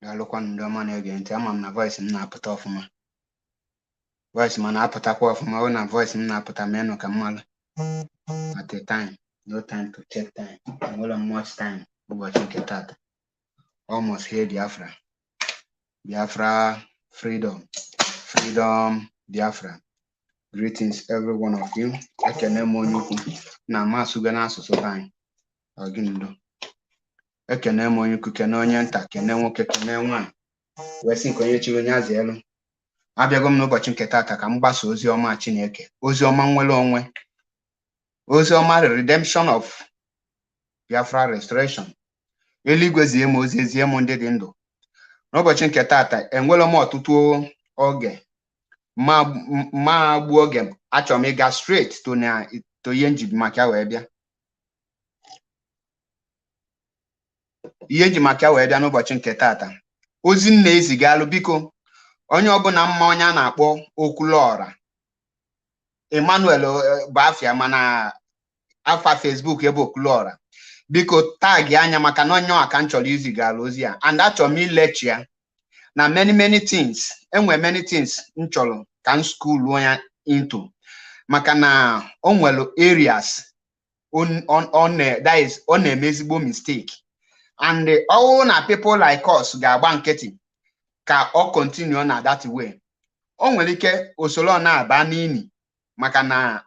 Alụkwa ndị ọma na-ege ntị, ama m na voice m na-apụta ọfụma. Voice m na-apụtakwa ọfụma, ọ na voice m na-apụta menụ ka mmalụ. At a time, no time to check time. Enwere m much time ụbọchị nke tata. Almost here Biafra. Biafra, freedom. Freedom, Biafra. Greetings every one of you. Ekene m onye ukwu na masụga n'asụsụ anyị. Ọgịndo. Ekene m onye ukwu, kene onye nta, kene nwoke, kene nwaanyị. Wee sị nke onye chiri onye azụ elu. Abịago m n'ụbọchị nke tata ka m gbasa ozi ọma Chineke, ozi ọma nnwere onwe, ozi ọma redemption of Biafra restoration. Eluigwe zie m ozi, zie m ndị dị ndụ. N'ụbọchị nke tata enwere m ọtụtụ oge ma gbuo oge achọrọ m ịga straight to ihe nji maka wee bịa. Ihe nji maka wee bịa n'ụbọchị nke tata. Ozi m na-ezigalụ, biko onye ọbụla mma onye a na-akpọ Okwuluora Emmanuel bụ afịa, mana afa Facebook ebe Okwuluora, biko tag anya maka na onye aka m chọrọ izigala ozi a, and achọrọ m ilechi ya na many things. Enwe many things m chọrọ ka m school onye into, maka na o nwere areas on na-eme ezigbo mistake, and all na people like us ga-agba nkịtị ka ọ continue na that way. O nwere ike osoro na-aba n'imi, maka na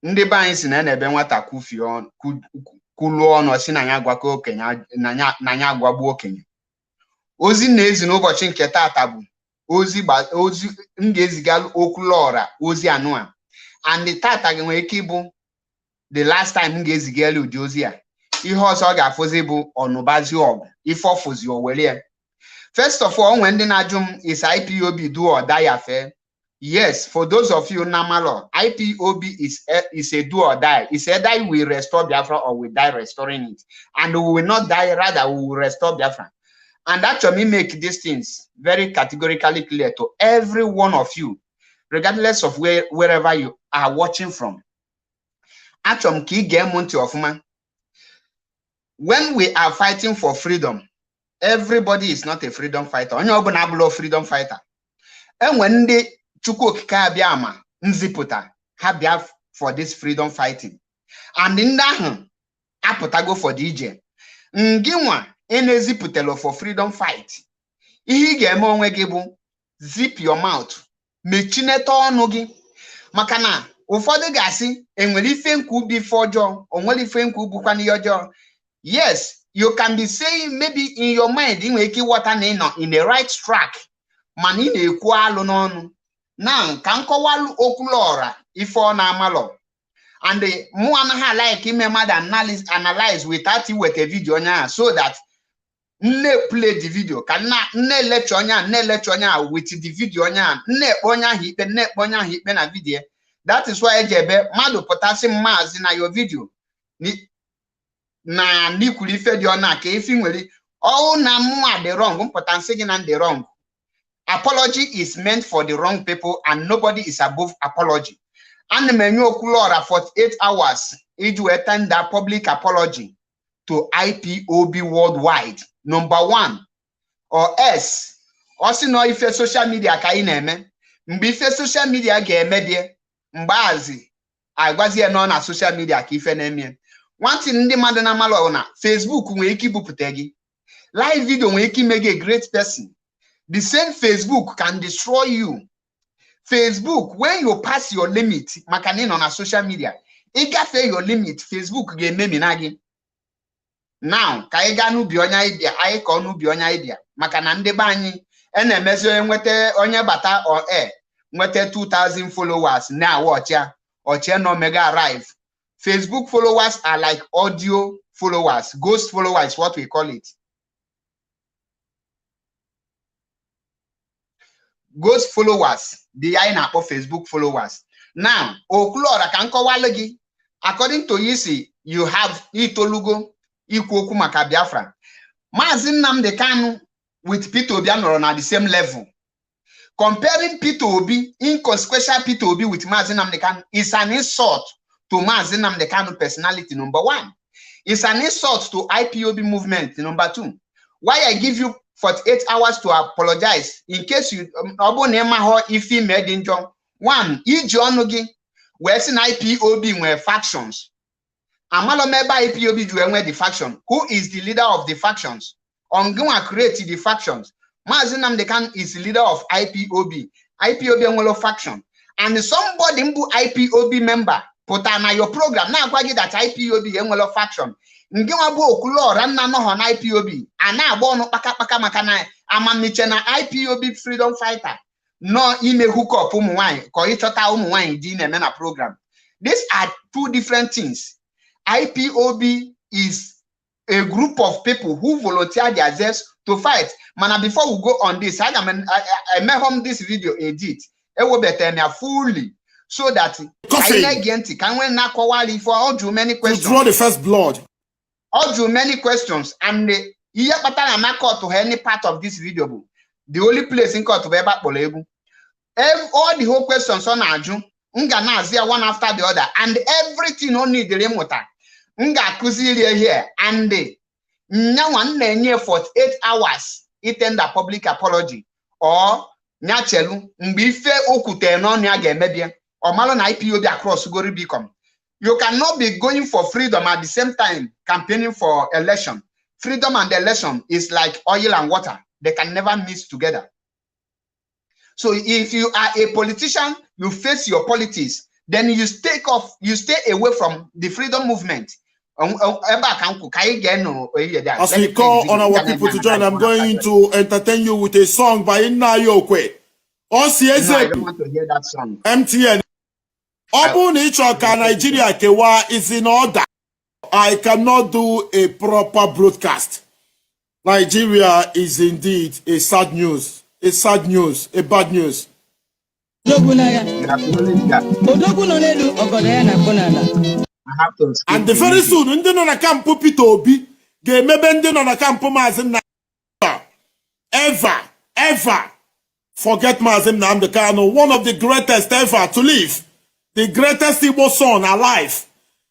ndị be anyị si na ebe nwata kwulu ọnụ si na ya agwakọ okenye na ya agwagbu okenye. Ozi na-ezi n'ụbọchị nke tata bụ ozi m ga-eziga Okwuluora ozi anụ a, and tata nwere ike ịbụ the last time m ga-ezigara ụdị ozi a. Ihe ọzọ ọ ga-afụzi bụ ọnụbazi ọgụ, ife ọfụzi o were. First of all, when the najum is IPOB do or die affair. Yes, for those of you namalo, IPOB is a do or die. It's either we restore Biafra or we die restoring it. And we will not die, rather we will restore Biafra. And actually make these things very categorically clear to every one of you, regardless of wherever you are watching from. Actually, key game monte of man. When we are fighting for freedom, everybody is not a freedom fighter. Onye ọbụla abụrụ freedom fighter. Enwe ndị Chukwu okike abịa ama nzipụta ha bịa for this freedom fighting. And ndị ahụ apụtago for the ije. Ngị nwa na-ezipụtalo for freedom fight. Ihe ị ga-eme onwe gị bụ zip your mouth, mechinete ọnụ gị, maka na ụfọdụ ga-asị enwere ife nkwu ubi ife ọjọọ, onwere ife nkwu bụkwa n'ihe ọjọọ. Yes, you can be saying maybe in your mind in the right track, man in a kwalo non. Now can call Okwuluora if on amalo. And the one like him analyze without you with a video now, so that ne play the video can not ne lecture with the video ne onya hit a video. That is why Jebe madu potassium mass in your video. Na nikuli fed your na ke nwere all na mwa the wrong potency and the wrong. Apology is meant for the wrong people, and nobody is above apology. And menu Okwuluora 48 hours age to attend that public apology to IPOB worldwide. Number 1 or S. Also know if social media ka ineme mbife social media ga-eme die mgbazi agwazie no na social media ka ife na-eme. One thing ndị mmadụ na malo na Facebook nwere ike ibupụta gị. Live video nwere ike ime gị a great person. The same Facebook can destroy you. Facebook, when you pass your limit, maka na on a social media, ị gafe your limit, Facebook ga-eme minagi. Now, ka ị ga n'ubi onye idea, anyị ka n'ubi onye idea, maka na ndị be anyị na-emezi nwete onye bata or nwete 2000 followers na watch ya, oche no mega arrive. Facebook followers are like audio followers, ghost followers, what we call it. Ghost followers, the ina of Facebook followers. Now, Okwuluora can kowalegi. According to Yisi, you have itolugo ikwoku maka Biafra. Maazị Nnamdi Kanu with Peter Obi are on the same level. Comparing Peter Obi, inconsequential Peter Obi with Maazị Nnamdi Kanu is an insult to Maazị Nnamdi Kanu personality, number 1. It's an insult to IPOB movement. Number 2, why I give you 48 hours to apologize in case you if he made in John 1 Ijonogi where in IPOB were factions. Amalo member IPOB do the faction. Who is the leader of the factions? Ongwa create the factions. Mazi Nnamdi Kanu is the leader of IPOB. IPOB faction. And somebody mbu IPOB member put on your program. Now kwagi that IPOB enwelo faction. Ngiwa bu okwuluora nna no ho na IPOB. Ana agbo no paka makana amamiche na IPOB freedom fighter. No ime hook up ụmụnwaanyị ko ịchọta ụmụnwaanyị dị na-eme na program. These are two different things. IPOB is a group of people who volunteer themselves to fight. Mana, before we go on this, I made home this video edit. It will be fully so that can we not for all too many questions. Draw the first blood. All too many questions, and the year pattern not caught to any part of this video. The only place in court to be about Polebu. All the whole questions on Aju, Nga one after the other, and everything only the remote. Nga kuzilia here, and no one near 48 hours. It tender public apology or Nyachelu Mbife Okute no Nyage Media or Malon IPOB across Gori Bicom. You cannot be going for freedom at the same time campaigning for election. Freedom and election is like oil and water. They can never mix together. So if you are a politician, you face your politics, then you stay away from the freedom movement. As we call on our people to join, I'm going to entertain you with a song by Inayokwe. No, I don't want to hear that song. MTN. Nigeria Kewa is in order. I cannot do a proper broadcast. Nigeria is indeed a sad news, a bad news. And the very soon, ndị nọ na camp Peter Obi ga-emebe ndị nọ na camp Maazị Nnamdi ever forget Maazị Nnamdi Kanu, one of the greatest ever to live, the greatest Igbo son alive,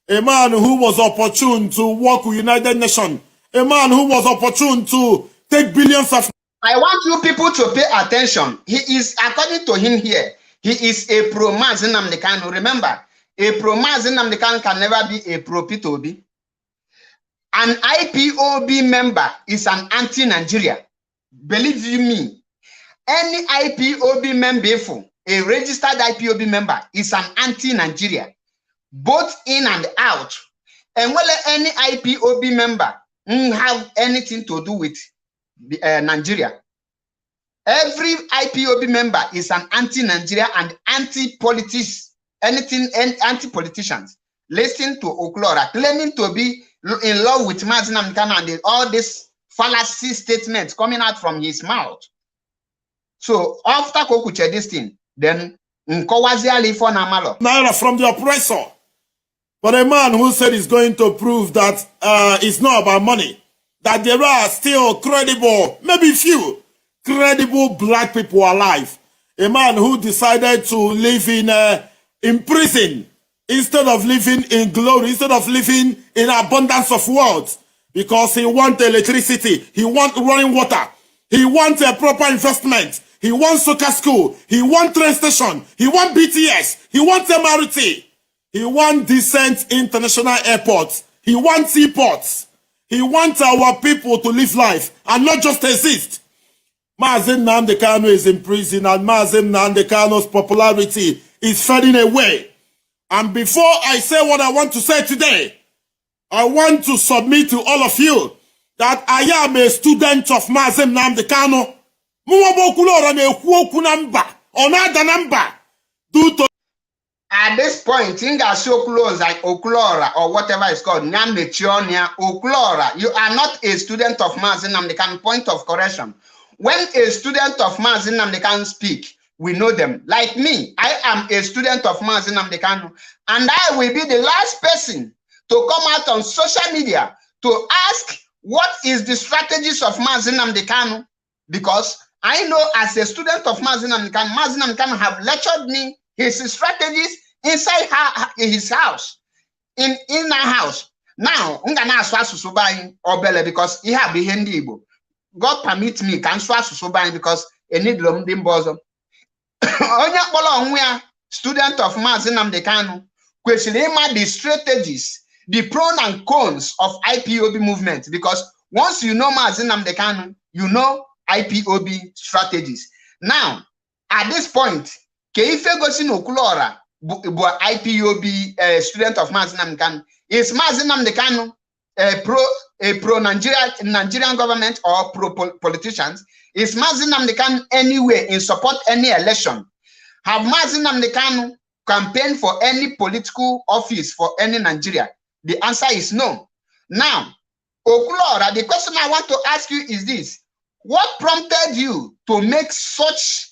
a man who was opportune to work with United Nations, a man who was opportune to take billions of. I want you people to pay attention. He is, according to him here, he is a pro Maazị Nnamdi Kanu. Remember, a pro Maazị Nnamdi Kanu can never be a pro Peter Obi. An IPOB member is an anti-Nigeria. Believe you me, any IPOB member, a registered IPOB member, is an anti-Nigeria, both in and out. And whether any IPOB member have anything to do with Nigeria. Every IPOB member is an anti-Nigeria and anti-politics. Anything anti-politicians. Listen to Okwuluora claiming to be in love with Maazị Nnamdi Kanu and all these fallacy statements coming out from his mouth. So after Kokuche this thing, then Nkowaziali for Namalo. Naira from the oppressor. But a man who said he's going to prove that it's not about money, that there are still credible, maybe few, credible black people alive. A man who decided to live in prison instead of living in glory, instead of living in abundance of wealth, because he wants electricity, he wants running water, he wants a proper investment, he wants soccer school, he wants train station, he wants BTS, he wants MRT, he wants decent international airports, he wants seaports, he wants our people to live life and not just exist. Maazị Nnamdi Kanu is in prison and Maazị Nnamdi Kanu's popularity is fading away. And before I say what I want to say today, I want to submit to all of you that I am a student of Maazị Nnamdi Kanu. At this point, Inga so close like Okwuluora or whatever it's called, Okwuluora, you are not a student of Maazị Nnamdi Kanu. Point of correction. When a student of Maazị Nnamdi Kanu speak, we know them. Like me, I am a student of Maazị Nnamdi Kanu, and I will be the last person to come out on social media to ask what is the strategies of Maazị Nnamdi Kanu, because I know as a student of Maazị Nnamdi Kanu have lectured me his strategies inside his house, in our house. Now, ngana asụ asụsụ banyị obele because ihe a bụ ihe ndị Igbo. God permit me ka nsụ asụsụ banyị because enidlo m ndị mba ọzọ. Onye kpọrọ onwe ya student of Maazị Nnamdi Kanu kwesịrị ịma the strategies, the pros and cons of IPOB movement, because once you know Maazị Nnamdi Kanu, you know IPOB strategies. Now, at this point, ka ife gosi na Okwuluora bụ IPOB student of Maazị Nnamdi Kanu, is Maazị Nnamdi Kanu pro Nigerian government or pro politicians? Is Maazị Nnamdi Kanu anywhere in support any election? Have Maazị Nnamdi Kanu campaigned for any political office for any Nigeria? The answer is no. This Okwuluora, the question I want to ask you is this: what prompted you to make such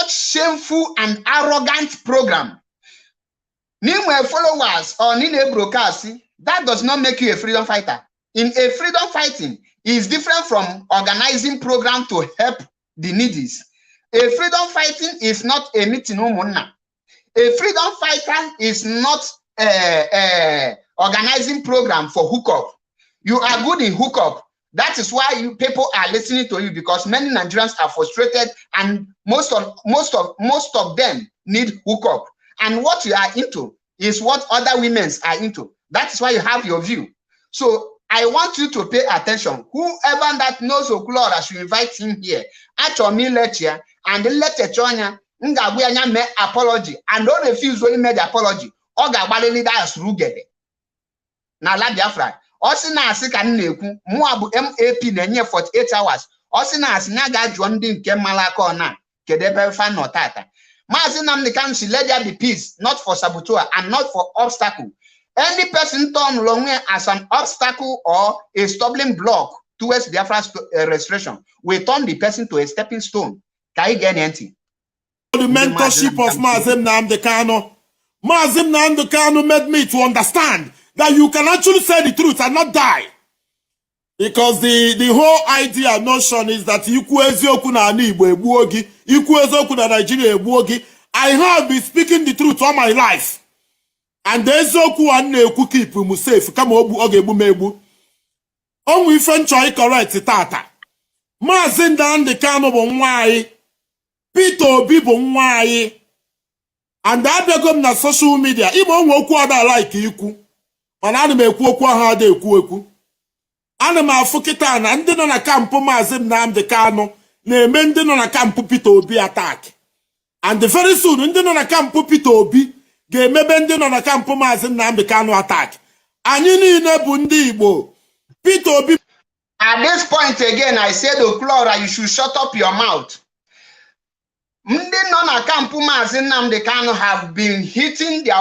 shameful and arrogant program? Nimwe followers or Nine broadcast, that does not make you a freedom fighter. In a freedom fighting is different from organizing program to help the needy. A freedom fighting is not a meeting. A freedom fighter is not organizing program for hookup. You are good in hookup. That is why people are listening to you, because many Nigerians are frustrated and most of them need hookup. And what you are into is what other women are into. That is why you have your view. So I want you to pay attention. Whoever that knows Okwuluora should invite him here. Actually, me lecture and let Chonya Ngabuyanya make apology and don't refuse when he made the apology. Oga Balini das rugede. Na la Biafra. Osina asika nneku mu abu MAP na 48 hours. Osina asinya ga juo ndi nke malaka ona kedebe fa no tata. Maazị Nnamdi Kanu should let there be peace, not for saboteur and not for obstacle. Any person turned long as an obstacle or a stumbling block towards Biafra's restoration will turn the person to a stepping stone. Can you get anything? The mentorship of Maazị Nnamdi Kanu. Maazị Nnamdi Kanu made me to understand that you can actually say the truth and not die. Because the whole idea, notion is that ikwu eziokwu na ani Igbo egbuo gi, ikwu eziokwu na Nigeria egbuo gi. I have been speaking the truth all my life. And the eziokwu an na-ekwu keep mu safe kama oge egbu m egbu. Onwe ife nchọ correct tata. Maazị Nnamdi Kanu bụ nwa anyị. Peter Obi bụ nwa anyị. And abịago m na social media, ime onwe okwu ada like ikwu. Mana ana m ekwu okwu ahụ ada ekwu. Ana m afụ kịta na ndị nọ na kampụ Maazị Nnamdi Kanu na-eme ndị nọ na kampụ Peter Obi attack. And very soon ndị nọ na kampụ Peter Obi ga-emebe ndị nọ na kampụ Maazị Nnamdi Kanu attack. Anyị niile bụ ndị Igbo. Peter Obi. At this point again, I said, Okwuluora, you should shut up your mouth. Ndị nọ na kampụ Maazị Nnamdi Kanu have been hitting their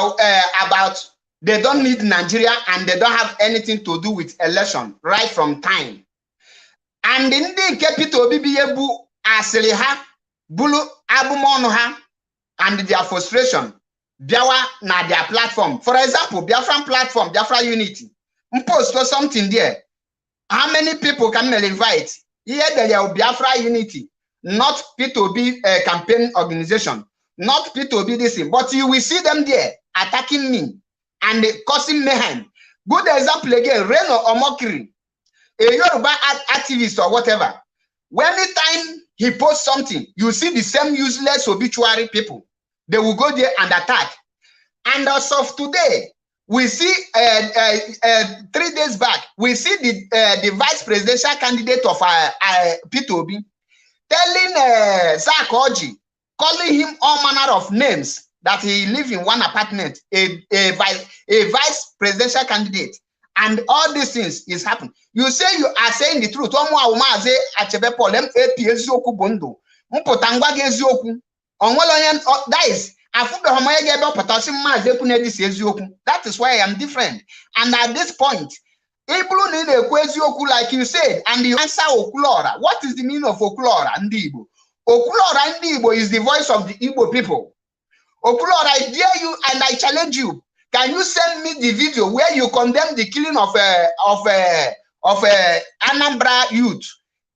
about they don't need Nigeria and they don't have anything to do with election right from time. And in the Peter Obi bụ asịrị ha bulu abụmọnụ ha and their frustration biawa na their platform. For example, Biafran platform, Biafra Unity. Post or something there. How many people can we invite? Here there are Biafra Unity, not Peter Obi campaign organization, not Peter Obi this thing, but you will see them there attacking me and causing mayhem. Good example again, Reno Omokri, a Yoruba activist or whatever. When the time he posts something, you see the same useless obituary people. They will go there and attack. And as of today, we see 3 days back, we see the vice presidential candidate of Peter Obi telling Zach Oji, calling him all manner of names, that he live in one apartment, a vice presidential candidate, and all these things is happening. You say you are saying the truth. That is, that is why I am different. And at this point, like you said, and you answer Okwuluora. What is the meaning of Okwuluora and Igbo? Okwuluora and Igbo is the voice of the Igbo people. Okwuluora, I dare you and I challenge you. Can you send me the video where you condemn the killing of Anambra youth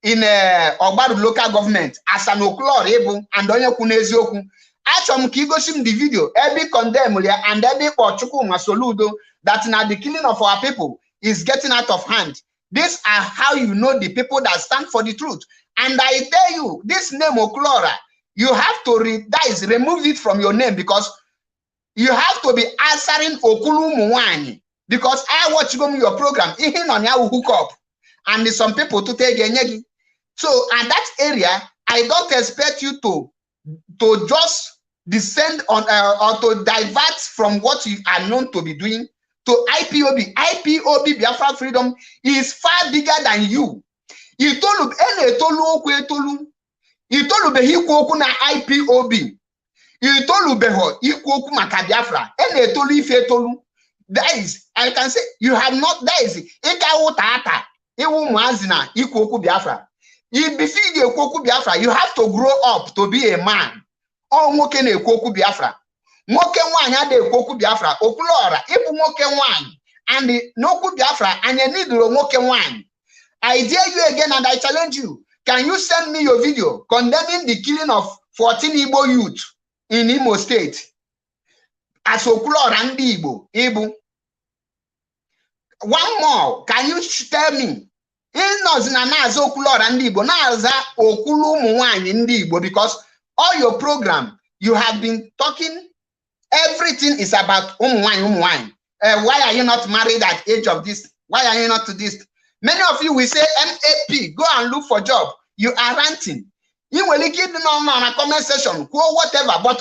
in Ogbaru local government as an Okwuluora and Onye Eziokwu? Achom Kigoshim the video, every condemn and every Pochuku Soludo that now the killing of our people is getting out of hand. These are how you know the people that stand for the truth. And I tell you, this name Okwuluora, you have to remove it from your name, because you have to be answering Okulu Muwani. Because I watch your program, even on your hook up, and some people to take a. So at that area, I don't expect you to just descend on or to divert from what you are known to be doing to IPOB. IPOB Biafra Freedom is far bigger than you. You told na IPOB. You told maka Biafra. That is, I can say you have not. That is, you have to grow up to be a man. Oh, nwoke na-ekwu Biafra. Nwoke nwanyị ada ekwu Biafra. Okwuluora, ịbụ nwoke nwanyị. And n'okwu Biafra, anya nidoro nwoke nwanyị. I dare you again and I challenge you. Can you send me your video condemning the killing of 14 Igbo youth in Imo State? As Okwuluora ndị Igbo, Igbo. One more, can you tell me? Okwuluora ndị Igbo, na-aza Okulu ụmụ nwanyị ndị Igbo, because all your program, you have been talking, everything is about why are you not married at age of this? Why are you not to this? Many of you will say, MAP, go and look for job. You are ranting. You will keep on a comment section, whatever, but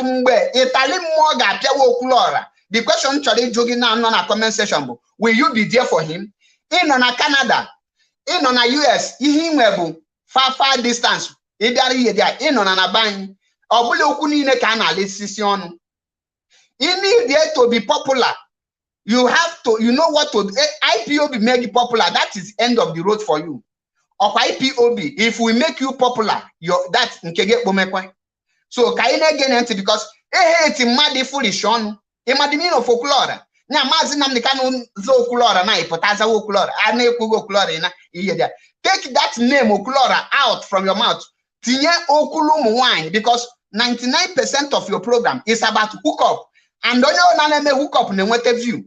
the question Charlie jogging now on a comment section, will you be there for him? In on a Canada, in on a US, far distance, in on an abang. You need there to be popular. You have to, you know what to do. IPOB make it popular. That is end of the road for you. Of IPOB, if we make you popular, that's so kaine again because it's mad foolish on. Imadimino of Okwuluora. Now Mazinam the canon Okwuluora na ipotaza Okwuluora. Ane Okwuluora na iya. Take that name Okwuluora out from your mouth. Tinye Okulu wine, because 99% of your program is about hookup. And onye onane me hookup ne nwete view.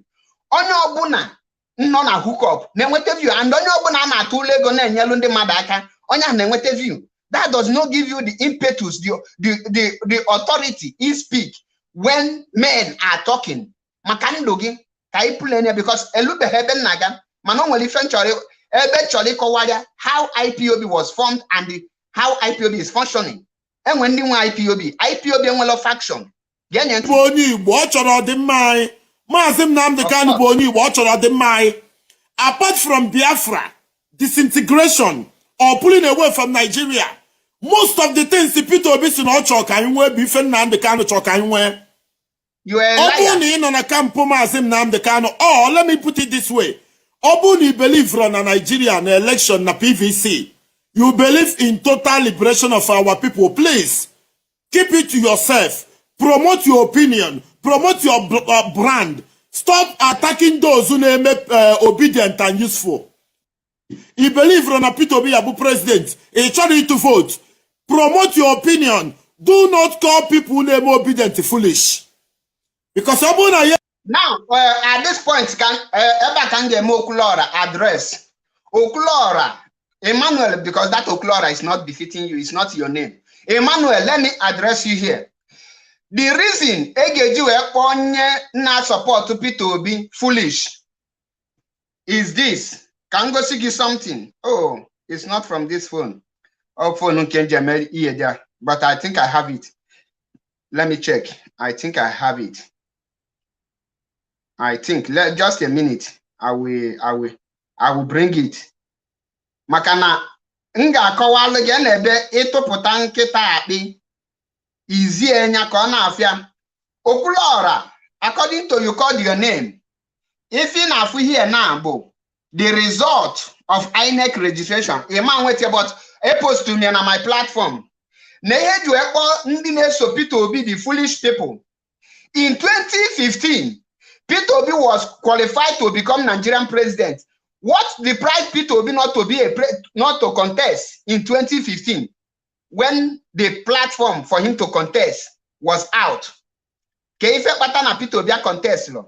Onye obuna no na hookup ne nwete view. And onye obuna na atulego na enyelu ndi madaka. Onye ne nwete view. That does not give you the impetus, the authority. He speak when men are talking. Makandogi kaipulenya, because elube heben naga manon wali fenchori ebe chori kowaya how IPOB was formed and how IPOB is functioning. And when you IPOB enwelo faction. Boni watch or the mai. Mazim nam the can boni watch or the mai. Apart from Biafra, disintegration or pulling away from Nigeria, most of the things the people be in Ocho can wear beefing and the can of Chokan. You are Obuni on a campo Mazim nam the can. Oh, let me put it this way. Obuni believe from a Nigerian election na PVC. You believe in total liberation of our people. Please, keep it to yourself. Promote your opinion. Promote your brand. Stop attacking those who name obedient and useful. You believe Rana Peter be Abu President. He tried to vote. Promote your opinion. Do not call people who name obedient foolish. Because now, at this point, can get Okwuluora address. Okwuluora. Emmanuel, because that Okwuluora is not befitting you, it's not your name. Emmanuel, let me address you here. The reason Egeju na support to P2B foolish is this. Can go see you something? Oh, it's not from this phone. Oh, phone can jamel here, but I think I have it. Let me check. I think I have it. I think just a minute. I will bring it. Makana nga kọwalụ gị na-ebe ịtụpụta nkịta akpị izi enya ka ọ na-afịa. Okwuluora, according to you called your name, if in afụ here now bụ the result of INEC registration, a man wait about a post to me on my platform. Na ihe ju ekpo ndị na-eso Peter Obi the foolish people. In 2015, Peter Obi was qualified to become Nigerian president. What deprived Peter Obi not to contest in 2015 when the platform for him to contest was out. Keife Patana Peter Obi contest law.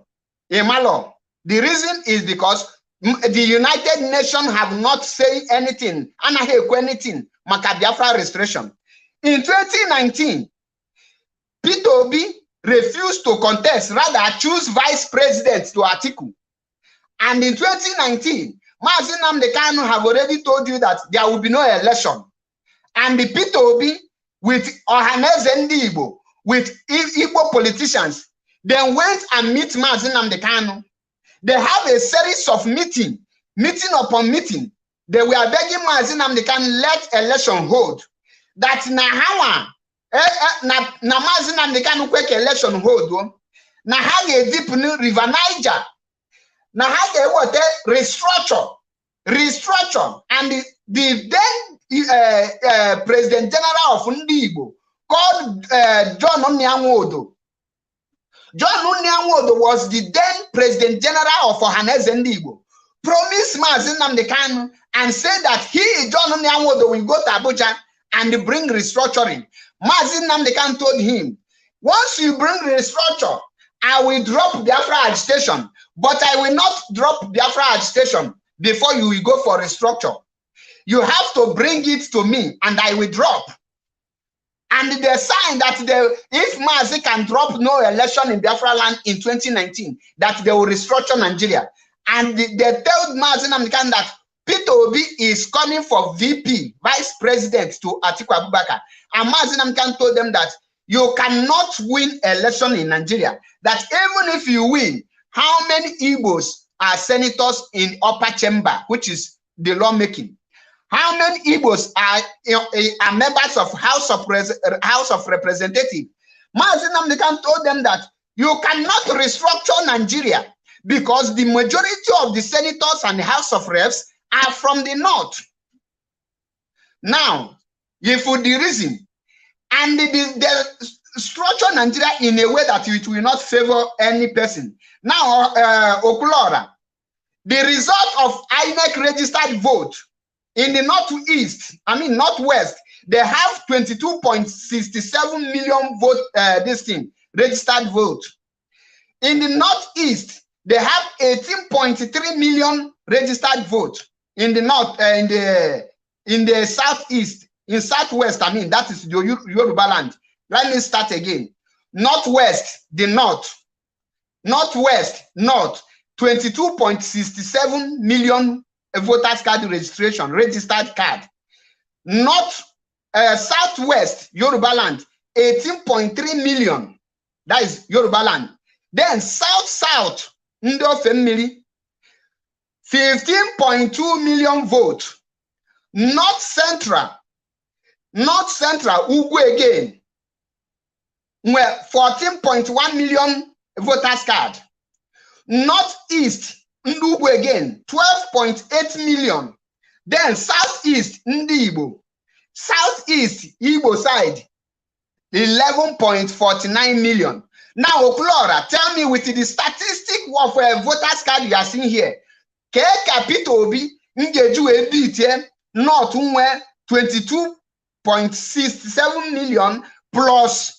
Imalo. The reason is because the United Nations have not said anything. Anything. Maka Biafra restoration. In 2019, Peter Obi refused to contest, rather choose vice president to Atiku. And in 2019, Mazi Nnamdi Kanu have already told you that there will be no election. And the Peter Obi with Ohaneze Ndi Igbo, with Igbo politicians, then went and meet Mazi Nnamdi Kanu. They have a series of meeting upon meeting. They were begging Mazi Nnamdi Kanu let election hold. That na Mazi Nnamdi Kanu quick election hold. Na how a deep River Niger. Na how they what restructure. And the then President General of Ndi Igbo called John Onyanwodo. John Onyanwodo was the then President General of Ohaneze Ndi Igbo. Promised Mazi Nnamdi Kanu and said that he, John Onyanwodo, will go to Abuja and bring restructuring. Mazi Nnamdi Kanu told him, once you bring restructure, I will drop Biafra agitation, but I will not drop Biafra agitation before you will go for restructure. You have to bring it to me and I will drop. And they signed that if Mazi can drop no election in Biafra land in 2019, that they will restructure Nigeria. And they told Mazi Nnamdi Kanu that Peter Obi is coming for VP, Vice President, to Atiku Abubakar. And Mazi Nnamdi Kanu told them that you cannot win election in Nigeria. That even if you win, how many Igbos are senators in upper chamber, which is the lawmaking? How many Igbos are members of House of Representatives? Mazi Nnamdi Kanu told them that you cannot restructure Nigeria because the majority of the senators and the House of Reps are from the north. Now, if for the reason, and the structure Nigeria in a way that it will not favor any person. Now, okwuluora, the result of INEC registered vote in the northwest, they have 22.67 million vote, registered vote. In the northeast, they have 18.3 million registered vote. In the north, in the southeast, in southwest, that is the Yoruba land. Let me start again. Northwest, the north. Northwest, north, 22.67 million voters card registration, registered card. North, southwest, Yoruba land, 18.3 million. That is Yoruba land. Then south, Ndo Family, 15.2 million vote. North Central, Ugwu again, where 14.1 million voters card. Northeast, Ugwu again, 12.8 million. Then Southeast, Ndi Igbo. Southeast, Igbo side, 11.49 million. Now, okwuluora, tell me with the statistic of voters card you are seeing here, Keka Peter Obi, Ngeju Ebite, North, 22.67 million plus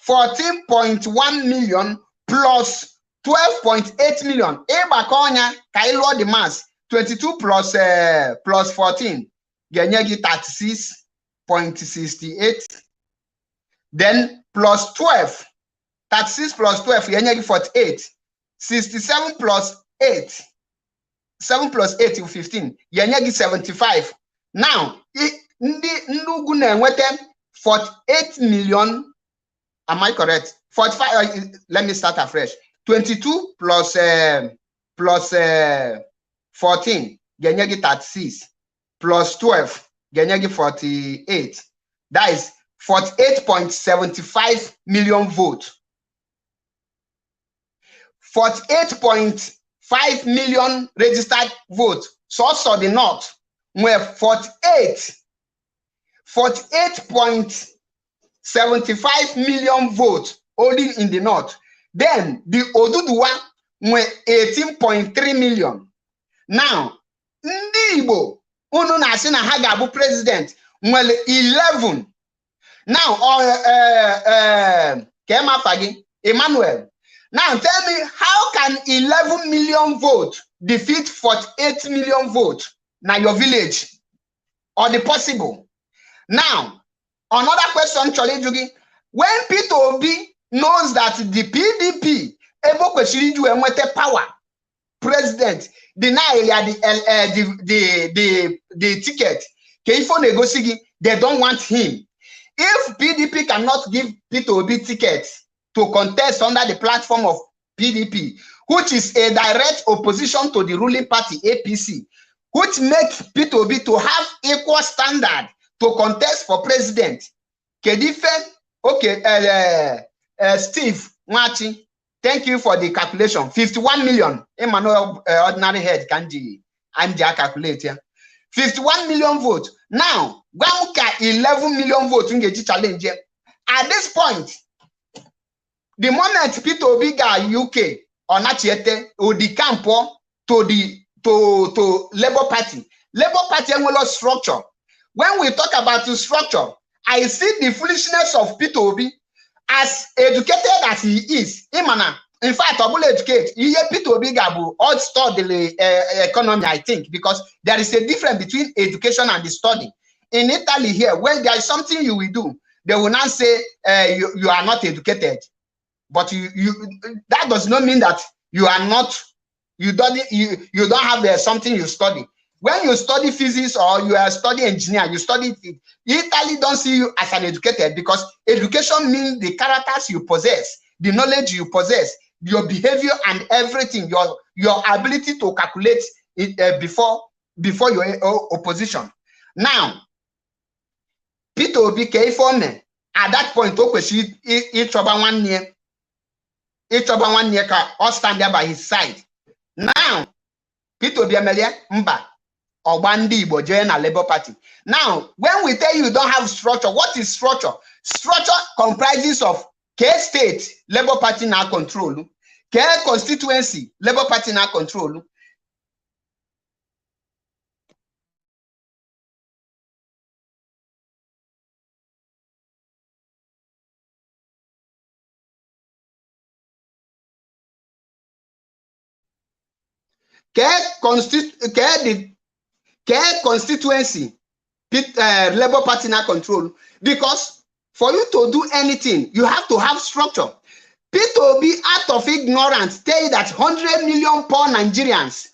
14.1 million plus 12.8 million. Eba konya kailo the mass 22 plus 14 genyegi 36.68. Then plus 12, 36 plus 12 genyegi 48. 67 plus 8, 7 plus 8 is 15 genyegi 75. Now Ndugu na 48 million. Am I correct? 45. Let me start afresh. 22 plus 14 genyegi 36 plus 12 genyegi 48. That is 48.75 million votes. 48.5 million registered votes. So the north were 48.75 million votes only in the north. Then the Oduduwa were 18.3 million. Now, Ndi Igbo, unu na-asị na ha ga-abụ president, nwere 11. Now, Kema Fagi, Emmanuel. Now tell me, how can 11 million votes defeat 48 million votes na your village? Or the possible? Now, another question, Chole Jugi. When Peter Obi knows that the PDP able kwesiri enwete power, president deny the ticket, Keifo Negosigi, they don't want him. If PDP cannot give Peter Obi ticket to contest under the platform of PDP, which is a direct opposition to the ruling party APC, which makes Peter Obi to have equal standard to contest for president. Kedife, okay, Steve Machi, thank you for the calculation. 51 million. Emmanuel ordinary head Kanji and calculate here. 51 million votes. Now, Gwamuka 11 million votes in the challenge. At this point, the moment Peter Obi got UK or Nachiete or the campo to Labour Party. Labour Party will structure. When we talk about the structure, I see the foolishness of Peter Obi, as educated as he is. In fact, I will educate. Peter Obi gabu all study the economy, I think, because there is a difference between education and the study. In Italy here, when there is something you will do, they will not say you are not educated. But that does not mean that you are not, you don't have something you study. When you study physics or you are studying engineer, you study it. Italy don't see you as an educated, because education means the characters you possess, the knowledge you possess, your behavior and everything, your ability to calculate it before your opposition. Now, Peter Obi Keifone, at that point, each of 1 year. Each of 1 year all stand there by his side. Now, Peter Obi Amelia Mba or Bandi Igbo join a Labour Party. Now, when we tell you don't have structure, what is structure? Structure comprises of K state, Labour Party now control. K constituency, Labour Party now control. Constituency, Labour Party now control. Because for you to do anything, you have to have structure. Peter Obi, out of ignorance, tell you that 100 million poor Nigerians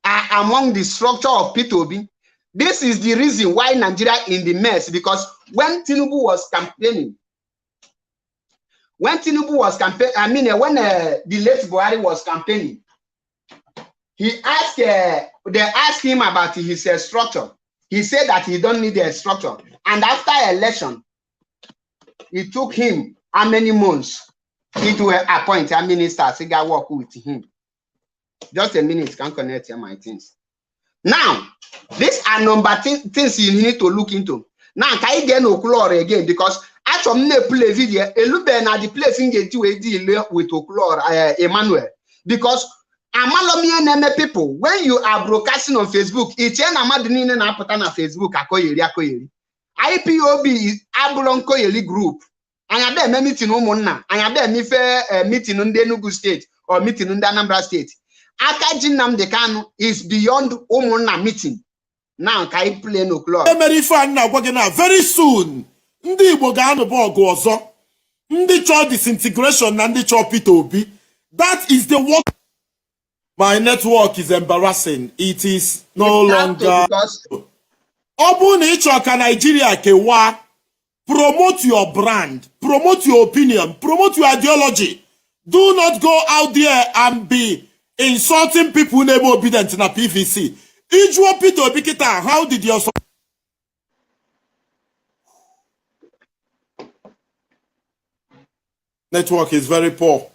are among the structure of Peter Obi. This is the reason why Nigeria in the mess, because when Tinubu was campaigning, when the late Buhari was campaigning, they asked him about his structure. He said that he don't need a structure. And after election, it took him how many months to appoint a minister to go work with him. Just a minute, can connect here my things. Now, these are things you need to look into. Now, can you get okwuluora again? Because actually, I play video. The place in the with okwuluora, Emmanuel. Because people, when you are broadcasting on Facebook, it's na Facebook akoyeri. IPOB is Abulon Koyeli group. And I bet meeting Umunna, and I bet meeting on the Enugu state or meeting on the Anambra state. Akajinam Dekano is beyond Umunna meeting. Now can I play no club? Very soon, Ndi Bogano Bogozo, Ndi Cho disintegration, Ndi Cho Peter Obi. That is the work. My network is embarrassing. It is no longer. Obuni Choka Nigeria Kewa. Promote your brand, promote your opinion, promote your ideology. Do not go out there and be insulting people who never obedient in a PVC. Ijwo Peter Obikita, how did your network is very poor?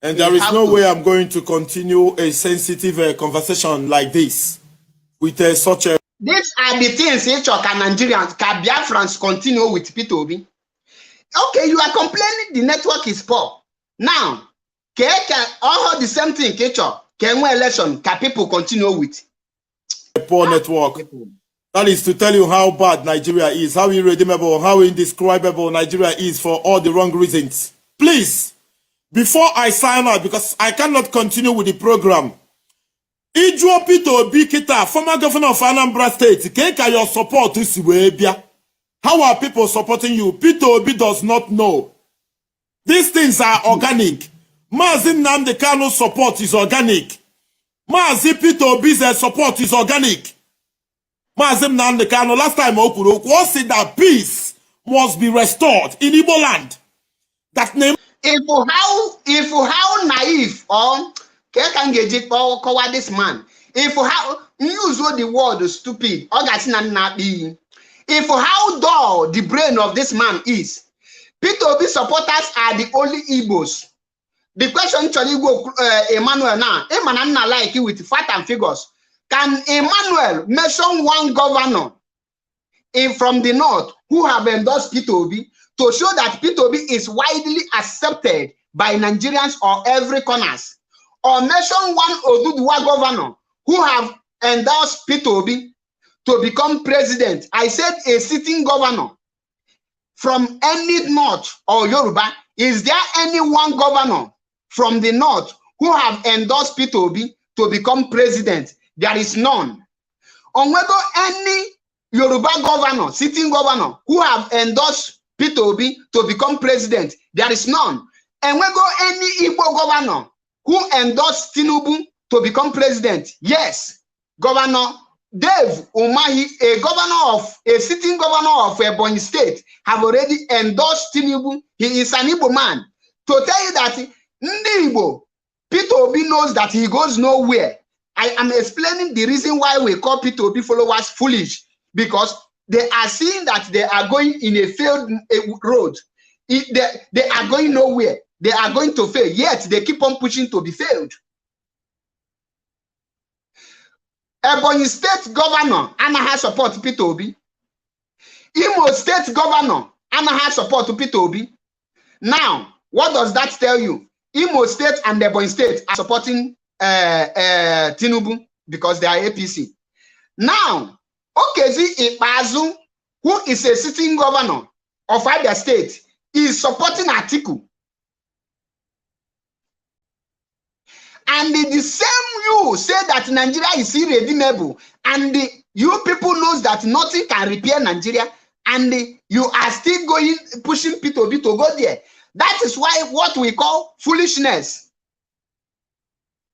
And there is no way I'm going to continue a sensitive conversation like this with such a. These are the things Choka Nigerians, Biafrans continue with Peter Obi. Okay, you are complaining the network is poor. Now, all the same thing, can election, can people continue with? A poor network. That is to tell you how bad Nigeria is, how irredeemable, how indescribable Nigeria is for all the wrong reasons. Please, before I sign out, because I cannot continue with the program, Ijuo Peter Obi Kita, former governor of Anambra State, Keka your support is Webia. How are people supporting you? Peter Obi does not know. These things are organic. Mazi Nnamdi Kanu's support is organic. Mazi Peter Obi's support is organic. Mazi Nnamdi Kanu, last time Okwuluora said that peace must be restored in Igbo land. That name. If how naive or can get cover this man. If how use the word stupid or not be. If how dull the brain of this man is. Peter Obi supporters are the only Igbos. The question to go Emmanuel now. Emmanuel like you with fact and figures. Can Emmanuel mention one governor from the north who have endorsed Peter Obi to show that Peter Obi is widely accepted by Nigerians or every corners? Or mention one Oduduwa governor who have endorsed Peter Obi to become president? I said a sitting governor from any north or Yoruba. Is there any one governor from the north who have endorsed Peter Obi to become president? There is none. On whether any Yoruba governor, sitting governor, who have endorsed Peter Obi to become president, there is none. And whether any Igbo governor who endorsed Tinubu to become president, yes, Governor Dave Umahi, a sitting governor of Ebonyi State, have already endorsed Tinubu. He is an Igbo man. To tell you that Igbo, Peter Obi knows that he goes nowhere. I am explaining the reason why we call Peter Obi followers foolish, because they are seeing that they are going in a failed road. They are going nowhere. They are going to fail, yet they keep on pushing to be failed. Ebonyi State Governor Anaha support Peter Obi. Imo State Governor Anaha support Peter Obi. Now, what does that tell you? Imo State and Ebonyi State are supporting Tinubu because they are APC. Now, Okezi Ikpeazu, who is a sitting governor of Abia State, is supporting Atiku. And the same you say that Nigeria is irredeemable, and you people knows that nothing can repair Nigeria, and you are still pushing Peter Obi to go there. That is why what we call foolishness.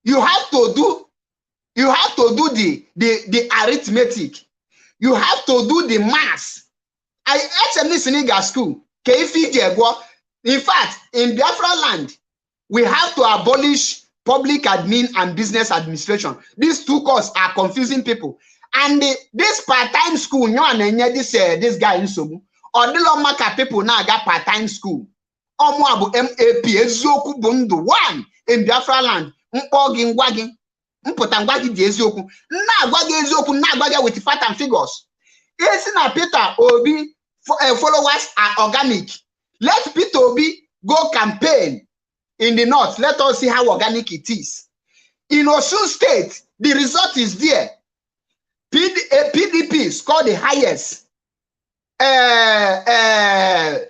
You have to do the arithmetic. You have to do the maths. I actually Seniga school. In fact, in Biafra land, we have to abolish public admin and business administration. These two courses are confusing people. And this part-time school, this guy in Sobu, or the Lomaka people now got part-time school. Omuabu MAP, eziokwu bundu, one in Biafra land. Mpogi ngwagi, mpotangwagi di eziokwu. Gwagi eziokwu, gwagi with fact and figures. Yes, na Peter Obi followers are organic. Let Peter Obi go campaign in the north. Let us see how organic it is. In Osun State, the result is there. PDP scored the highest.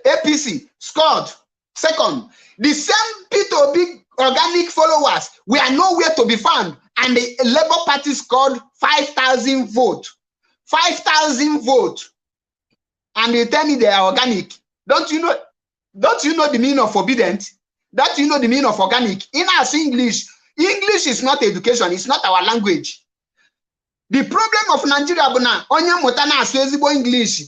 APC scored second. The same Peter Obi organic followers were nowhere to be found, and the Labour Party scored 5,000 votes. 5,000 votes, and they tell me they are organic. Don't you know the meaning of forbidden? That you know the meaning of organic. In our English is not education, it's not our language. The problem of Nigeria buna onya mutana asezibo English,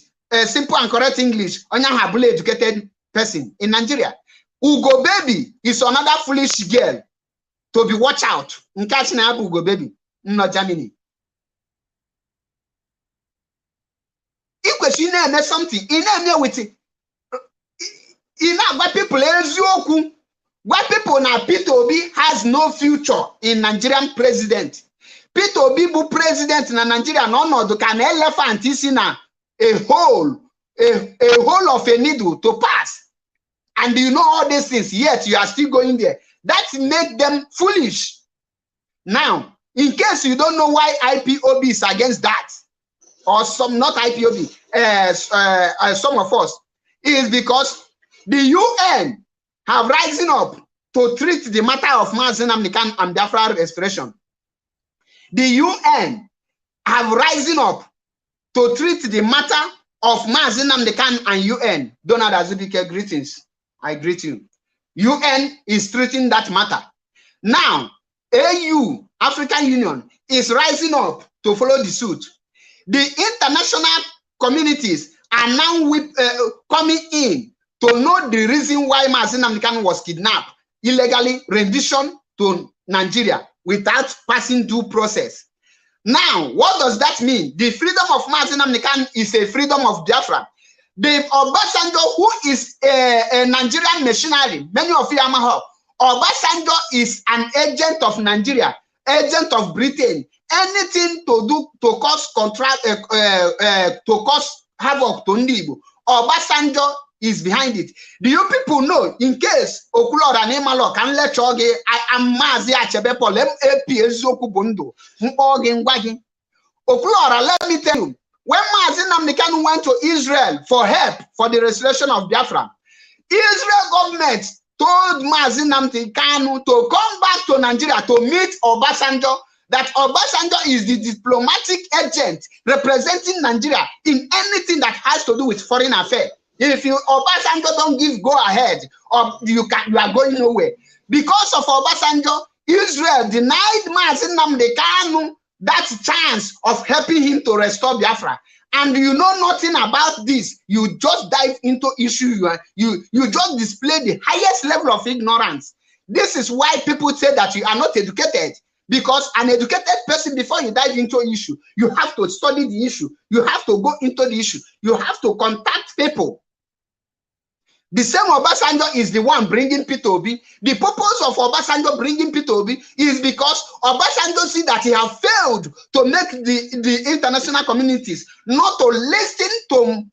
simple and correct English, onya habule educated person in Nigeria. Ugo Baby is another foolish girl to be watch out. Nkachi na Ugo Baby, no Germany. If you know something, you know with it. You know what people eziokwu. Why people now Peter Obi has no future in Nigerian president. Peter Obi bu president in Nigeria no can elephant is in a hole of a needle to pass. And you know all these things, yet you are still going there. That make them foolish. Now, in case you don't know why IPOB is against that, or some not IPOB, some of us, is because the UN have risen up to treat the matter of Mazi Nnamdi Kanu and Biafra restoration. The UN have risen up to treat the matter of Mazi Nnamdi Kanu and UN. Donald Azubike, greetings. I greet you. UN is treating that matter. Now, AU, African Union, is rising up to follow the suit. The international communities are now coming in to know the reason why Mazi Nnamdi Kanu was kidnapped, illegally rendition to Nigeria without passing due process. Now, what does that mean? The freedom of Mazi Nnamdi Kanu is a freedom of Biafra. The Obasanjo, who is a Nigerian machinery, many of you are Obasanjo is an agent of Nigeria, agent of Britain. Anything to do to cause to cause havoc to Ndibo, Obasanjo is behind it. Do you people know, in case okwuluora n'ịmalụ can let you I am Mazi Achebe Paul eziokwu bụ ndụ mkpọ gị ngwa gị. Okwuluora, let me tell you, when Mazi Nnamdi Kanu went to Israel for help for the restoration of Biafra, Israel government told Mazi Nnamdi Kanu to come back to Nigeria to meet Obasanjo, that Obasanjo is the diplomatic agent representing Nigeria in anything that has to do with foreign affairs. If you Obasanjo don't give go ahead, or you are going nowhere. Because of Obasanjo, Israel denied Mazi Nnamdi Kanu that chance of helping him to restore Biafra. And you know nothing about this. You just dive into issue. You just display the highest level of ignorance. This is why people say that you are not educated. Because an educated person, before you dive into an issue, you have to study the issue. You have to go into the issue. You have to contact people. The same Obasanjo is the one bringing P2B. The purpose of Obasanjo bringing P2B is because Obasanjo see that he have failed to make the international communities not to listen to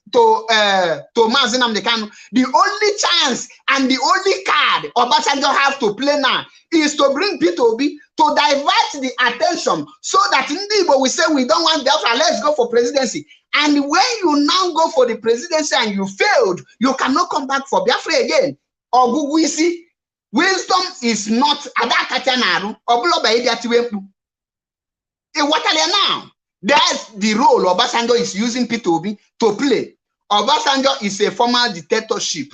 Mazi Nnamdi Kanu. The only chance and the only card Obasanjo have to play now is to bring P2B to divert the attention so that Ndibo will say we don't want Biafra, let's go for presidency. And when you now go for the presidency and you failed, you cannot come back for Biafra again. Or Guguisi, wisdom is not adakatanaru. What are they now? That's the role Obasanjo is using P2B to play. Obasanjo is a former dictatorship.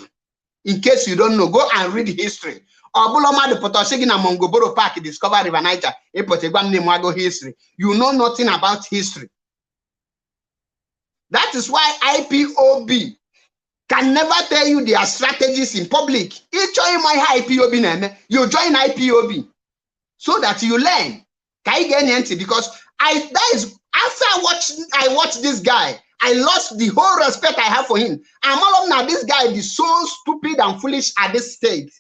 In case you don't know, go and read history. Obuloma the Potosigi na Mongoboro Park discover River Niger. History. You know nothing about history. That is why IPOB can never tell you their strategies in public. You join my IPOB name, you join IPOB so that you learn. Because after I watched this guy, I lost the whole respect I have for him. I'm all of now, this guy is so stupid and foolish at this stage.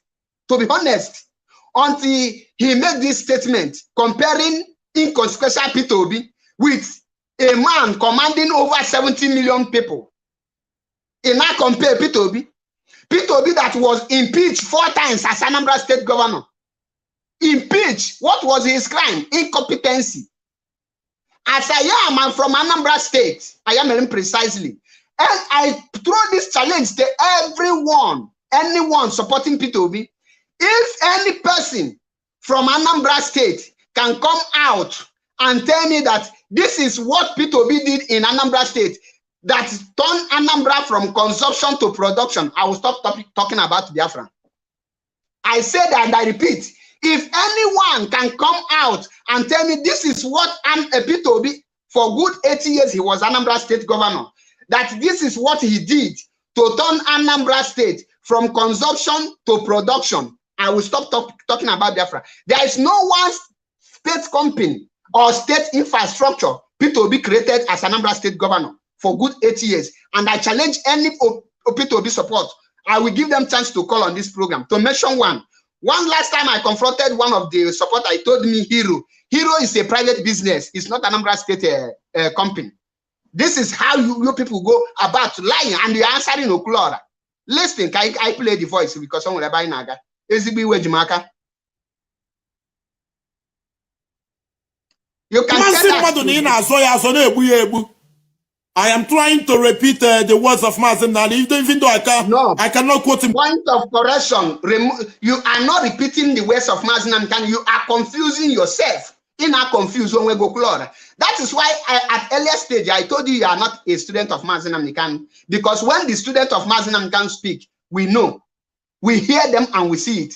To be honest, until he made this statement comparing inconsequential P2B with a man commanding over 70 million people. And now compare P2B that was impeached 4 times as Anambra State governor. Impeached. What was his crime? Incompetency. As I am, I'm from Anambra State. I am precisely. And I throw this challenge to anyone supporting P2B. If any person from Anambra State can come out and tell me that this is what P2B did in Anambra State, that turned Anambra from consumption to production, I will stop talking about Biafra. I said and I repeat, if anyone can come out and tell me this is what P2B, for good 80 years he was Anambra State governor, that this is what he did to turn Anambra State from consumption to production, I will stop talking about Biafra. There is no one state company or state infrastructure P2B created as Anambra State governor for good 80 years. And I challenge any P2B support. I will give them chance to call on this program. To mention one last time I confronted one of the supporters, I told me Hero is a private business. It's not Anambra State company. This is how you people go about lying, and you're answering okwuluora. Listen, I play the voice because someone buy naga. You can say that. I am trying to repeat the words of Mazen Nali, even though I cannot quote him. Point of correction. You are not repeating the words of Mazen Nali. You are confusing yourself. In a confused when we go Okwuluora. That is why at earlier stage I told you are not a student of Mazen Nali, because when the student of Mazen Nali speak, we know, we hear them and we see it.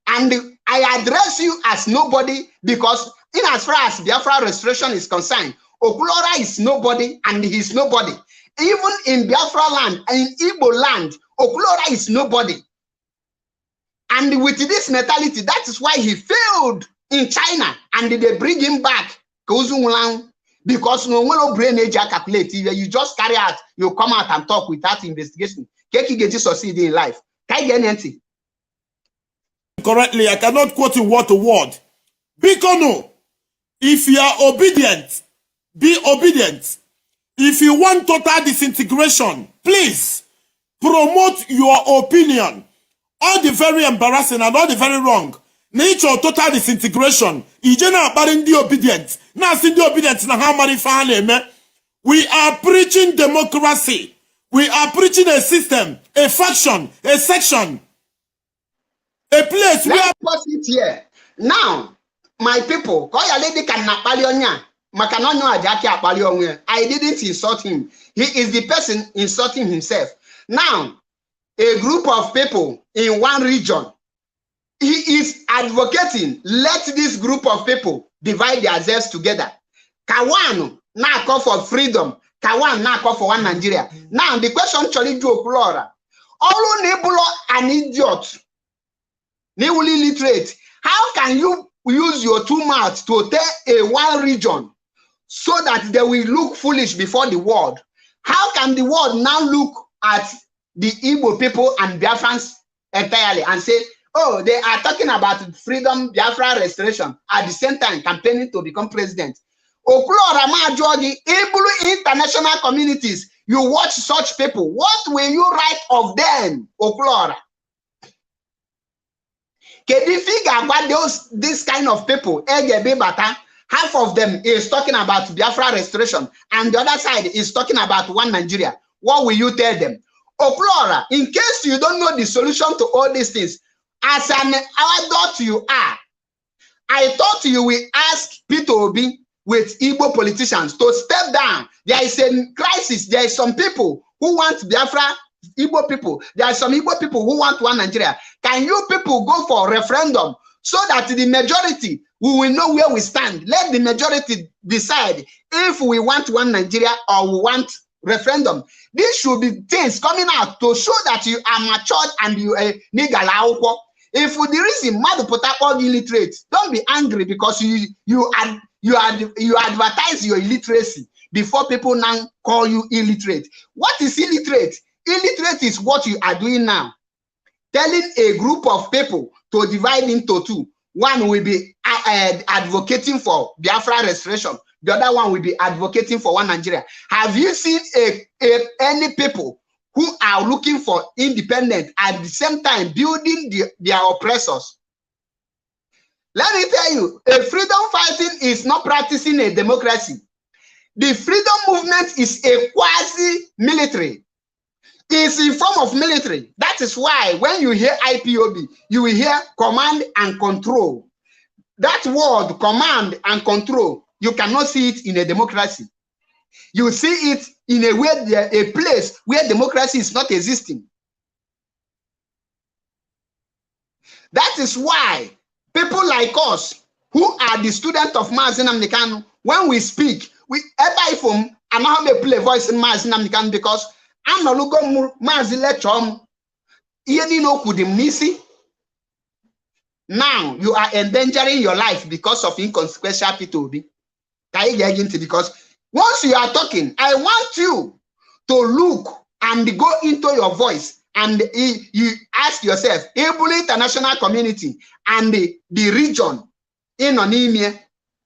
And I address you as nobody because in as far as Biafra restoration is concerned, Okwuluora is nobody and he is nobody. Even in Biafra land, in Igbo land, Okwuluora is nobody. And with this mentality, that is why he failed in China and they bring him back. Because no brain age calculate. You just carry out, you come out and talk without investigation. Can you get to succeed in life? Can you get anything? Correctly, I cannot quote you word to word. Because no, if you are obedient, be obedient. If you want total disintegration, please promote your opinion. All the very embarrassing and all the very wrong. Nature total disintegration. Ijena the obedient. Now see the obedient na how many family. We are preaching democracy. We are preaching a system, a faction, a section, a place where. Let's put it here. Now, my people, call your lady can I didn't insult him. He is the person insulting himself. Now, a group of people in one region, he is advocating, let this group of people divide themselves together. Kawan now call for freedom. Kawan now call for one Nigeria. Now, the question actually to Okwuluora. All Nebulo an idiot. Newly literate. How can you use your two mouths to tell a one region so that they will look foolish before the world? How can the world now look at the Igbo people and Biafrans entirely and say, oh, they are talking about freedom, Biafra restoration, at the same time campaigning to become president? Okwuluora Majogi, Igbo international communities, you watch such people. What will you write of them, Okwuluora? This kind of people, half of them is talking about Biafra restoration, and the other side is talking about one Nigeria. What will you tell them? Okwuluora, in case you don't know the solution to all these things, as an adult you are, I thought you will ask Peter Obi with Igbo politicians to step down. There is a crisis. There is some people who want Biafra, Igbo people. There are some Igbo people who want one Nigeria. Can you people go for a referendum so that the majority, we will know where we stand? Let the majority decide if we want one Nigeria or we want referendum. This should be things coming out to show that you are matured and you are nigala. If for the reason mad potako illiterate, don't be angry because you advertise your illiteracy before people now call you illiterate. What is illiterate? Illiterate is what you are doing now. Telling a group of people to divide into two. One will be advocating for Biafra restoration. The other one will be advocating for one Nigeria. Have you seen any people who are looking for independence at the same time building their oppressors? Let me tell you, a freedom fighting is not practicing a democracy. The freedom movement is a quasi-military. It's in form of military. That is why when you hear IPOB, you will hear command and control. That word, command and control, you cannot see it in a democracy. You see it in a way, a place where democracy is not existing. That is why people like us, who are the students of Mazen Nali, when we speak, we play voice in Mazen Nali because I'm not looking Mazi lecture. Now you are endangering your life because of inconsequential P2B. Because once you are talking, I want you to look and go into your voice and you ask yourself, Igbo international community and the region in Onimia,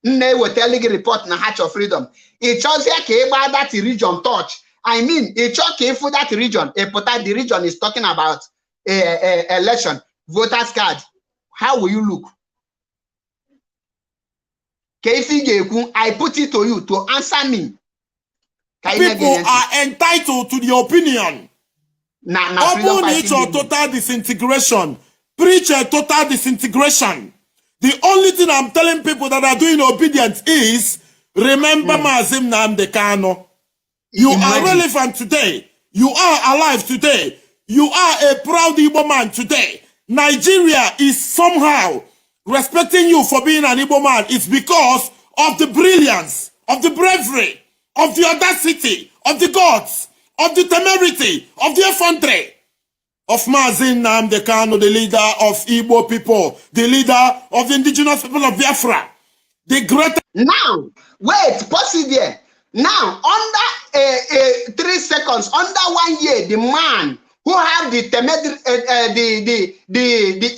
will tell you report na Hatch of Freedom. It shows here that region touch. I mean, it's okay for that region. The region is talking about election, voters card. How will you look? I put it to you to answer me. People are entitled to the opinion. Open total disintegration. Preach a total disintegration. The only thing I'm telling people that are doing obedience is remember Mazim Nnamdi Kanu. You are relevant today. You are alive today. You are a proud Igbo man today. Nigeria is somehow respecting you for being an Igbo man. It's because of the brilliance, of the bravery, of the audacity, of the gods, of the temerity, of the effrontery of Mazin Nnamdi Kanu, the leader of Igbo people, the leader of the indigenous people of Biafra. The greatest. Now, wait, pause it there. Now, under 3 seconds, under 1 year, the man who have the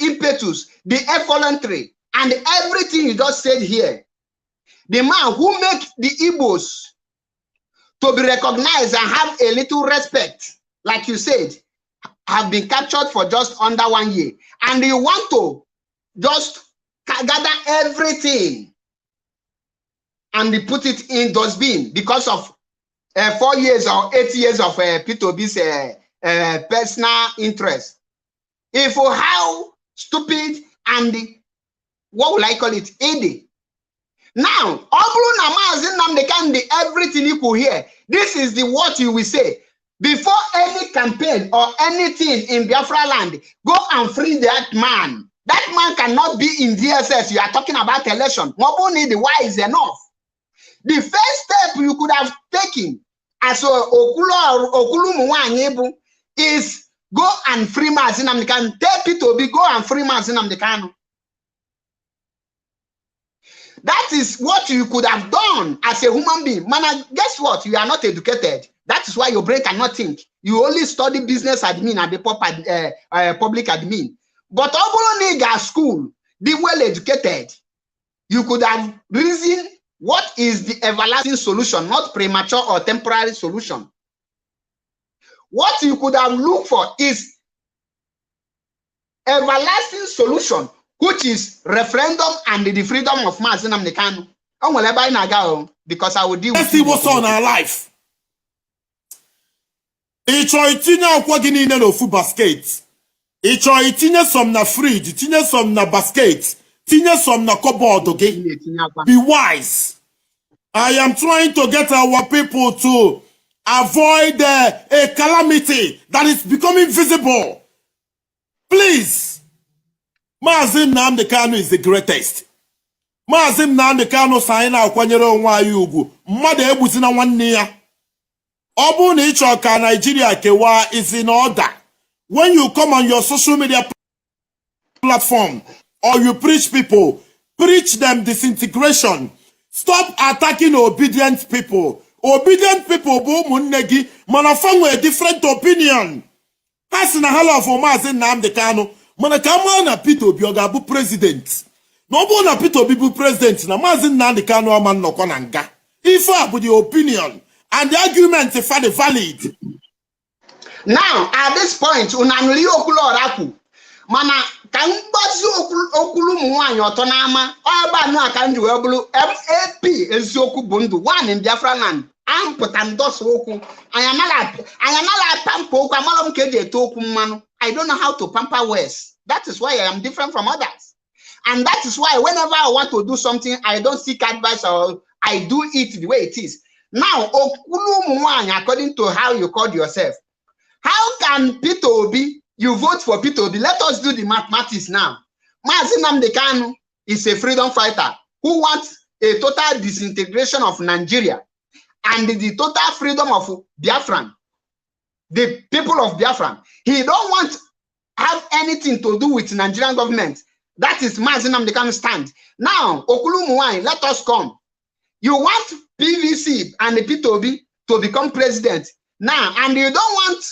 impetus, the effrontery, and everything you just said here, the man who make the Igbos to be recognized and have a little respect, like you said, have been captured for just under 1 year. And you want to just gather everything and put it in dustbin because of 4 years or 8 years of P2B's personal interest. If how stupid and what will I call it? AD. Now, everything you could hear. This is the what you will say. Before any campaign or anything in Biafra land, go and free that man. That man cannot be in DSS. You are talking about election. Mobuni, the wise enough. The first step you could have taken as Okwuluora is go and free Mazin Nnamdi Kanu. Tell people to go and free Mazin Nnamdi Kanu. That is what you could have done as a human being. Man, guess what? You are not educated. That is why your brain cannot think. You only study business admin and the public admin. But Okwuluora school, be well educated. You could have reasoned what is the everlasting solution, not premature or temporary solution. What you could have looked for is everlasting solution, which is referendum and the freedom of Mazin Nnamdi Kanu. Because I will deal with. Let's see what's on our life. Itinye akwa gị niile n'ofu basket. Itinye some na fridge, tinye some na basket, tinye some na cupboard gị. Be wise. I am trying to get our people to avoid a calamity that is becoming visible. Please. Mazin Nnamdi Kanu is the greatest. Mazin Nnamdi Kanu saying na akwanyere onwe anyị ugwu. Mmadụ egbuzina nwanne ya. Obu na ịchọ ka Nigeria kewa is in order. When you come on your social media platform or you preach people, preach them disintegration. Stop attacking obedient people. Obedient people bụ ụmụnne gị mana fanwe a different opinion. Ha si na hala of Mazin Nnamdi Kanu mana ka ama na Peter Obi ọ ga-abụ president. Na ọ bụ na Peter Obi bụ president na Mazin Nnamdi Kanu ama nnọkọ na nga. Ife a bụ the opinion. And the argument is valid. Now, at this point, unanuli okwuluora mana ka mgbazi Okwuluora otonama oba no akanji we bulu MAP eziokwu bụ ndụ one in Biafra land. Amputa ndoso okwu. Anyamala pampa okwu amalom ka eji eto okwu mmanu. I don't know how to pamper words. That is why I am different from others. And that is why whenever I want to do something, I don't seek advice or I do it the way it is. Now, Okwuluora, according to how you called yourself, how can Peter Obi, you vote for Peter Obi? Let us do the mathematics now. Mazin Nnamdi Kanu is a freedom fighter who wants a total disintegration of Nigeria and the total freedom of Biafran, the people of Biafran. He don't want to have anything to do with Nigerian government. That is Mazin Nnamdi Kanu stand. Now, Okwuluora, let us come. You want PVC and the P2B to become president now, and you don't want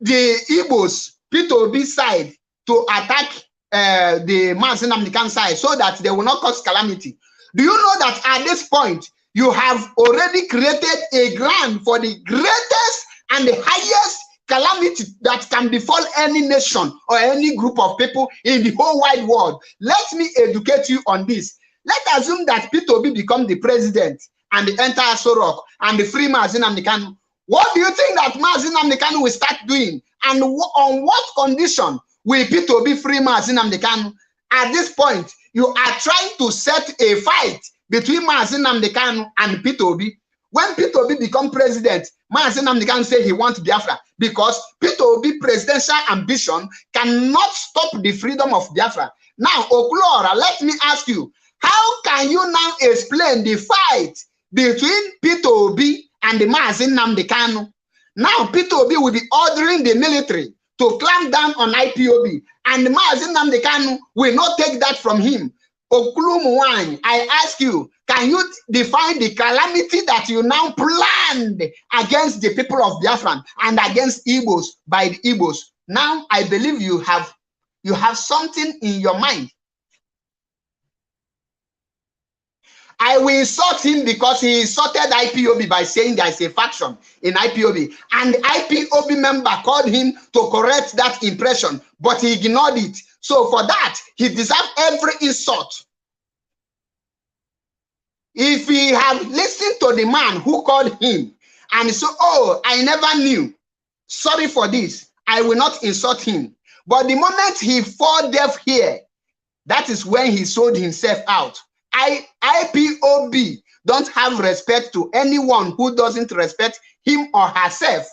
the Igbos P2B side to attack the Mazin Nnamdi Kanu side so that they will not cause calamity. Do you know that at this point you have already created a ground for the greatest and the highest calamity that can befall any nation or any group of people in the whole wide world? Let me educate you on this. Let's assume that P2B become the president. and enter Sorok and free Mazi Nnamdi Kanu, what do you think that Mazi Nnamdi Kanu will start doing? And on what condition will Peter Obi free Mazi Nnamdi Kanu? At this point, you are trying to set a fight between Mazi Nnamdi Kanu and Peter Obi. When Peter Obi become president, Mazi Nnamdi Kanu say he wants Biafra because Peter Obi presidential ambition cannot stop the freedom of Biafra. Now, Okwuluora, let me ask you, how can you now explain the fight between Peter Obi and the Mazi Nnamdi Kanu? Now, Peter Obi will be ordering the military to clamp down on IPOB, and Mazi Nnamdi Kanu will not take that from him. Okwuluora, I ask you, can you define the calamity that you now planned against the people of Biafra and against Igbos by the Igbos? Now, I believe you have something in your mind. I will insult him because he insulted IPOB by saying there is a faction in IPOB. And the IPOB member called him to correct that impression, but he ignored it. So for that, he deserves every insult. If he had listened to the man who called him and so, oh, I never knew, sorry for this, I will not insult him. But the moment he fall deaf here, that is when he sold himself out. IPOB don't have respect to anyone who doesn't respect him or herself.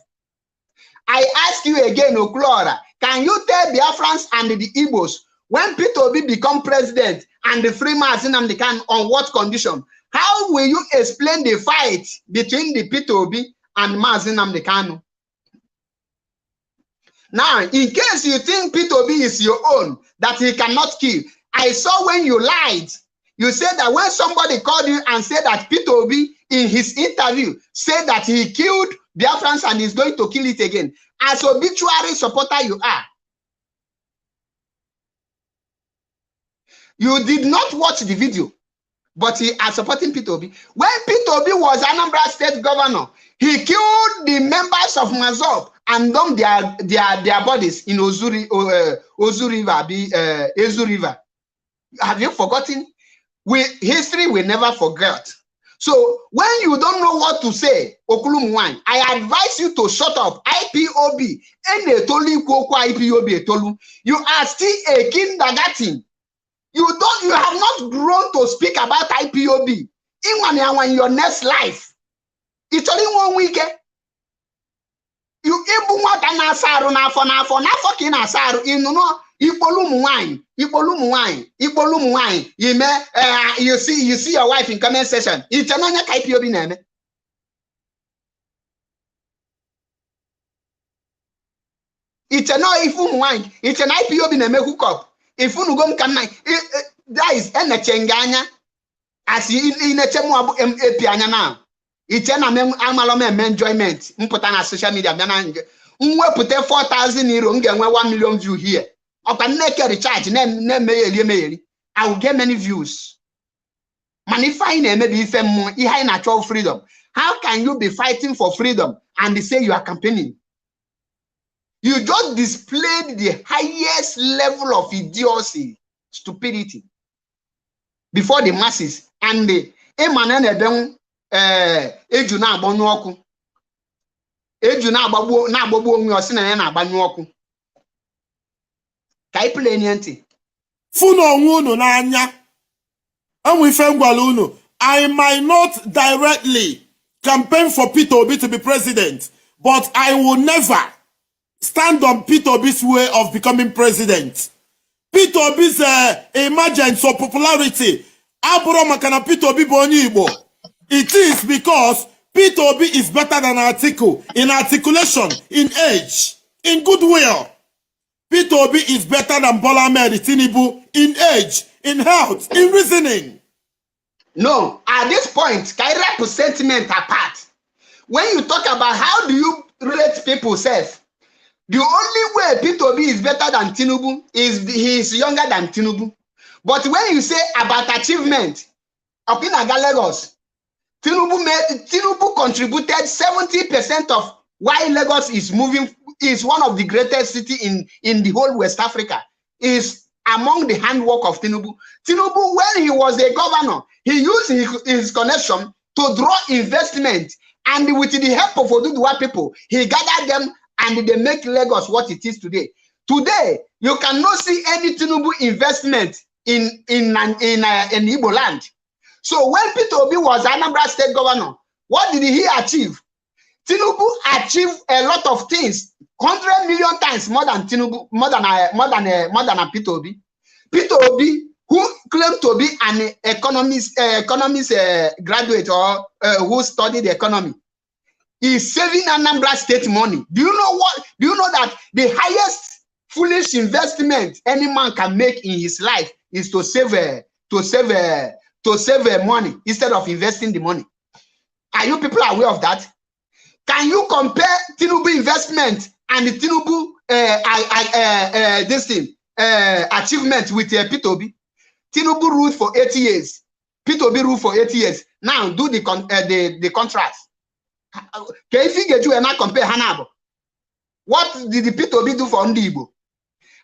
I ask you again, Okwuluora, can you tell Biafrans and the Igbos when Peter Obi become president and the free Mazi Nnamdi Kanu on what condition? How will you explain the fight between the Peter Obi and Mazi Nnamdi Kanu? Now, in case you think Peter Obi is your own, that he cannot kill, I saw when you lied. You said that when somebody called you and said that Peter Obi in his interview said that he killed Biafrans and is going to kill it again. As obituary supporter you are. You did not watch the video, but he is supporting Peter Obi. When Peter Obi was Anambra State governor, he killed the members of Mazop and dumped their bodies in Ozu River. Have you forgotten? History will never forget. So when you don't know what to say, Okwuluora, I advise you to shut up. IPOB, you are still a kindergarten. You have not grown to speak about IPOB in your next life. It's only 1 week. You you see your wife in comment section. It's an IPOB name. It's an it's an IPOB name hook up. If you go come that is chenganya as in a chemo piano now. It's an enjoyment. Mputana social media. Put 4,000 euro and 1 million view here. I can naked recharge. I will get many views. Manifying maybe if more natural freedom. How can you be fighting for freedom and they say you are campaigning? You just displayed the highest level of idiocy, stupidity before the masses, and the ejuna abonyoku. Ejuna ababu na ababu onwe osi na ya na abanywoku. Kai play niente. Funo onwunu na anya. Enwe ife ngwala unu. I might not directly campaign for Peter Obi to be president, but I will never stand on Peter Obi's way of becoming president. Peter Obi's emergence of popularity. Aburo makana Peter Obi bonyi Igbo. It is because Peter Obi is better than Atiku in articulation, in age, in goodwill. Peter Obi is better than Bola Ahmed Tinubu in age, in health, in reasoning. No, at this point, Kaira put sentiment apart. When you talk about how do you rate people self, the only way Peter Obi is better than Tinubu is he is younger than Tinubu. But when you say about achievement, up in Lagos, Tinubu contributed 70% of why Lagos is moving, is one of the greatest cities in the whole West Africa, is among the handwork of Tinubu. Tinubu, when he was a governor, he used his connection to draw investment, and with the help of Oduduwa people, he gathered them and they make Lagos what it is today. Today, you cannot see any Tinubu investment in Igbo land. So when Peter Obi was Anambra State Governor, what did he achieve? Tinubu achieved a lot of things, 100 million times more than Tinubu, more than Peter Obi. Peter Obi, who claimed to be an economist graduate or who studied economy, is saving Anambra State money. Do you know what? Do you know that the highest foolish investment any man can make in his life is to save money instead of investing the money? Are you people aware of that? Can you compare Tinubu investment and the Tinubu achievement with Peter Obi? Tinubu ruled for 80 years. Peter Obi ruled for 80 years. Now do the contrast. Can you compare Hanabo? What did the Peter Obi do for Ndibo?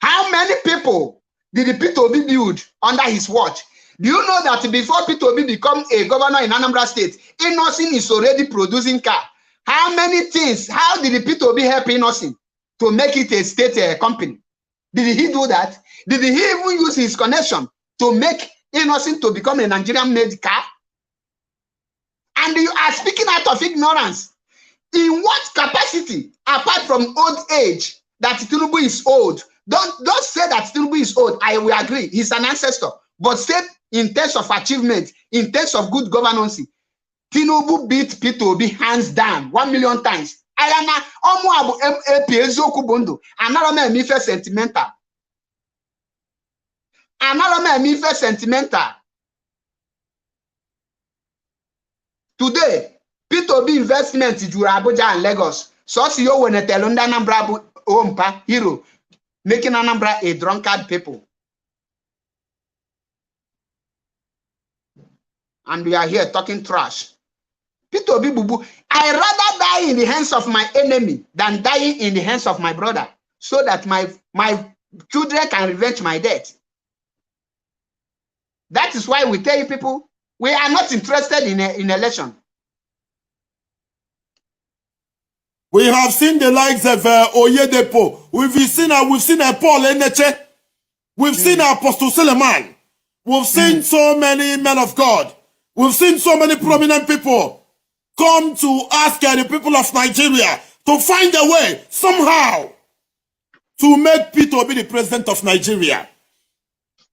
How many people did Peter Obi build under his watch? Do you know that before Peter Obi become a governor in Anambra State, Innocent is already producing car? How many things? How did Peter Obi help Innocent to make it a state company? Did he do that? Did he even use his connection to make Innocent to become a Nigerian-made car? And you are speaking out of ignorance. In what capacity, apart from old age, that Tinubu is old? Don't say that Tinubu is old. I will agree. He's an ancestor. But say in terms of achievement, in terms of good governance, Tinubu beat Peter Obi hands down 1 million times. Ayana omu abu eziokwu bondo. Another me sentimental. Another me sentimental. Today, Peter Obi investment juru Abuja and Lagos. So see you when Telunda Anambra Ompa hero, making Anambra a drunkard people. And we are here talking trash. Peter Obi Bubu, I rather die in the hands of my enemy than dying in the hands of my brother, so that my children can revenge my death. That is why we tell you people, we are not interested in election. We have seen the likes of Oyedepo. We've seen Paul Eneche. We've seen Apostle Suleiman. We've seen so many men of God. We've seen so many prominent people come to ask the people of Nigeria to find a way, somehow, to make Peter Obi the president of Nigeria.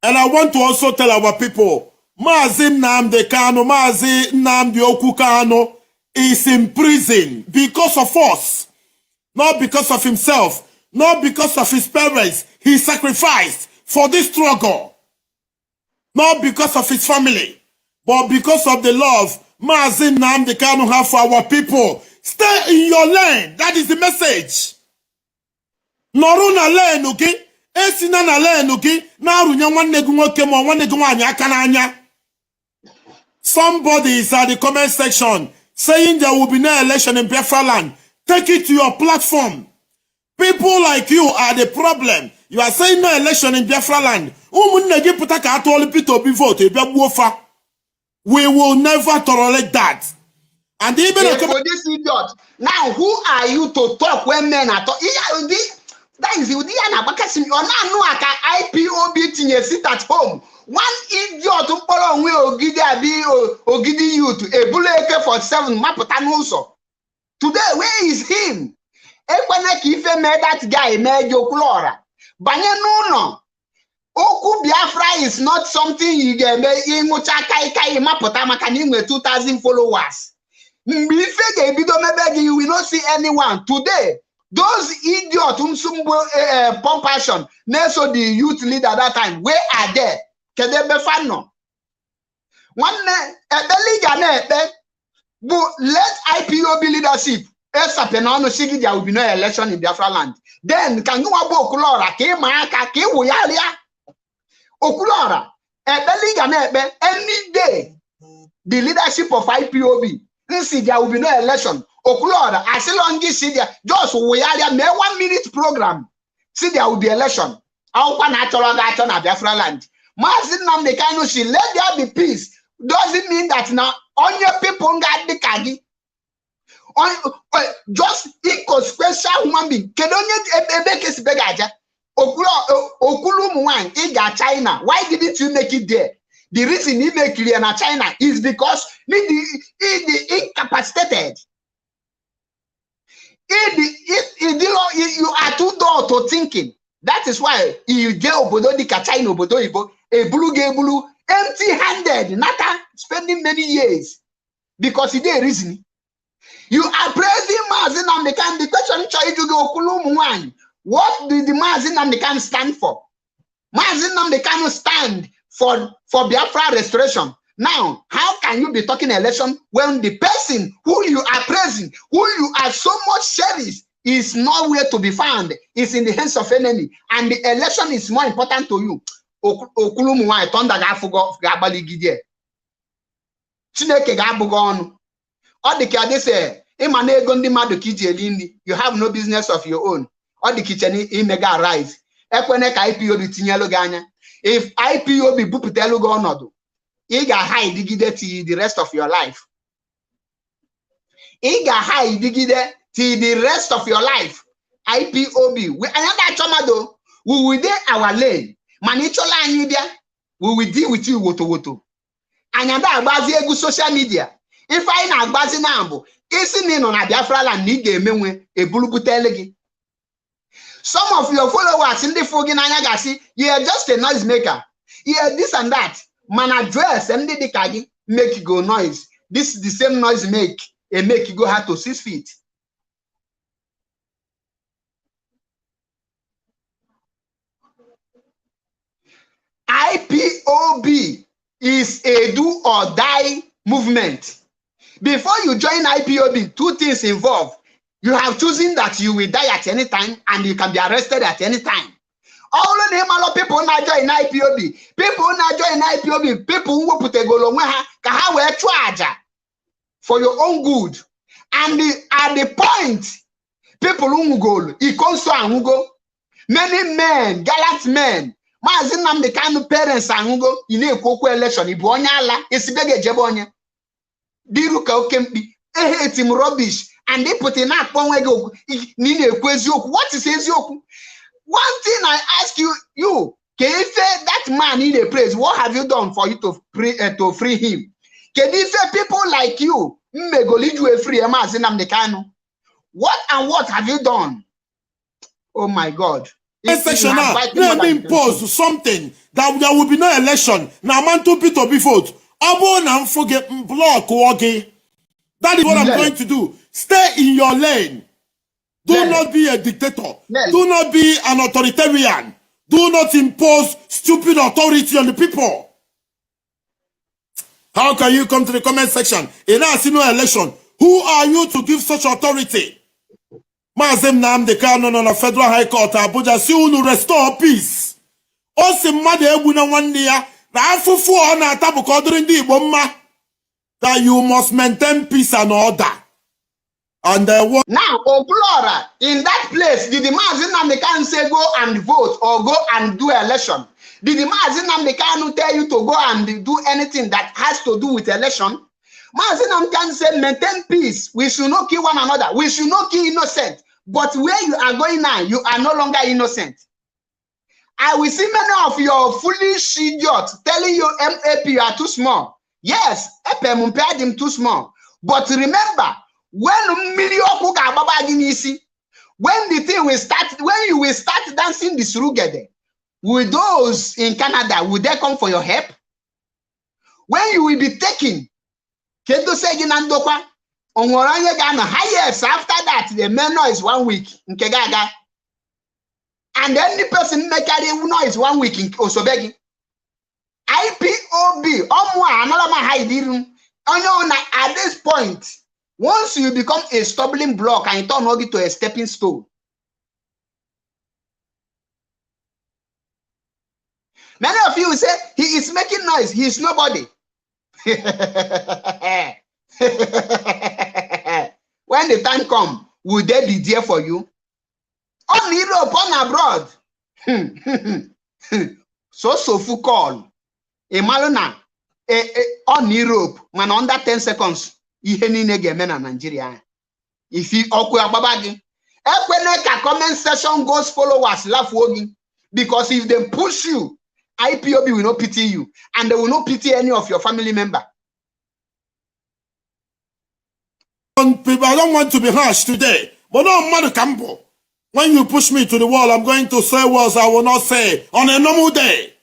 And I want to also tell our people, Mazi Nnamdi Kanu, Mazi Nnamdi Kanu is in prison because of us, not because of himself, not because of his parents. He sacrificed for this struggle, not because of his family, but because of the love Mazi Nnamdi Kanu have for our people. Stay in your lane. That is the message. Noruna lane, okay? Esina na lane, okay? Na runya nwanne gu nwoke mo nwanne gu nwanyị aka n'anya. Somebody is at the comment section saying there will be no election in Biafra land. Take it to your platform. People like you are the problem. You are saying no election in Biafra land. We will never tolerate that. And even for this idiot. Now, who are you to talk when men are talking? That is the IPOB thing sit at home. One idiot who follow Ogidi youth, a bullet AK-47 Maputan also. Today, where is him? Ekweneke made that guy made okwuluora. Banye no. Oku Biafra is not something you get in Muchaka Maputa Makanim with 2,000 followers. You will not see anyone today. Those idiots pump passion, so the youth leader at that time, where are they? Can they be fun? One let IPOB leadership. There will be no election in Biafra land. Then can you abo okwuluora ke wuyalia okwuluora any day the leadership of IPOB there will be no election. Okwuluora as long as see there just wuyalia me 1 minute program see there will be election. How can I Biafra land? Mazi Nnamdi Kanu let there be peace. Doesn't mean that now on your people got the kagi. Just inconsequential human being. Can only make us begaja. Okulu Muan, Iga China. Why didn't you make it there? The reason he make it in China is because he incapacitated. You are too dull to thinking. That is why you get obodo di China obodo ibo a blue empty-handed, not spending many years because he did reason. You are praising Mazin American. The question is you go Okulu Muan. What did the Mazin American stand for? Mazin American stand for Biafra restoration. Now, how can you be talking election when the person who you are praising, who you are so much cherished, is nowhere to be found, is in the hands of enemy, and the election is more important to you? Okulumuwa tonda gafugo gabali gidie. Chineke gabugo onu. All the kade say, "Imane gondi madu kiji elindi. You have no business of your own." All the kitchen imega rise. Ekwene ka IPOB tinyelo ganya. If IPOB buputelu go onodu, Iga high digide till the rest of your life. Iga high digide till the rest of your life. IPOB. We another chomado. We will dey our lane. Manichola anyidia. We will deal with you woto. Anyada agbazi egu social media. If I na agbazi na ambo, isi ni no na Biafra land ni ga-emenwe ebulubutele gi. Some of your followers in the fogi na anya gasi, you are just a noise maker. Yeah, this and that. Man address and the kagi make go noise. This is the same noise make you go hard to 6 feet. IPOB is a do or die movement. Before you join IPOB, two things involved. You have chosen that you will die at any time and you can be arrested at any time. All of them, all people not join IPOB. People not join IPOB. People who put a goal on can wear charge for your own good. And at the point, people who go, who go, many men, gallant men, Mazinam the kind of parents and go in a cocoa election. Ibonyala is big jebonya. Diruka Kempi, hate him rubbish, and they put in that one way go. What is eziokwu? One thing I ask you, Kefe, that man in a place, what have you done for you to free him? Kefe, people like you, free what have you done? Oh my God. Section now, let me impose something that there will be no election. Now, man, to be vote. Abo na forget block okay. That is what I'm going to do. Stay in your lane. Do not be a dictator. Do not be an authoritarian. Do not impose stupid authority on the people. How can you come to the comment section? In no election, who are you to give such authority? Mazem Nnamdi Kanu on the Federal High Court Abuja si unu restore peace. Osi mmadu egwu na nwanne ya na afufu ọ na-atabu ka ọ dịrị ndị Igbo mma. That you must maintain peace and order. And now, Okwuluora, in that place, did the Mazi Nnamdi Kanu say go and vote or go and do election? Did the Mazi Nnamdi Kanu tell you to go and do anything that has to do with election? Mazi Nnamdi Kanu said maintain peace. We should not kill one another. We should not kill innocent. But where you are going now, you are no longer innocent. I will see many of your foolish idiots telling you MAP you are too small. Yes, them too small. But remember, when the thing will start, when you will start dancing the surugede, will those in Canada, will they come for your help? When you will be taken, highest after that, the main noise 1 week in Kegaga. And then the person make a noise 1 week in Osobegi. IPOB, at this point, once you become a stumbling block and you turn it to a stepping stone. Many of you say he is making noise, he is nobody. When the time comes, will they be there for you? On Europe, on abroad. So full call. Emalona, on Europe, man, under 10 seconds, ihe niile ga-eme na Nigeria. If you okwe agbabagi, ekweneka comment section goes followers laugh wogi, because if they push you, IPOB will not pity you, and they will not pity any of your family member. People, I don't want to be harsh today, but no matter Campo. When you push me to the wall, I'm going to say words I will not say on a normal day.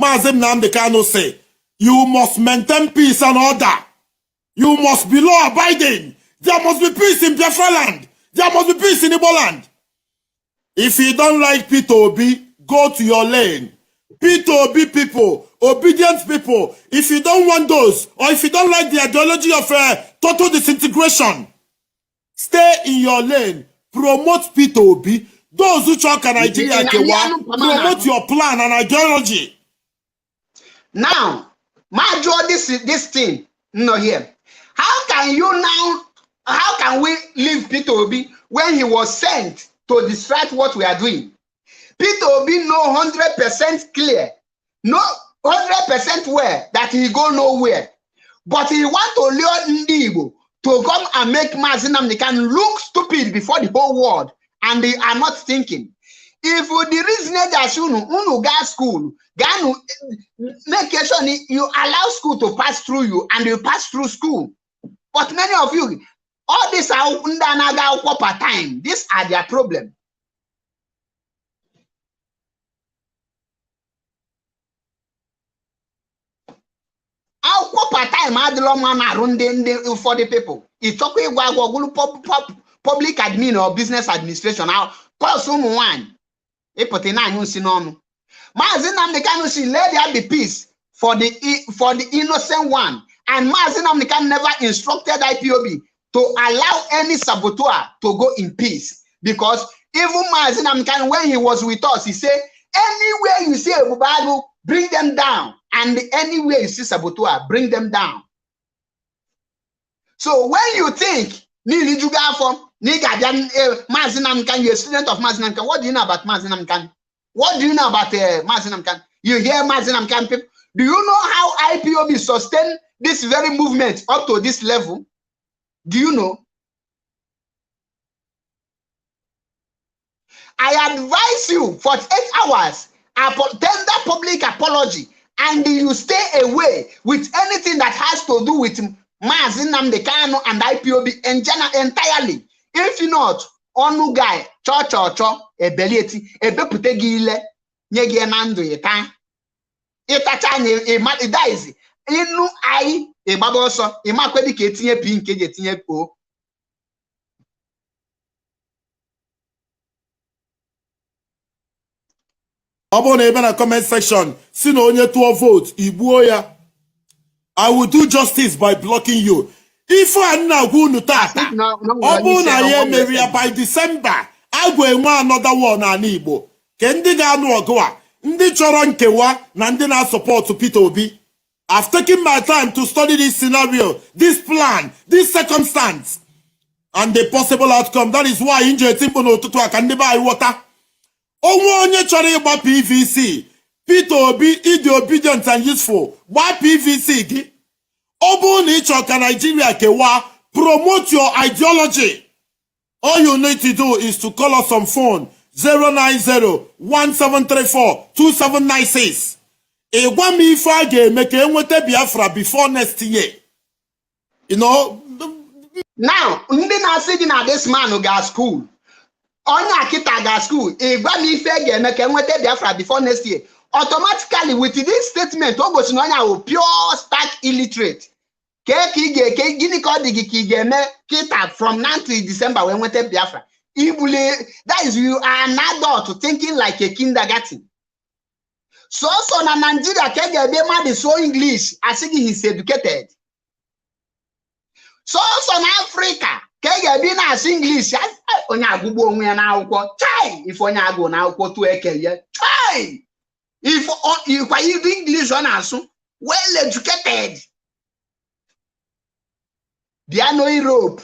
Mazim Nnamdi Kanu say, you must maintain peace and order. You must be law abiding. There must be peace in Biafra land. There must be peace in Igbo land. If you don't like P2B, go to your lane. P2B people, obedient people, if you don't want those, or if you don't like the ideology of total disintegration, stay in your lane. Promote P2B. Those who talk in Nigeria, promote your plan and ideology. Now, Majo, this thing, no here. How can we leave P2B when he was sent to distract what we are doing? P2B know 100% clear, no 100% where that he go nowhere. But he want to lure Ndibo to come and make Mazi Nnamdi Kanu look stupid before the whole world, and they are not thinking. If the reason that you go school, make sure you allow school to pass through you, and you pass through school. But many of you, all this are part time. These are their problem. Part time for the people. It's okay. Public admin or business administration. Now, call someone. Mazi Nnamdi Kanu, let there be peace for the innocent one. And Mazi Nnamdi Kanu never instructed IPOB to allow any saboteur to go in peace. Because even Mazi Nnamdi Kanu, when he was with us, he said, anywhere you see a Bubago, bring them down. And anywhere you see saboteur, bring them down. So when you think Mazi Nnamdi Kanu, you're a student of Mazi Nnamdi Kanu, what do you know about Mazi Nnamdi Kanu? What do you know about Mazi Nnamdi Kanu? You hear Mazi Nnamdi Kanu people? Do you know how IPOB sustained this very movement up to this level? Do you know? I advise you for 8 hours, tender public apology, and you stay away with anything that has to do with Mazi Nnamdi Kanu and IPOB in general entirely. If not, onu guy, cho, ebelieti, ebeputegi nyege nando yeta. Itacha nye daizi. Inu ai ebaboso, imakwedi ke tinye pin ke je tinye po. Obo na na comment section, si no onye 12 votes, igbuo ya. I will do justice by blocking you. If I na gunu tata, obo na ye meria by December, I go enwe another one na Igbo. Ke ndi ga anu ogu a, ndi choro nkewa na ndi na support to Peter Obi. I've taken my time to study this scenario, this plan, this circumstance, and the possible outcome. That is why inje timbo no tutu akande buy water. Onwe onye choro igba PVC, Peter Obi is obedient and useful. Why PVC gi? Obu ni choka Nigeria kewa, promote your ideology. All you need to do is to call us on phone 090-1734-2796. Egwa mi ifa ge make enwete Biafra before next year. You know. Now, ndị na-asị gị na this man ga school. Onye akita ga school. Egwa mi ife ge make enwete Biafra before next year. Automatically with this statement, Ogosi no anya will pure stark illiterate. Gini ka digi ki ge me kita from now to December when enwete Biafra. That is, you are an adult thinking like a kindergarten. So na Nigeria kege be man is so English as if he's educated. So na Africa kege be na English as onye agugbo onwe ya na akwụkwọ. Chai, if onye agụ na akwụkwọ tu ekeye. Chai. If you do English on asu, well educated. They are no Europe.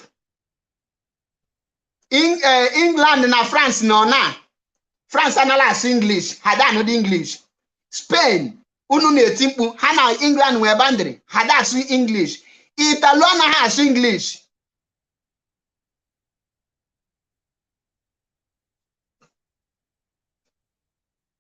England and France no na. France analyze English, had no English. Spain, unu na-eti mkpu ha na England nwee bandịrị ha da asụ English, Italo anaghị asụ English.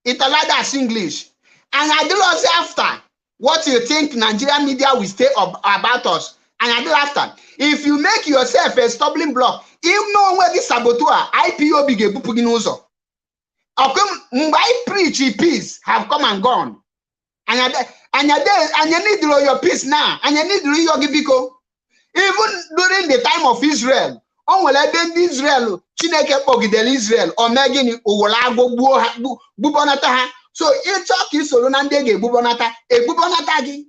Italo da asụ English. And I do also after what you think Nigerian media will say about us. And I do after. If you make yourself a stumbling block, if no one is saboteur, IPOB ga-ebupụ gị n'ụzọ. Mgbe I preach peace have come and gone. And you need your peace now. And you need your biko. Even during the time of Israel, on nwere ebe ndị Israel Chineke kpọgidere Israel o mee gịnị owere agwọ gbuo ha gbubonata ha. So ịchọ ka isoro na ndị ga-egbubonata egbubonata gị.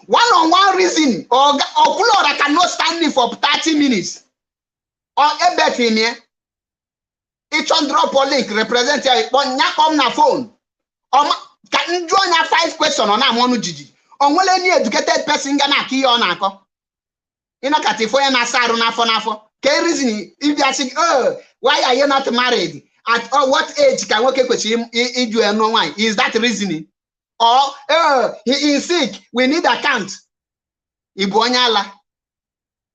One-on-one reason okwuluora cannot stand me for 30 minutes. Or ebet him here. Each one drop a link represent ya come na phone. Can join your 5 questions on amonu jiji. On well any educated person gonna key on ako. You know katifo na saru na fo. Can reason if they are saying, oh, why are you not married? At what age can work with him? No why? Is that reasoning? Or he is sick, we need account. Ibonyala.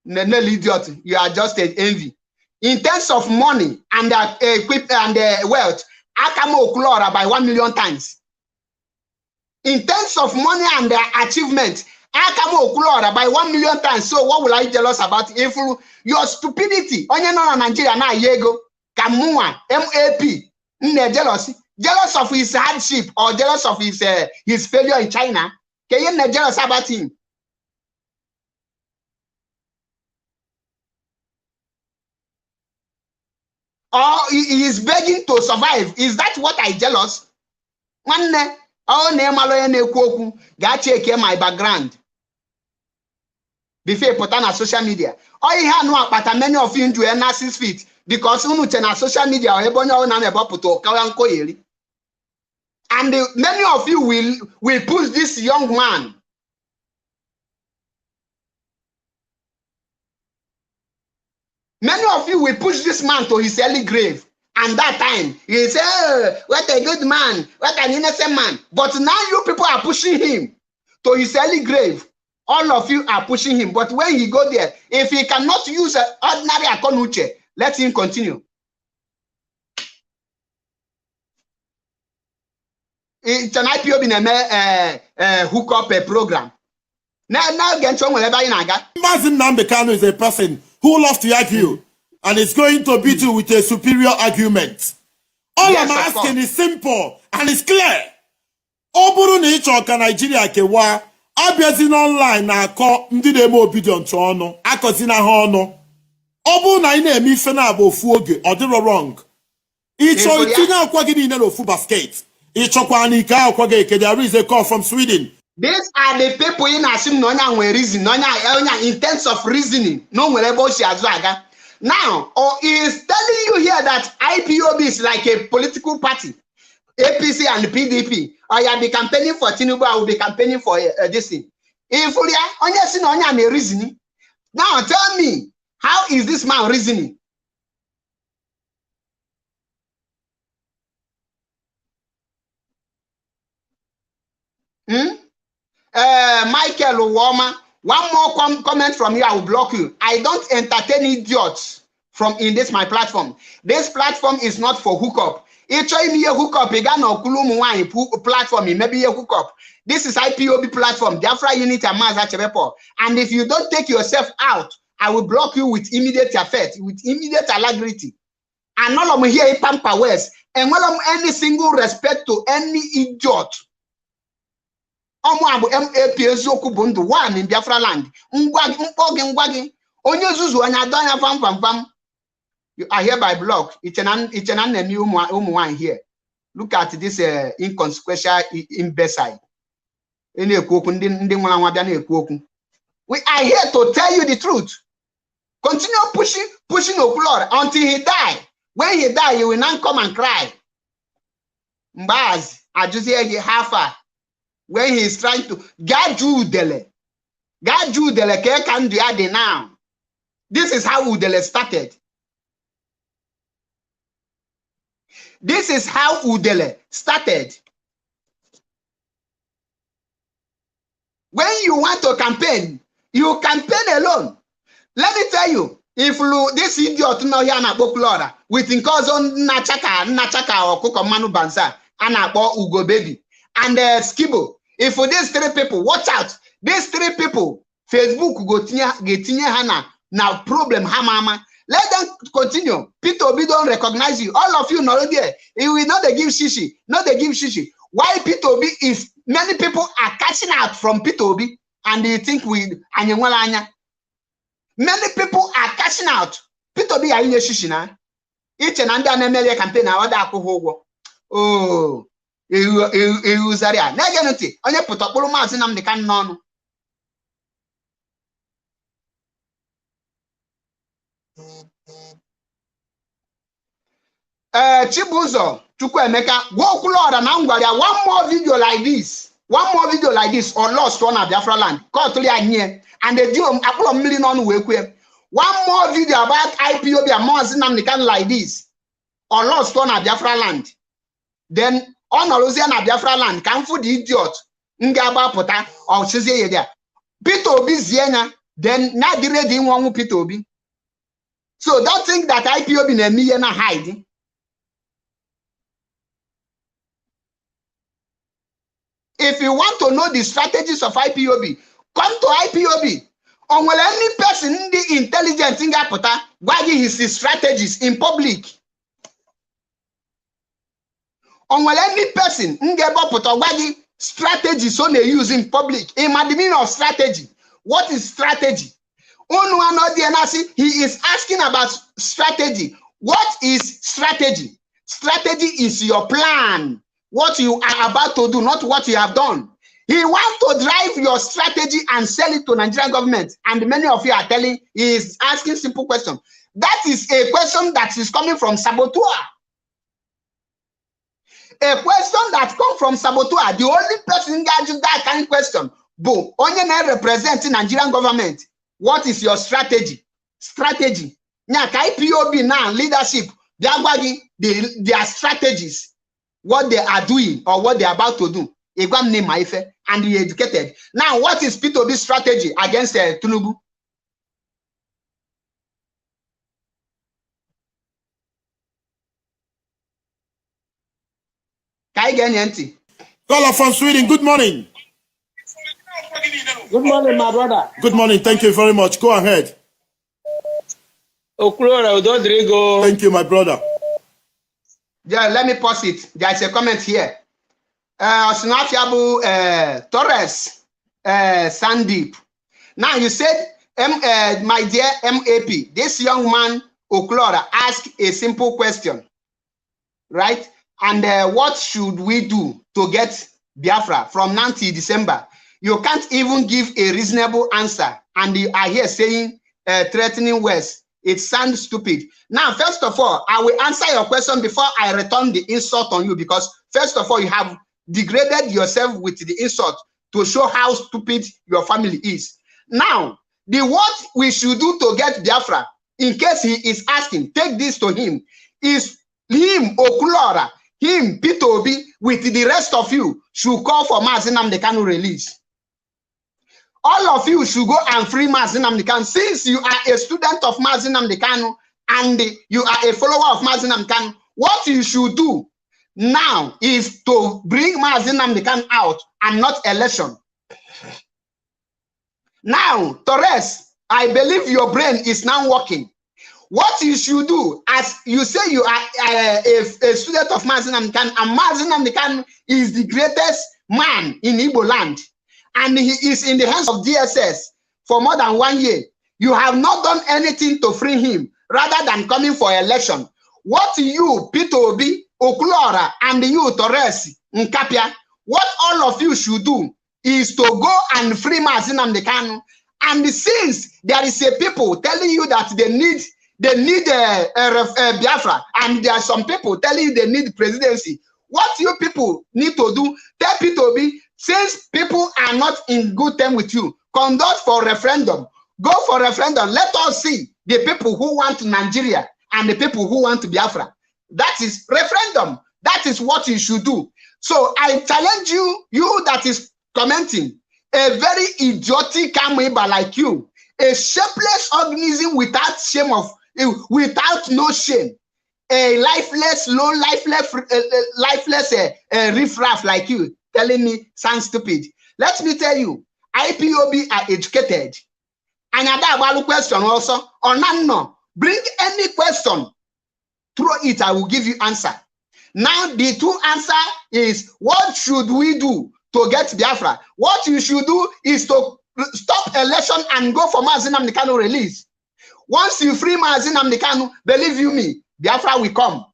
No idiot, you are just an envy. In terms of money and equipment and wealth, Akamo okwuluora by 1 million times. In terms of money and achievement, Akamo okwuluora by 1 million times. So what will I jealous about? If your stupidity, onye no na Nigeria na yego, Kamua, MAP, jealousy. Jealous of his hardship or jealous of his failure in China? Can you not jealous about him? Or he is begging to survive? Is that what I jealous? One name check my background before put on social media. Or you have no but many of you into a narcissist fit because unu na social media or ebonyo na about puto kawanko yeri. And many of you will push this young man. Many of you will push this man to his early grave. And that time, he say, oh, what a good man, what an innocent man. But now you people are pushing him to his early grave. All of you are pushing him. But when he go there, if he cannot use an ordinary akonuche, let him continue. It's an IPO in a hook up a program. Now get on wherever you naga. Mazin Nambekano is a person who loves to argue and is going to beat you with a superior argument. All yes, I'm asking is simple and it's clear. Oburu ni ichoka Nigeria kewa abiazin online na ako ndi demo obedient to ono akozina ha ono. Obu na ina emi fe na abofu oge odiro wrong. Icho itinye akwa gidi ina ofu basket. There is a call from Sweden. These are the people in Asim Nonya we reason, Nonya in terms of reasoning. No wherever she has raga. Now, or is telling you here that IPOB is like a political party, APC and PDP. Or you be campaigning for Tinubu, I will be campaigning for this thing. If you are Nonya reasoning, now tell me, how is this man reasoning? Michael Woma, one more comment from you, I will block you. I don't entertain idiots in this my platform. This platform is not for hookup. It's me a hookup. Platform, maybe a hookup. This is IPOB platform. Biafra unit and if you don't take yourself out, I will block you with immediate effect, with immediate alacrity. And all of me here pamper West, and well any single respect to any idiot. MAP eziokwu bụ ndụ one in Biafra land. Ngwagi. Onye zuzu anya adanya fam. You are hereby blocked. It's an enemy one here. Look at this inconsequential imbecile. We are here to tell you the truth. Continue pushing okwuluora until he die. When he die, he will not come and cry. Mbaz, ajuzi hafa. When he is trying to Gaju dele ke can do now. This is how Udele started. This is how Udele started. When you want to campaign, you campaign alone. Let me tell you, if this idiot no here na okwuluora with Nkozo Nachaka or Kukomanu Banza and Ugo Baby and Skibo, if for these three people, watch out. These three people, Facebook go tinye hana now problem hamama. Let them continue. Peter Obi don't recognize you. All of you know there. He will not they give shishi. Not they give shishi. Why Peter Obi is many people are catching out from Peter Obi and they think we anyewala. Many people are cashing out. Peter Obi are in shishi na. Each and under an campaign na wada akuhogo. Oh, Zaria. Negative. Onye put up Mazi Nnamdi Kanu n'ọnụ. Chibuzo Chukwuemeka okwuluora na ngwaria one more video like this. One more video like this or lost one of Biafra land. Call to here and they do a couple of million on way. One more video about IPOB and Mazi Nnamdi Kanu like this or lost one of Biafra land. Then on Louisiana Biafra land can for the idiot Ngaba Pota or Chizie there. Peter Obi Ziena, then not the ready one Peter Obi. So don't think that IPOB in a million hiding. If you want to know the strategies of IPOB, come to IPOB. Or will any person in the intelligence in Gapota why his strategies in public? Or will any person in Gapota why strategies on they use in public? In my meaning of strategy, what is strategy? He is asking about strategy. What is strategy? Strategy is your plan. What you are about to do, not what you have done. He wants to drive your strategy and sell it to Nigerian government. And many of you are telling, he is asking simple question. That is a question that is coming from saboteur. A question that comes from saboteur. The only person that kind of question, boom, only representing Nigerian government. What is your strategy? Strategy. Now, IPOB now, leadership, their strategies. What they are doing or what they are about to do. And he educated. Now, what is Peter Obi's strategy against Tinubu? Caller from Sweden, good morning. Good morning, my brother. Good morning, thank you very much. Go ahead. Okwuluora Rodrigo. Thank you, my brother. Yeah, let me pause it. There's a comment here. Osinafiabu Torres Sandeep. Now you said, my dear MAP, this young man Okwuluora asked a simple question, right? And what should we do to get Biafra from now till December? You can't even give a reasonable answer, and you are here saying threatening words. It sounds stupid. Now, first of all, I will answer your question before I return the insult on you, because first of all, you have degraded yourself with the insult to show how stupid your family is. Now, what we should do to get Biafra, in case he is asking, take this to him, is him, Okwuluora, him, Peter Obi, with the rest of you, should call for Mazi Nnamdi Kanu release. All of you should go and free Mazi Nnamdi Kanu. Since you are a student of Mazi Nnamdi Kanu and you are a follower of Mazi Nnamdi Kanu, what you should do now is to bring Mazi Nnamdi Kanu out and not election. Now, Torres, I believe your brain is now working. What you should do, as you say you are a student of Mazi Nnamdi Kanu, and Mazi Nnamdi Kanu is the greatest man in Igbo land, and he is in the hands of DSS for more than 1 year. You have not done anything to free him, rather than coming for election. What you, Peter Obi, Okwuluora, and you, Torres, Nkapia, what all of you should do is to go and free Mazi Nnamdi Kanu. And since there is a people telling you that they need Biafra, and there are some people telling you they need presidency, what you people need to do, tell Peter Obi, since people are not in good terms with you, conduct for referendum, Go for referendum. Let us see the people who want Nigeria and the people who want Biafra. That is referendum. That is what you should do. So I challenge you, you that is commenting, a very idiotic amoeba like you, a shapeless organism without shame without no shame, a lifeless, lifeless riffraff like you, telling me sound stupid. Let me tell you, IPOB are educated. And I question also, or no, bring any question, throw it, I will give you answer. Now the two answer is, what should we do to get Biafra? What you should do is to stop election and go for Mazi Nnamdi Kanu release. Once you free Mazi Nnamdi Kanu, believe you me, Biafra will come.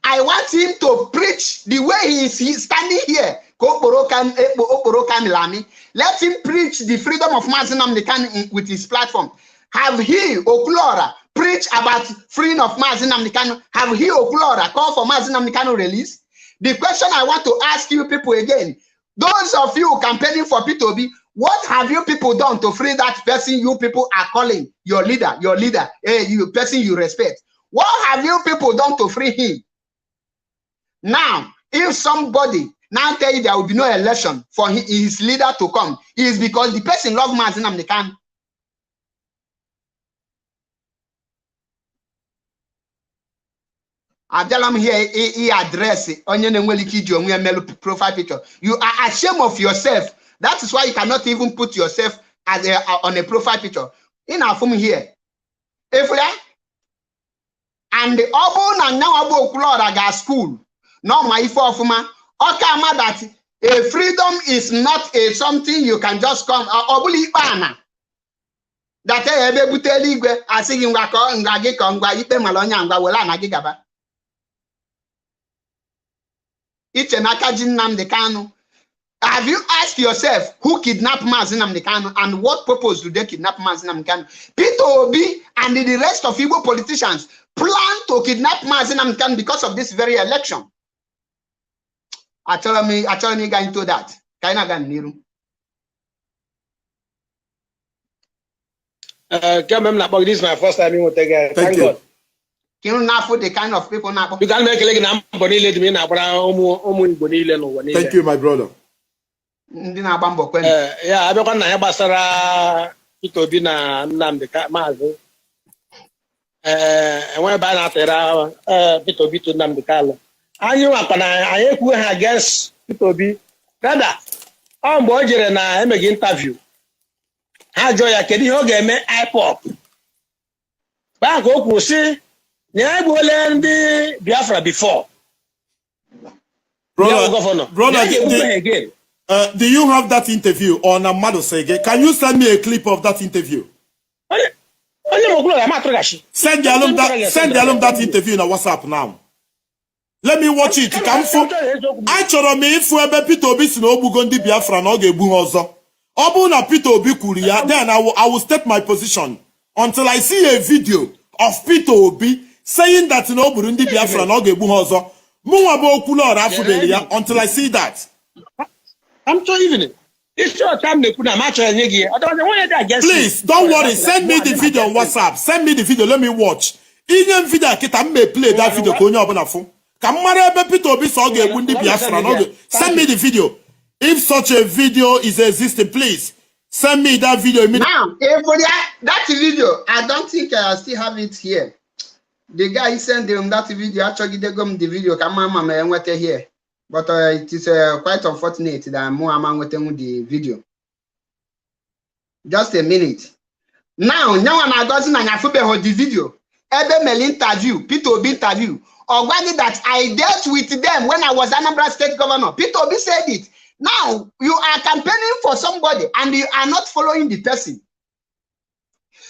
I want him to preach the way he's standing here. Let him preach the freedom of Mazi Nnamdi Kanu with his platform. Have he, okwuluora, preach about freedom of Mazi Nnamdi Kanu? Have he, okwuluora, call for Mazi Nnamdi Kanu release? The question I want to ask you people again, those of you campaigning for P2B, what have you people done to free that person you people are calling your leader, you person you respect? What have you people done to free him? Now, if somebody now tell you there will be no election for his leader to come, it is because the person loves Mazi Nnamdi Kanu. Ajalam here, he address profile picture. You are ashamed of yourself. That is why you cannot even put yourself as on a profile picture. In our form here, if and the Obo and now Abu Okwuluora got school. No, my forma. Okay, that a freedom is not a something you can just come. Obuli bana. That ebe buteli igwe asigi ngwako ngagi kongwa ipe malonya ngwa wala nagi gaba. Have you asked yourself who kidnapped Mazi Nnamdi Kanu and what purpose do they kidnap Mazi Nnamdi Kanu? P2B and the rest of Igbo politicians plan to kidnap Mazi Nnamdi Kanu because of this very election. I tell me go into that. This is my first time in Thank God. The kind of people now. You can make Thank you, my brother. Yeah, I don't want to Basara P2B na Nnamdi Kanu. And when I P2B to Nnamdi Kanu. And you are against P2B. Rather, I'm going to make interview. How do you get me IPOP? Back up, see. Biafra before. Brother, do you have that interview on Amado Sege? Can you send me a clip of that interview? Send the alum that interview in a WhatsApp now. Let me watch it. I chọrọ me if P2B si na obugondi Biafra na oge ebu ọzọ. Obu na P2B kwuru, then I will state my position until I see a video of P2B saying that no Burundi Biafra no gebu hozo. Muwabo okwuluora afubelia until I see that. I'm sure even it's your time they put a match on you. Please don't worry. Send me the video on WhatsApp. Send me the video. Let me watch. Indian video kita may play that video konya obonafo. Kamara ebe P2B so gebu ndi Biafra no. Send me the video. If such a video is existing, please send me that video immediately. Now, for that video, I don't think I still have it here. The guy sent him that video. Actually, they got the video. Come here, but it is quite unfortunate that I'm waiting the video. Just a minute. Now I got the video. Ebe Mel interview, P2B interview. Or that I dealt with them when I was Anambra State Governor. P2B said it. Now you are campaigning for somebody and you are not following the person.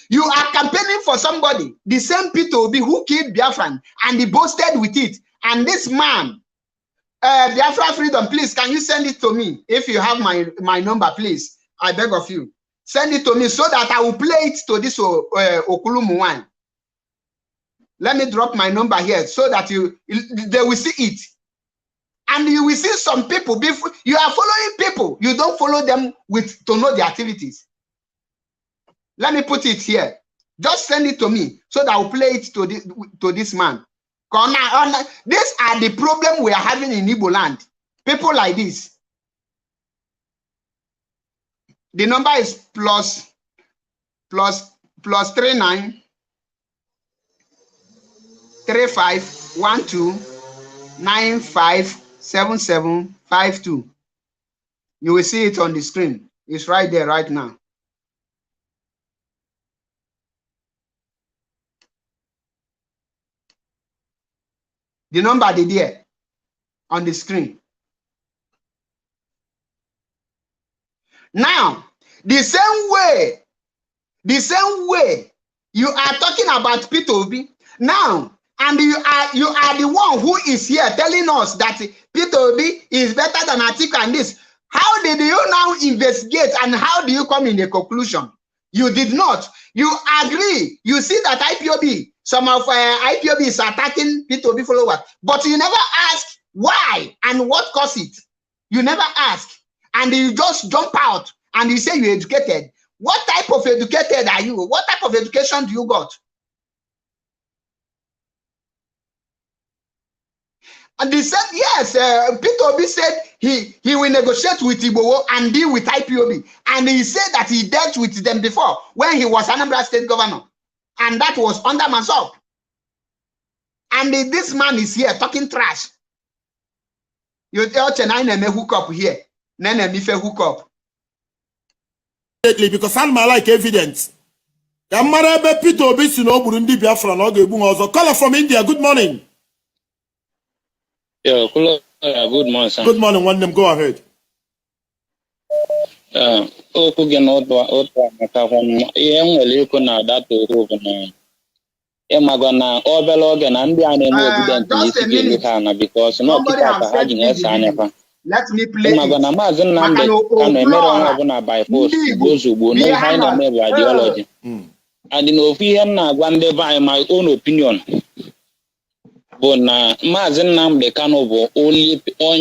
You are campaigning for somebody, the same P2B who killed Biafran, and he boasted with it. And this man, Biafra Freedom, please, can you send it to me? If you have my number, please, I beg of you. Send it to me so that I will play it to this Okulumu. Let me drop my number here so that they will see it. And you will see some people, before you are following people, you don't follow them to know the activities. Let me put it here. Just send it to me so that I'll play it to this man. These are the problem we are having in Igbo land. People like this. The number is plus 39 35 12 95 77 52. You will see it on the screen. It's right there right now. The number is there on the screen. Now, the same way you are talking about Peter Obi now, and you are the one who is here telling us that Peter Obi is better than Atiku and this. How did you now investigate and how do you come in a conclusion? You did not. You agree. You see that IPOB, some of IPOB is attacking Peter Obi followers, but you never ask why and what caused it. You never ask. And you just jump out and you say you're educated. What type of educated are you? What type of education do you got? And they said, yes, Peter Obi said he will negotiate with Igbo and deal with IPOB. And he said that he dealt with them before when he was Anambra State Governor. And that was under Masop. And this man is here talking trash. You tell Chenai hook up here. Nene Mife hook up. Because I'm like evidence. Peter Obi Burundi Biafra caller from India. Good morning. Yeah, good morning, sir. Good morning, one them go ahead. Just a minute. Let me play it. And in my own opinion. But na Mazin Nam de Canovo only on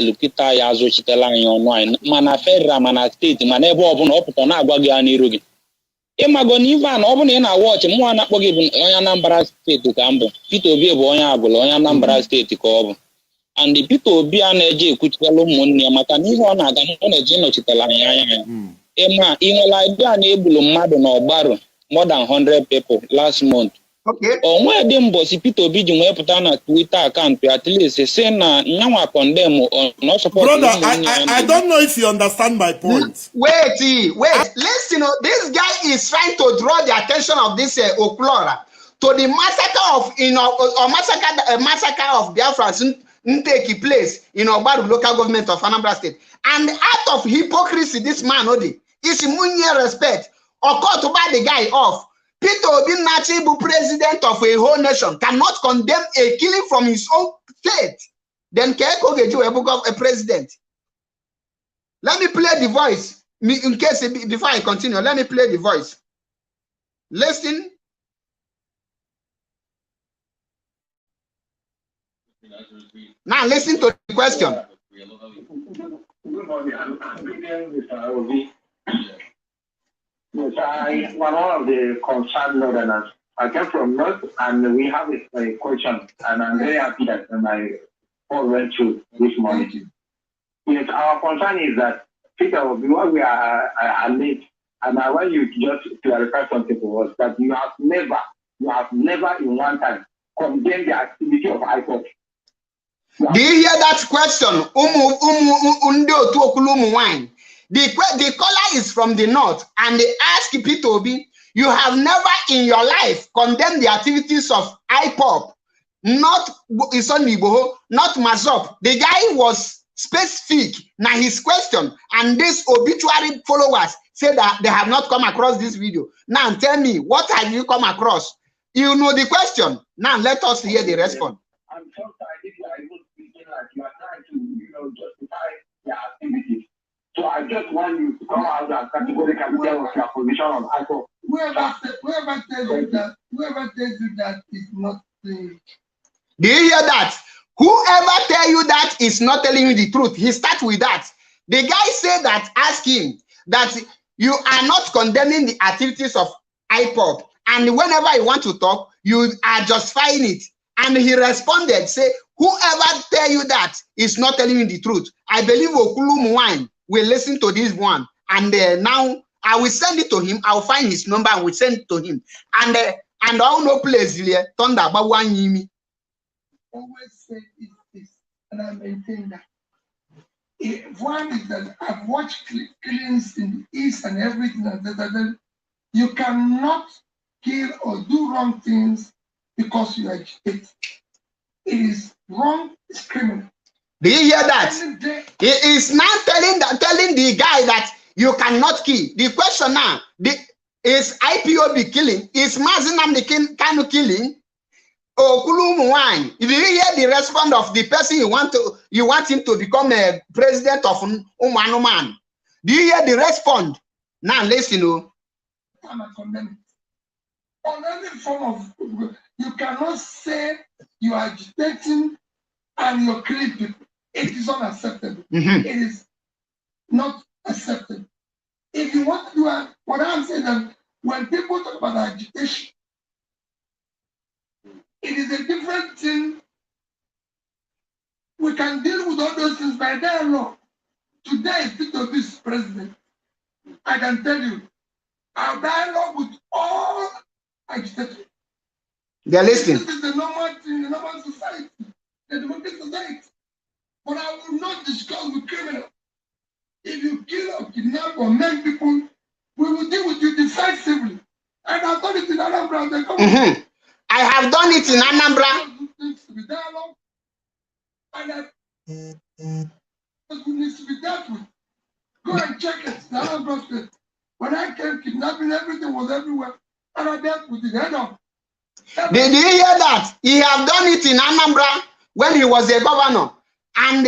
Lupita Yazo Chitalan online, Mana Ferra, Mana State, Manebo open up on Aguagani Rugi. Ivan open in a watch and one up given Oyanambra State to Cambo, Pito be Boyabo, Oyanambra State to Cobo. And the Pito be an edge, which fellow Munia Matanivo on a Gano Chitalan. Emma, in like unable Madon or Barrow, more than 100 people last month. Okay. On where them bossy Peter be doing put on a Twitter account at least say now condemn or not support. Brother, I don't know if you understand my point. Wait. Listen, this guy is trying to draw the attention of this okwuluora to the massacre of massacre of Biafra take place in Obaru local government of Anambra State. And out of hypocrisy, this man is munye respect or call to buy the guy off. Peter Obi Nachibu, president of a whole nation, cannot condemn a killing from his own state. Then Keko Geju a president. Let me play the voice. In case before I continue, let me play the voice. Listen. Now listen to the question. Good morning. I'm Mr. Obi. Yes, I'm one of the concerned northerners. I came from North, and we have a question, and I'm very happy that my phone went through this morning. Yes, our concern is that Peter Obi, what we are late, and I want you to just clarify something for us that you have never in one time condemned the activity of IPOB. Do you hear that question? The caller is from the north, and they ask Peter Obi, you have never in your life condemned the activities of IPOB, not Isonibo, not Mazop. The guy was specific. Now his question, and these obituary followers say that they have not come across this video. Now tell me, what have you come across? You know the question. Now let us hear the response. I'm so sorry if you are even speaking like you are trying to, justify their activities. So I just want you to come out and categorically tell us your position on IPOB. Whoever tells you that is not the... Do you hear that? Whoever tell you that is not telling you the truth. He start with that. The guy said that, ask him that you are not condemning the activities of IPOB, and whenever you want to talk, you are justifying it. And he responded, say, whoever tell you that is not telling you the truth. I believe okwuluora will listen to this one, and now I will send it to him. I'll find his number and will send it to him. And all no place here, thunder about one yimi. Always say this, and I maintain that. One is that I've watched killings in the East and everything, and you cannot kill or do wrong things because you agitate. It is wrong, it's criminal. Do you hear that? He is now telling the guy that you cannot kill. The question now, is IPOB killing? Is Mazi Nnamdi Kanu killing? Okwuluora, did you hear the response of the person you want him to become a president of Umanuman? Do you hear the response? Now listen, on any form of, you cannot say you are agitating and you're killing people. It is unacceptable. It is not acceptable. If you want to do what I'm saying, that when people talk about agitation, it is a different thing. We can deal with all those things by dialogue. Today, Peter is president. I can tell you, our dialogue with all agitators. They're listening. This is the normal thing, the normal society, the democratic society. But I will not discuss with criminals. If you kill or kidnap or make people, we will deal with you decisively. And I've done it in Anambra. I have done it in Anambra. Needs to be dialogue, and that needs to be dealt with. Go and check it. The Anambra State. When I came kidnapping, everything was everywhere, and I dealt with it head on. Did you hear that? He have done it in Anambra when he was a governor, and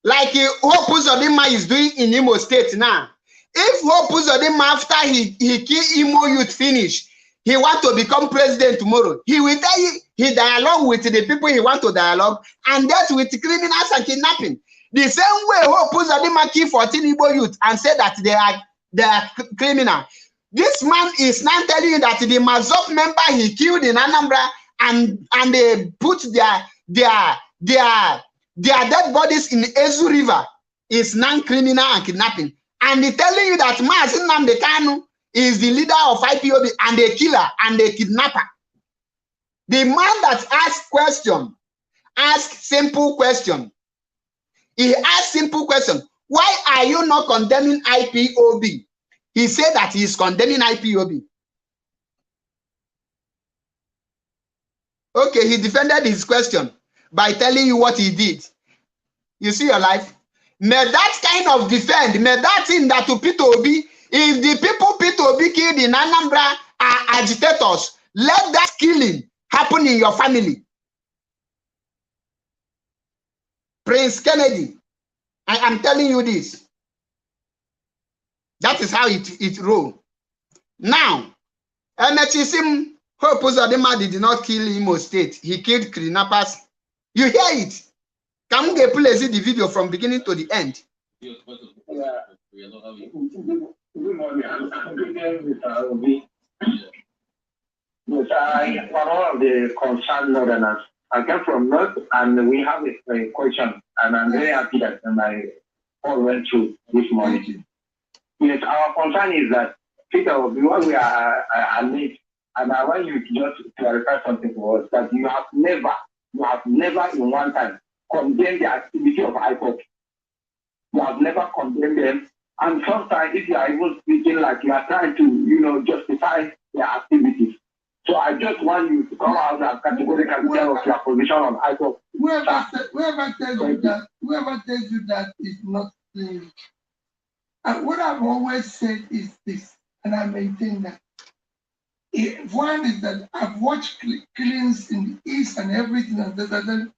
like Hope Uzodinma is doing in Imo State now. If Hope Uzodinma, after he kill Imo youth finish, he want to become president tomorrow, he will tell you he dialogue with the people he want to dialogue, and that with criminals and kidnapping. The same way Hope Uzodinma kill 14 Igbo youth and say that they are criminal. This man is now telling you that the Mazop member he killed in Anambra and they put their dead bodies in Ezu River is non-criminal and kidnapping. And he telling you that Mazi Nnamdi Kanu is the leader of IPOB and a killer and a kidnapper. The man that asked simple question. He asked simple question. Why are you not condemning IPOB? He said that he is condemning IPOB. Okay, he defended his question by telling you what he did. You see your life? May that kind of defend, may that thing that to Peter Obi, if the people Peter Obi killed in Anambra are agitators, let that killing happen in your family. Prince Kennedy, I am telling you this. That is how it rolls. Now, MHCM Hope Uzodinma did not kill Imo State. He killed kidnappers. You hear it? Can we please see the video from beginning to the end? Good morning. I'm greeting Mr. Obi. Yes, I'm one of the concerned northerners. I came from North, and we have a question, and I'm very happy that my call went through this morning. Yes, our concern is that, Peter Obi, when we are late, and I want you to just clarify something for us, that you have never in one time condemned the activity of IPOB. You have never condemned them. And sometimes if you are even speaking like you are trying to, justify their activities. So I just want you to come out and categorically tell us your position on IPOB. Whoever tells you that is not playing. And what I've always said is this, and I maintain that. One is that I've watched killings in the East and everything, and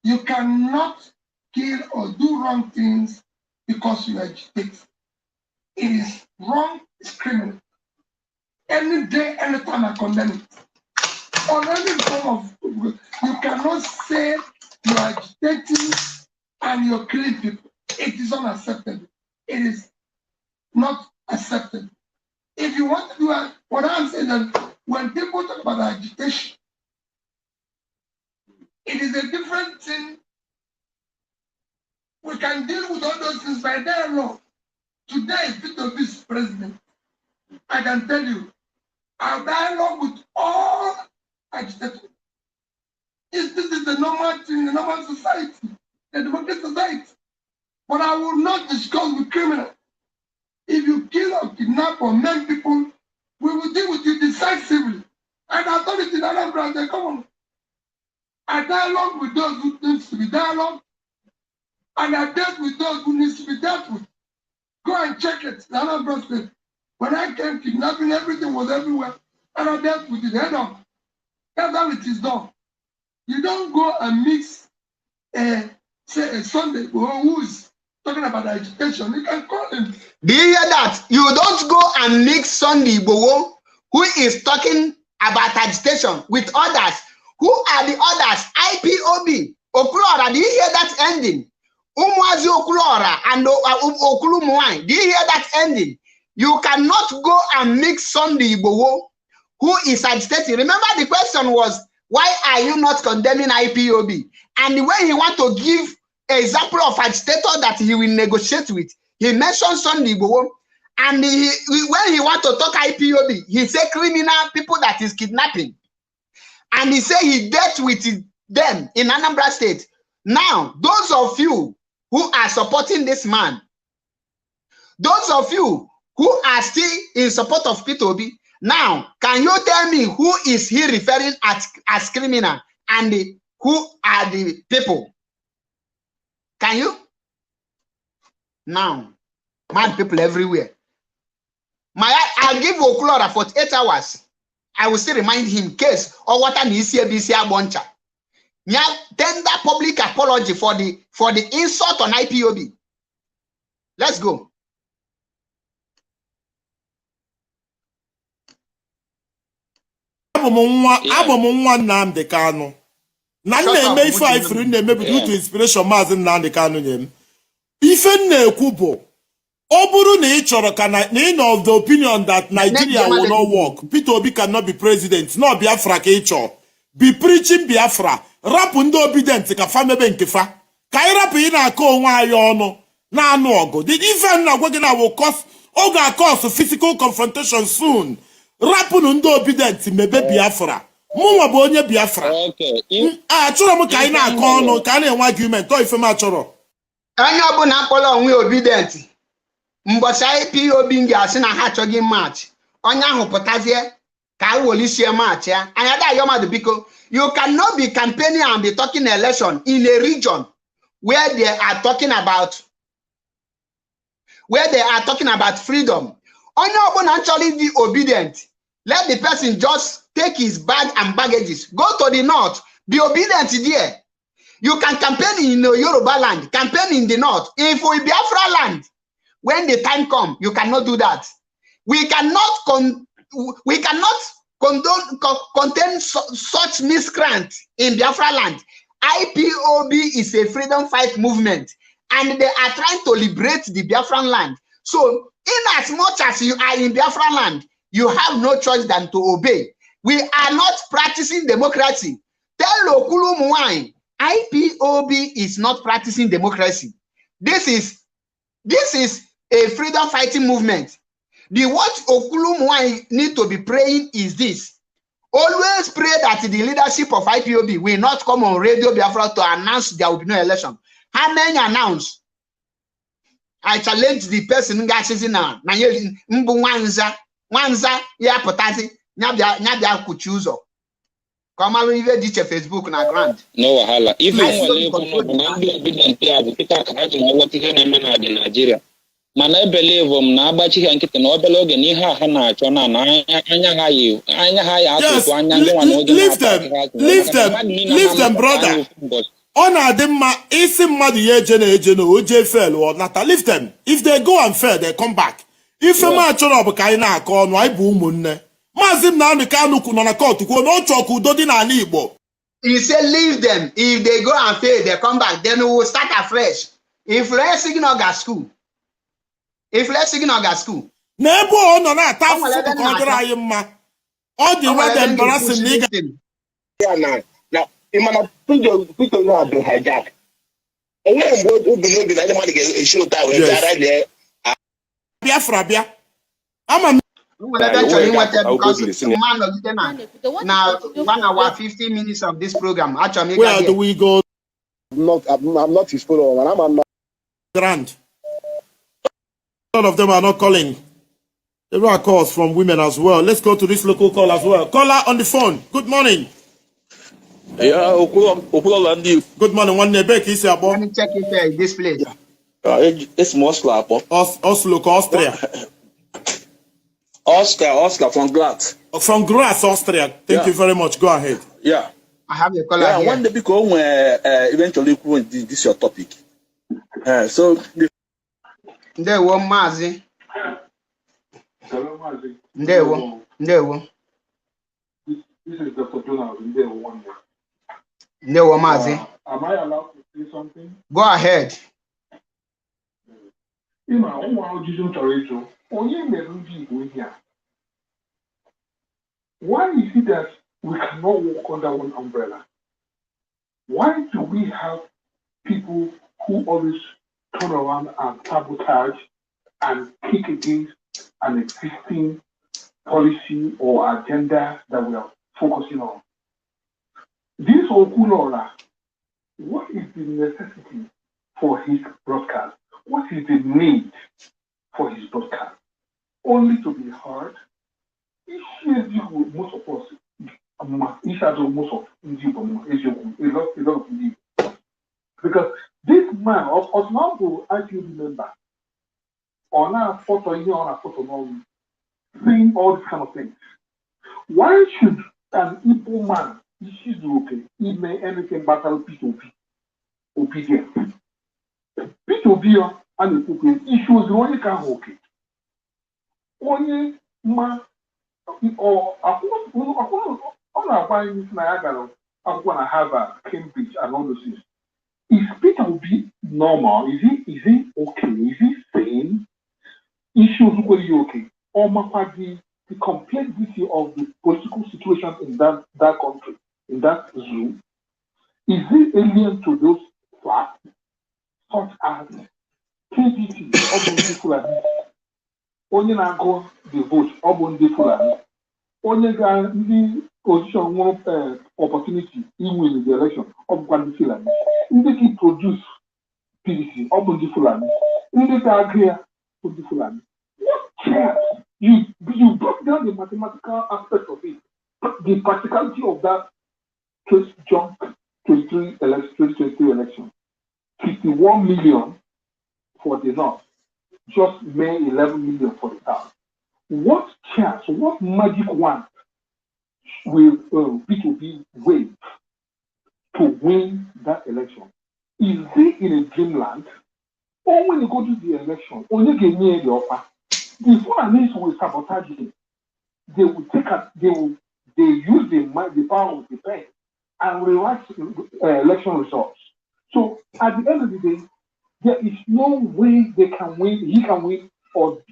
you cannot kill or do wrong things because you agitate. It is wrong, it's criminal. Any day, anytime I condemn it. On any form of, you cannot say you agitating and you're killing people. It is unacceptable. It is not acceptable. If you want to do what I'm saying, that when people talk about agitation, it is a different thing. We can deal with all those things by dialogue. Today, Peter is president. I can tell you, our dialogue with all agitators. This is the normal thing in the normal society, the democratic society. But I will not discuss with criminals. If you kill or kidnap or make people, we will deal with you decisively. And authority in Anambra, they come on. I dialogue with those who needs to be dialogued, and I dealt with those who needs to be dealt with. Go and check it. The Anambra State. When I came kidnapping, everything was everywhere, and I dealt with it head on. That's how it is done. You don't go and mix, say, a Sunday who's talking about agitation. You can call him. Do you hear that? You don't go and mix Sunday Igboho, who is talking about agitation, with others. Who are the others? IPOB, Okwuluora. Do you hear that ending? Umuazi Okwuluora and Okwulumuwai. Do you hear that ending? You cannot go and mix Sunday Igboho, who is agitating. Remember, the question was, why are you not condemning IPOB? And when he want to give an example of agitator that he will negotiate with, he mentioned Sunday Igboho. And when he want to talk IPOB, he say criminal people that is kidnapping. And he say he dealt with them in Anambra State. Now, those of you who are supporting this man, those of you who are still in support of P2B, now, can you tell me who is he referring as criminal and who are the people? Can you? Now, mad people everywhere. I'll give Okwuluora 48 hours. I will still remind him case or what an ECBC Boncha. Now, tender public apology for the insult on IPOB. Let's go. Abụ nwa Nnamdi Kanu. Na na-eme ife anyị furu na-emebi due to inspiration Maazị Nnamdi Kanu nye m. Ife na-ekwu bụ ọ bụrụ na ị chọrọ ka na ị nọ of the opinion that Nigeria will not work, Peter Obi cannot be president, no Biafra ka ị chọọ. Be preaching Biafra, rapụ ndị obedient ka fa mebe nke fa. Ka anyị rapụ ị na-akọ onwe anyị ọnụ na-anụ ọgụ. The event na-agwa gị na will cause, ọ ga-cause physical confrontation soon. Rapụnụ ndị obedient mebe Biafra. Mụnwa bụ onye Biafra. Achọrọ m ka anyị na-akọ ọnụ ka a na-enwe argument ọ ife m achọrọ. Onye ọbụla akpọrọ onwe obedient mbọchị IPOB ga-asị na ha achọghị match. Onye ahụ pụtazie ka awolisie match ya. Anya da yomadu biko, you cannot be campaigning and be talking election in a region where they are talking about freedom. Onye ọbụla achọrọ be obedient. Let the person just take his bag and baggages. Go to the north. Be obedient there. You can campaign in Yoruba land, campaign in the north. If we Biafra land, when the time comes, you cannot do that. We cannot contain such miscreant in Biafra land. IPOB is a freedom fight movement, and they are trying to liberate the Biafran land. So, in as much as you are in Biafra land, you have no choice than to obey. We are not practicing democracy. Tell Okwulumuwai, IPOB is not practicing democracy. This is a freedom fighting movement. The what Okwulumuwai need to be praying is this. Always pray that the leadership of IPOB will not come on Radio Biafra to announce there will be no election. How many announce? I challenge the person who got now. Wanza ya potazi nyabia kuchuzo. Kama wive diche Facebook na grand. No wahala. Even when na ndị obedient ya bụ Peter Kanaji na ọwọta ihe na-eme na dị Nigeria. Mana ebelieve m na agbachi ha nkịtị na obele oge na ihe ha na-achọ na anya ha ya atụtụ anya ndị nwa na oge. Leave them brother. Ọ na-adị mma isi mmadụ ya eje na oje fail or nata. Leave them. If they go and fail, they come back. Ife ma achọrọ bụ ka anyị na-akọ ọnụ anyị bụ ụmụnne. Maazị Nnamdi Kanu nọ na kọọtụ kwuo na ọ chọọ ka udo dị n'ala Igbo. He said, leave them. If they go and fail, they come back. Then we will start afresh. If let's signal gas school. Nebo no na ta fu ko dira yi ma. All the way them embarrassing nigga. Yeah, now, imana people know how to hijack. And when go to the no money get show that way right there. Biafra bia. I'm now 1 hour 50 minutes of this program. Actually, where do we go? I'm not his follower, and I'm not Grand. A lot of them are not calling. There are calls from women as well. Let's go to this local call as well. Caller on the phone. Good morning. Yeah, okwuluora. Good morning. One nebe is let me check if this place. It's Moscow. Oslo, Austria. Oscar from Graz. From Graz, Austria. Thank you very much. Go ahead. Yeah. I have a caller here. One day because eventually this is your topic. So Ndewo Mazi. Ndewo. This is Dr. Donald Ndewo. Ndewo Mazi. Am I allowed to say something? Go ahead. Why is it that we cannot work under one umbrella? Why do we have people who always turn around and sabotage and kick against an existing policy or agenda that we are focusing on? This okwuluora, what is the necessity for his broadcast? What is the need for his broadcast? Only to be heard? He shares most of us. He shares most of eziokwu, a lot of people. Because this man, of course, now to IPOB member, on our photo here, on our photo now, saying all these kind of things. Why should an Igbo man, he may anything battle P2P, obedience? P2P and the issues only can okay. Only man or on our buying Niagara, Akwana Harvard, Cambridge, and all those things. Is P2P normal? Is he okay? Is he sane? Issues equally okay? Or the complexity of the political situation in that country, in that zoo, is it alien to those facts, such as KDC, Obundi Fulani, onye na-agụ the vote, Obundi Fulani, onye ga ndị position nwere opportunity win the election, Obundi Fulani, ndị ka produce PDC, Obundi Fulani, ndị ka agree, Obundi Fulani. What chance? You broke down the mathematical aspect of it, the practicality of that case jump 2023 election. 51 million for the North, just May 11 million for the South. What chance, what magic wand will P2P wave to win that election? Is it in a dreamland? Or when you go to the election, only get near the offer, the Fulanis will sabotage it. They will they use the power of the pen and rewrite election results. So at the end of the day, there is no way they can win, he can win, or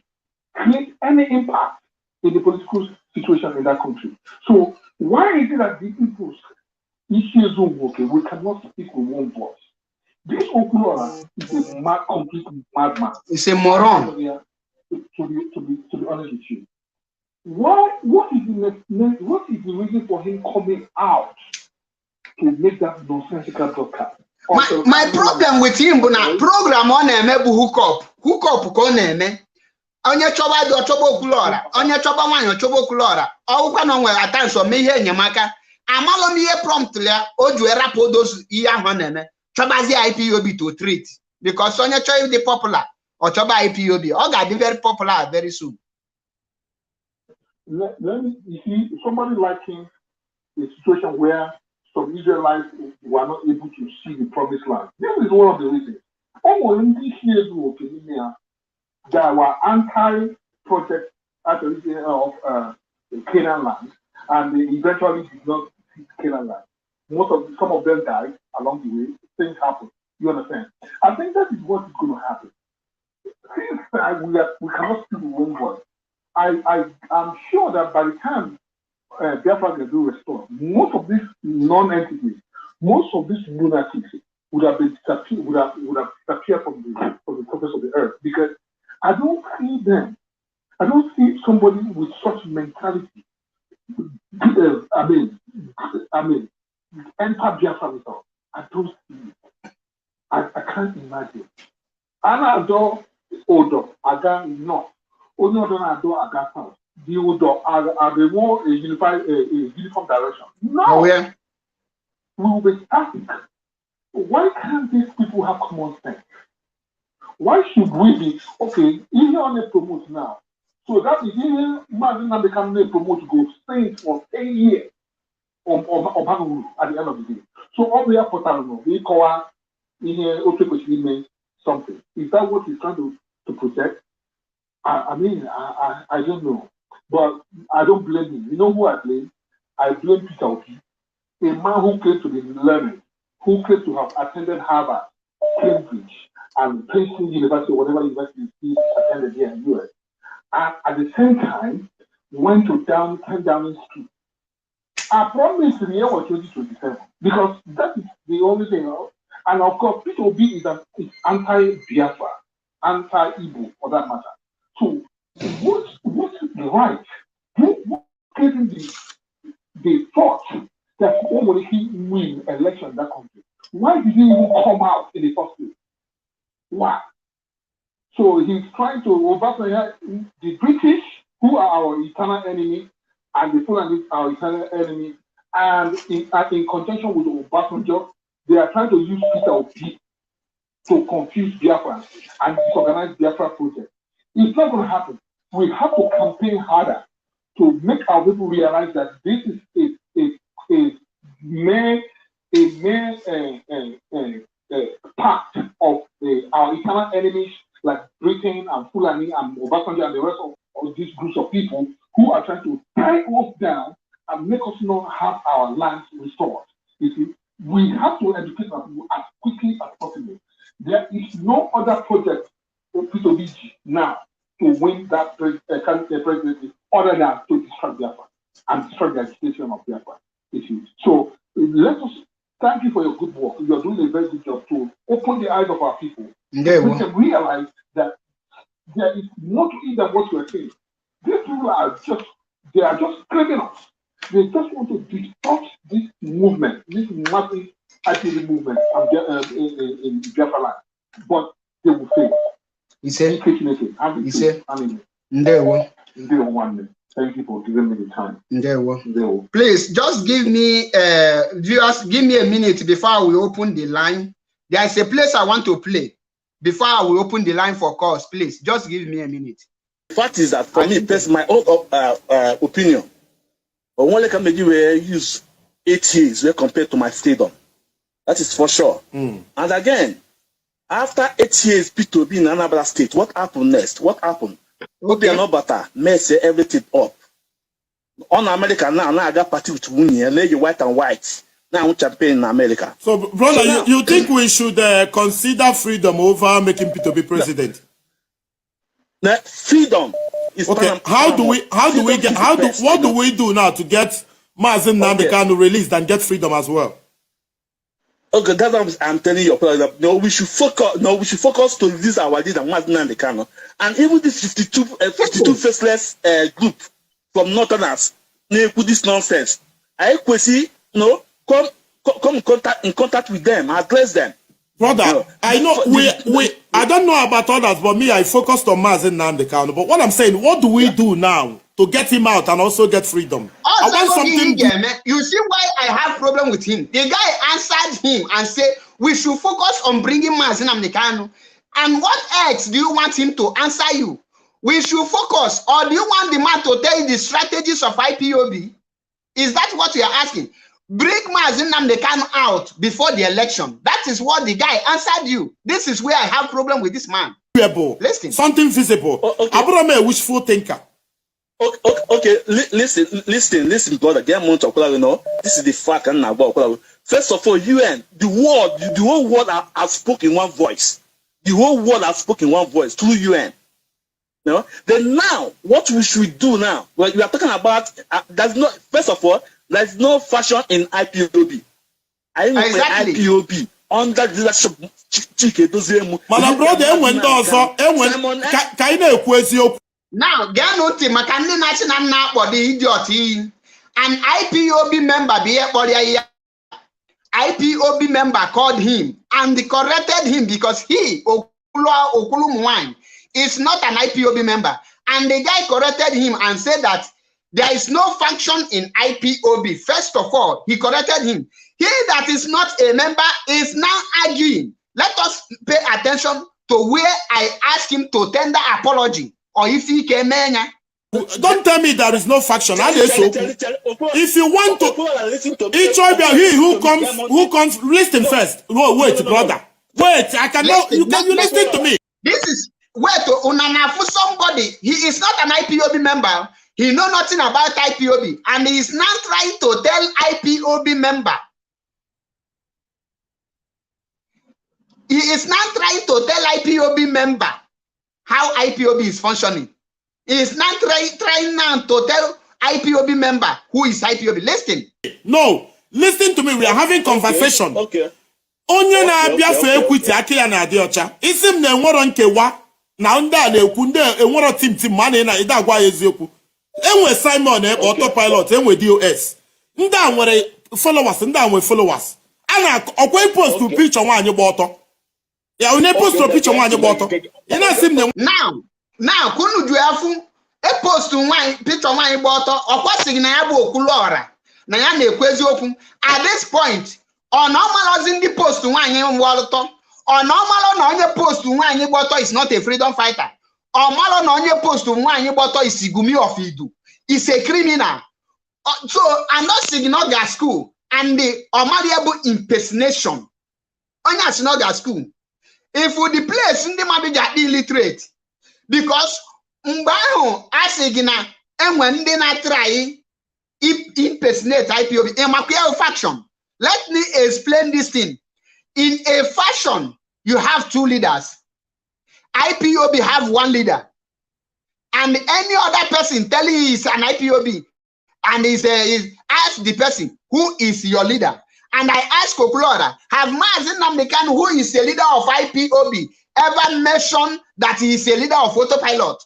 create any impact in the political situation in that country. So why is it that the people issues okay? We cannot speak with one voice. This okwuluora is a complete madman. It's a moron. To be honest with you, what is the reason for him coming out to make that nonsensical broadcast? My problem with him bụ na program ọ na-eme bụ hookup ka ọ na-eme. Onye chọba dị ọchọba okwuluora, onye chọba nwaanyị ọchọba okwuluora, ọgwụkwa na onwere atanso mee ihe enyemaka. Amalụ m ihe prompt ya o ji rapụ odozu ihe ahụ ọ na-eme. Chọbazi IPOB to treat because onye chọọ ịdị popular or chọba IPOB, ọ ga-adị very popular very soon. Let me, you see, somebody like him, a situation where some Israelites were not able to see the promised land. This is one of the reasons. Almost there were anti-project at the region of Canaan land, and they eventually did not see Canaan land. some of them died along the way. Things happen. You understand? I think that is what is going to happen. Since we cannot speak one voice, I'm sure that by the time Biafra can do restore, most of these non-entities, most of these lunatics would have disappeared from the surface of the earth, because I don't see them. I don't see somebody with such mentality. I mean, enter Biafra without. I don't see it. I can't imagine. Ana Ado Odo Aga North. Only Odo Ado Aga South. The Odo are they more a unified uniform direction? No. Oh, yeah. We will be static. Why can't these people have common sense? Why should we be okay? If you only promote now, so that is imagine now become a promote go stay for 10 years of at the end of the day. So all we have for time, we call in something. Is that what he's trying to protect? I mean, I don't know. But I don't blame him. You know who I blame? I blame Peter Obi, a man who claimed to be learned, who claimed to have attended Harvard, Cambridge, and Princeton University, or whatever university he attended here in the US. And at the same time, went to 10 Downing Street. I promise the year was 2027, because that is the only thing. And of course, Peter Obi is anti-Biafra, anti-Igbo, for that matter. So, what's the right? What's getting the thought that he win election in that country? Why did he even come out in the first place? Why? So he's trying to overthrow the British, who are our eternal enemy, and the Fulani are our eternal enemy, and in conjunction with Obasanjo, they are trying to use Peter Obi to confuse Biafra and disorganize Biafra project. It's not going to happen. We have to campaign harder to make our people realize that this is a main part of our eternal enemies like Britain and Fulani and Obasanjo and the rest of these groups of people who are trying to tie us down and make us not have our lands restored. You see, we have to educate our people as quickly as possible. There is no other project for P2BG now to win that presidency other than to destroy Biafra and destroy the agitation of Biafra. So let us thank you for your good work. You are doing a very good job to open the eyes of our people. We can realize that there is more to it than what you are saying. These people are just criminals. They just want to distort this movement, this massive activity movement in Biafra land. But they will fail. He said, thank you for giving me the time. Please just give me viewers, give me a minute before we open the line. There is a place I want to play before we open the line for calls. Please just give me a minute. The fact is that for me, that's my own opinion. But one like maybe we use 8 years compared to my freedom. That is for sure. And again, after 8 years, P2B in Anambra State, what happened next? What happened? Okay. They are not better. Mess everything up. On America now, I got party with Winnie, lady white and white. Now I'm campaign in America. So, brother, so you think we should consider freedom over making P2B president? No, freedom is okay. What do we do now to get Mazen Nnamdi released and get freedom as well? Okay, that's what I'm telling you. No, we should focus. No, we should focus to release our leader, Mazen Nnamdi, and even this 52 faceless group from Northerners. They put this nonsense. I could see come in contact with them, address them. Brother, I know I don't know about others, but me, I focused on Mazen Nnamdi. But what I'm saying, what do we do now to get him out and also get freedom? I want something. You see why I have problem with him? The guy answered him and said we should focus on bringing Mazen Nnamdi. And what else do you want him to answer you? We should focus, or do you want the man to tell you the strategies of IPOB? Is that what you are asking? Bring Mazen Nnamdi out before the election. That is what the guy answered you. This is where I have problem with this man. Listen. Something visible. Okay. Abraham a wishful thinker. Okay. Listen, brother. Get month of this is the fact. First of all, UN, the whole world has spoken in one voice. The whole world has spoken in one voice through UN. No. Then now, what we should do now? Well, we are talking about. There's no. First of all, there's no fashion in IPOB. Exactly. IPOB under the leadership Mana brother, when also, ka ina ekwu eziokwu. Now, get note maka ndị national na-akpọ the idiot an IPOB member be here. IPOB member called him and corrected him because he Okwuluora is not an IPOB member, and the guy corrected him and said that there is no function in IPOB. First of all, he corrected him. He that is not a member is now arguing. Let us pay attention to where I asked him to tender apology. Or if he came in. Don't tell me there is no faction. If you want to, each of he who comes, listen first. No, wait, brother. Wait, I cannot. You listen to me. This is where to unana for somebody. He is not an IPOB member. He know nothing about IPOB, and he is now trying to tell IPOB member. He is now trying to tell IPOB member how IPOB is functioning. He is not trying now to tell IPOB member who is IPOB. Listen. No, listen to me. We are having conversation. Okay. Onye na-abịa fe equity aka ya na-adị ọcha. Isi m na-enwero nkewa na ndị a na-ekwu ndị enwero tim ma na ị da-agwa ya eziokwu. Enwe Simon autopilot, enwe DOS. Ndị a nwere followers, ndị a nwere followers. A na-ọkwa post to picture nwaanyị gba ọtọ. Ya onye post to picture nwaanyị gba ọtọ. Ị na-asị m na Now, kunu ju afu e post nwaanyị picture nwaanyị gba ọtọ ọkwasịghị na ya bụ Okwuluora na ya na-ekwu eziokwu. At this point, ọ na ọmalozi ndị post nwaanyị gba ọtọ, ọ na ọmalo na onye post nwaanyị gba ọtọ is not a freedom fighter. Ọ malo na onye post nwaanyị gba ọtọ is Gumi of Idu, is a criminal. So I'm not saying not gas school and the malleable impersonation. Onye as not gas school. If we the place ndị mmadụ ga illiterate, because mgbe ahụ asị na enwe ndị na-try impersonate IPOB in faction. Let me explain this thing. In a faction, you have two leaders. IPOB have one leader, and any other person telling you is an IPOB, and is ask the person who is your leader. And I ask Okwuluora, have Mazi Nnamdi Kanu, who is a leader of IPOB, ever mentioned that he is a leader of autopilot?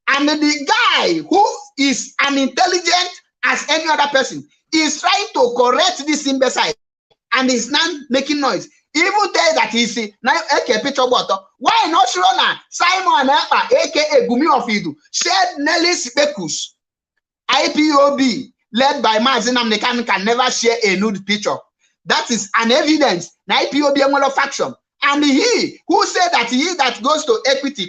And the guy who is an intelligent as any other person is trying to correct this imbecile, and is now making noise. Even tell that he's now aka picture bottle. Why not Shirona Simon aka Gumi of Idu shared Nelly Spekus? IPOB led by Mazi Nnamdi Kanu can never share a nude picture. That is an evidence. Na IPOB and faction. And he who said that he that goes to equity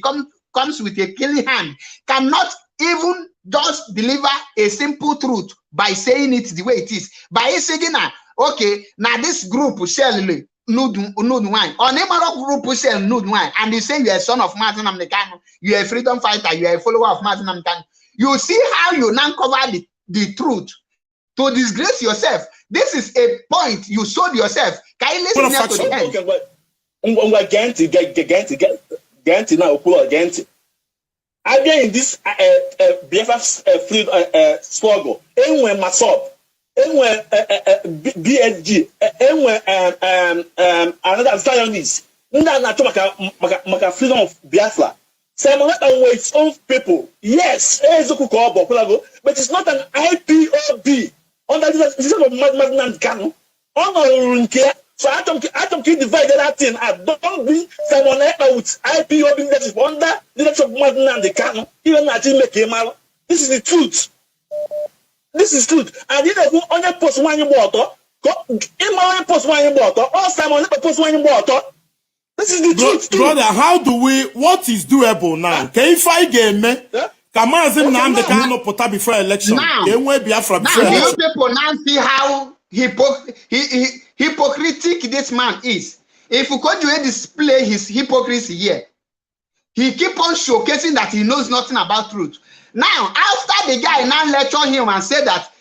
comes with a killing hand cannot even just deliver a simple truth by saying it the way it is. By saying okay, now this group shall nude wine. Or name group shall nude wine, and you say you are a son of Mazi Nnamdi Kanu, you are a freedom fighter, you are a follower of Mazi Nnamdi Kanu. You see how you now cover the truth to disgrace yourself. This is a point you sold yourself. Can you listen here to the end? Okay, but Genti now Okwuluora Genti. Again in this BFF free struggle, anywhere Masop, anywhere BSG, anywhere another Zionist, maka freedom of Biafra. Simon with its own people. Yes, but it's not an IPOB under this of Mazi Nnamdi Kanu. So I don't keep divided that thing. I don't be Simon with IPOB leadership under leadership of Mazi Nnamdi Kanu. Even I didn't make him out. This is the truth. This is truth. And you know who only post one in water, post one in water, or Simon post one in water. This is the truth. Brother, how do we, what is doable now? Can if I get me? Mazi Nnamdi Kanu put before election. Now you people now see how hypocritic this man is. If you could display his hypocrisy here, he keep on showcasing that he knows nothing about truth. Now, after the guy now lecture him and say that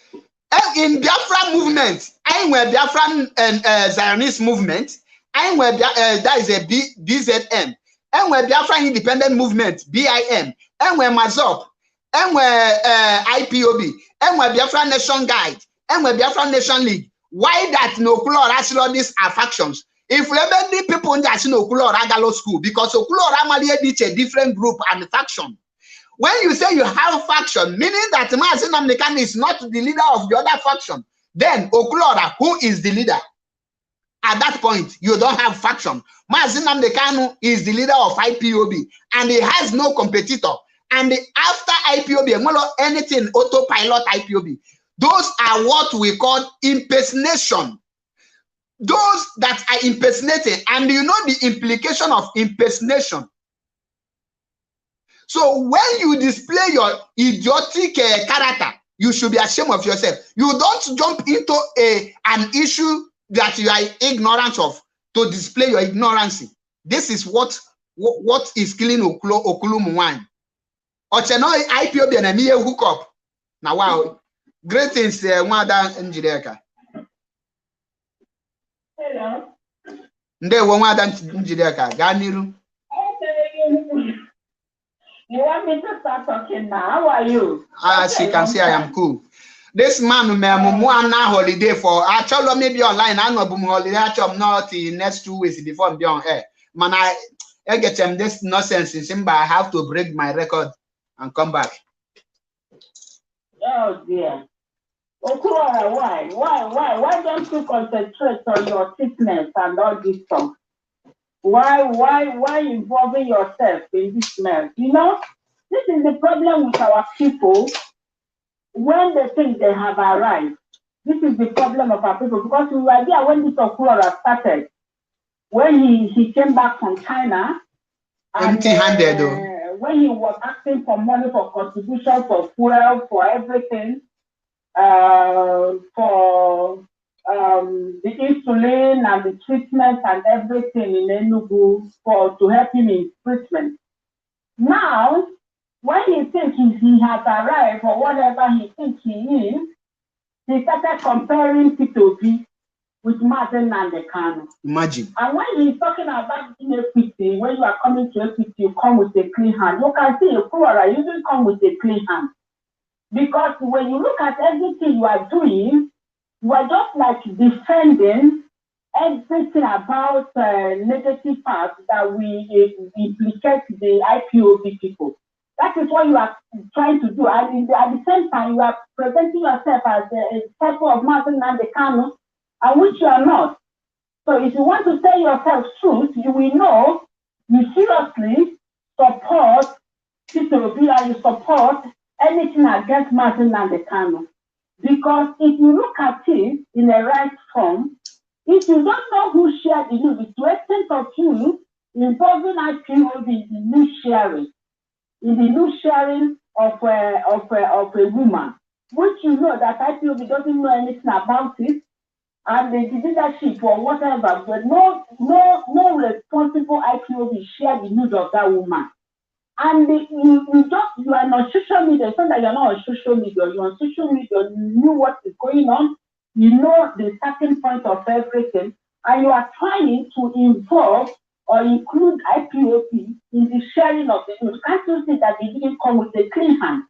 in Biafra movement, I were Biafran and Zionist movement, I were that is a BZM, and were Biafra independent movement, BIM, and were Mazop, and were IPOB, and were Biafra Nation Guide, and were Biafra Nation League. Why that no Okwuluora all these are factions? If we ever people in that Okwuluora Gallo school, because Okwuluora is a different group and faction. When you say you have faction, meaning that Mazi Nnamdi Kanu is not the leader of the other faction, then Okwuluora, who is the leader? At that point, you don't have faction. Mazi Nnamdi Kanu is the leader of IPOB, and he has no competitor. And after IPOB, anything autopilot IPOB, those are what we call impersonation. Those that are impersonating, and you know the implication of impersonation. So when you display your idiotic character, you should be ashamed of yourself. You don't jump into an issue that you are ignorant of to display your ignorance. This is what is killing Okwuluora. Ocheno IPOB and me hook up. Now wow, greetings, Mwada Njideka. Hello. Ndewo Mwada Njideka. Ganiru. You want me to start talking now? How are you? As you can see, I am cool. This man, me on holiday for actually maybe online. I know boom holiday. Actually, not in next 2 weeks before I'm on air. Man, I get him this nonsense in Simba. I have to break my record and come back. Oh dear. Okwuluora, why don't you concentrate on your sickness and all this stuff? Why involving yourself in this mess? You know, this is the problem with our people. When they think they have arrived, this is the problem of our people, because we were there when this Okwuluora started, when he came back from China, empty-handed, when he was asking for money for contribution, for fuel, for everything, for the insulin and the treatment and everything in Enugu to help him in treatment. Now, when he thinks he has arrived or whatever he thinks he is, he started comparing P2P with Mazi Nnamdi Kanu. Imagine. And when he's talking about equity, when you are coming to equity, you come with a clean hand. You can see Okwuluora, you don't come with a clean hand. Because when you look at everything you are doing, you are just like defending everything about negative parts that we implicate the IPOB people. That is what you are trying to do. And at the same time, you are presenting yourself as a type of Mazi Nnamdi Kanu, and which you are not. So if you want to tell yourself truth, you will know you seriously support P2B and you support anything against Mazi Nnamdi Kanu. Because if you look at it in a right form, if you don't know who shared the news, to the extent of you involving IPOB in the news sharing of a woman, which you know that IPOB doesn't know anything about it, and the leadership or whatever, but no responsible IPOB shared the news of that woman. And you are on social media. It's not that you're not on social media. You're on social media. You know what is going on. You know the starting point of everything. And you are trying to involve or include IPOP in the sharing of the news. Can't you see that they didn't come with a clean hand?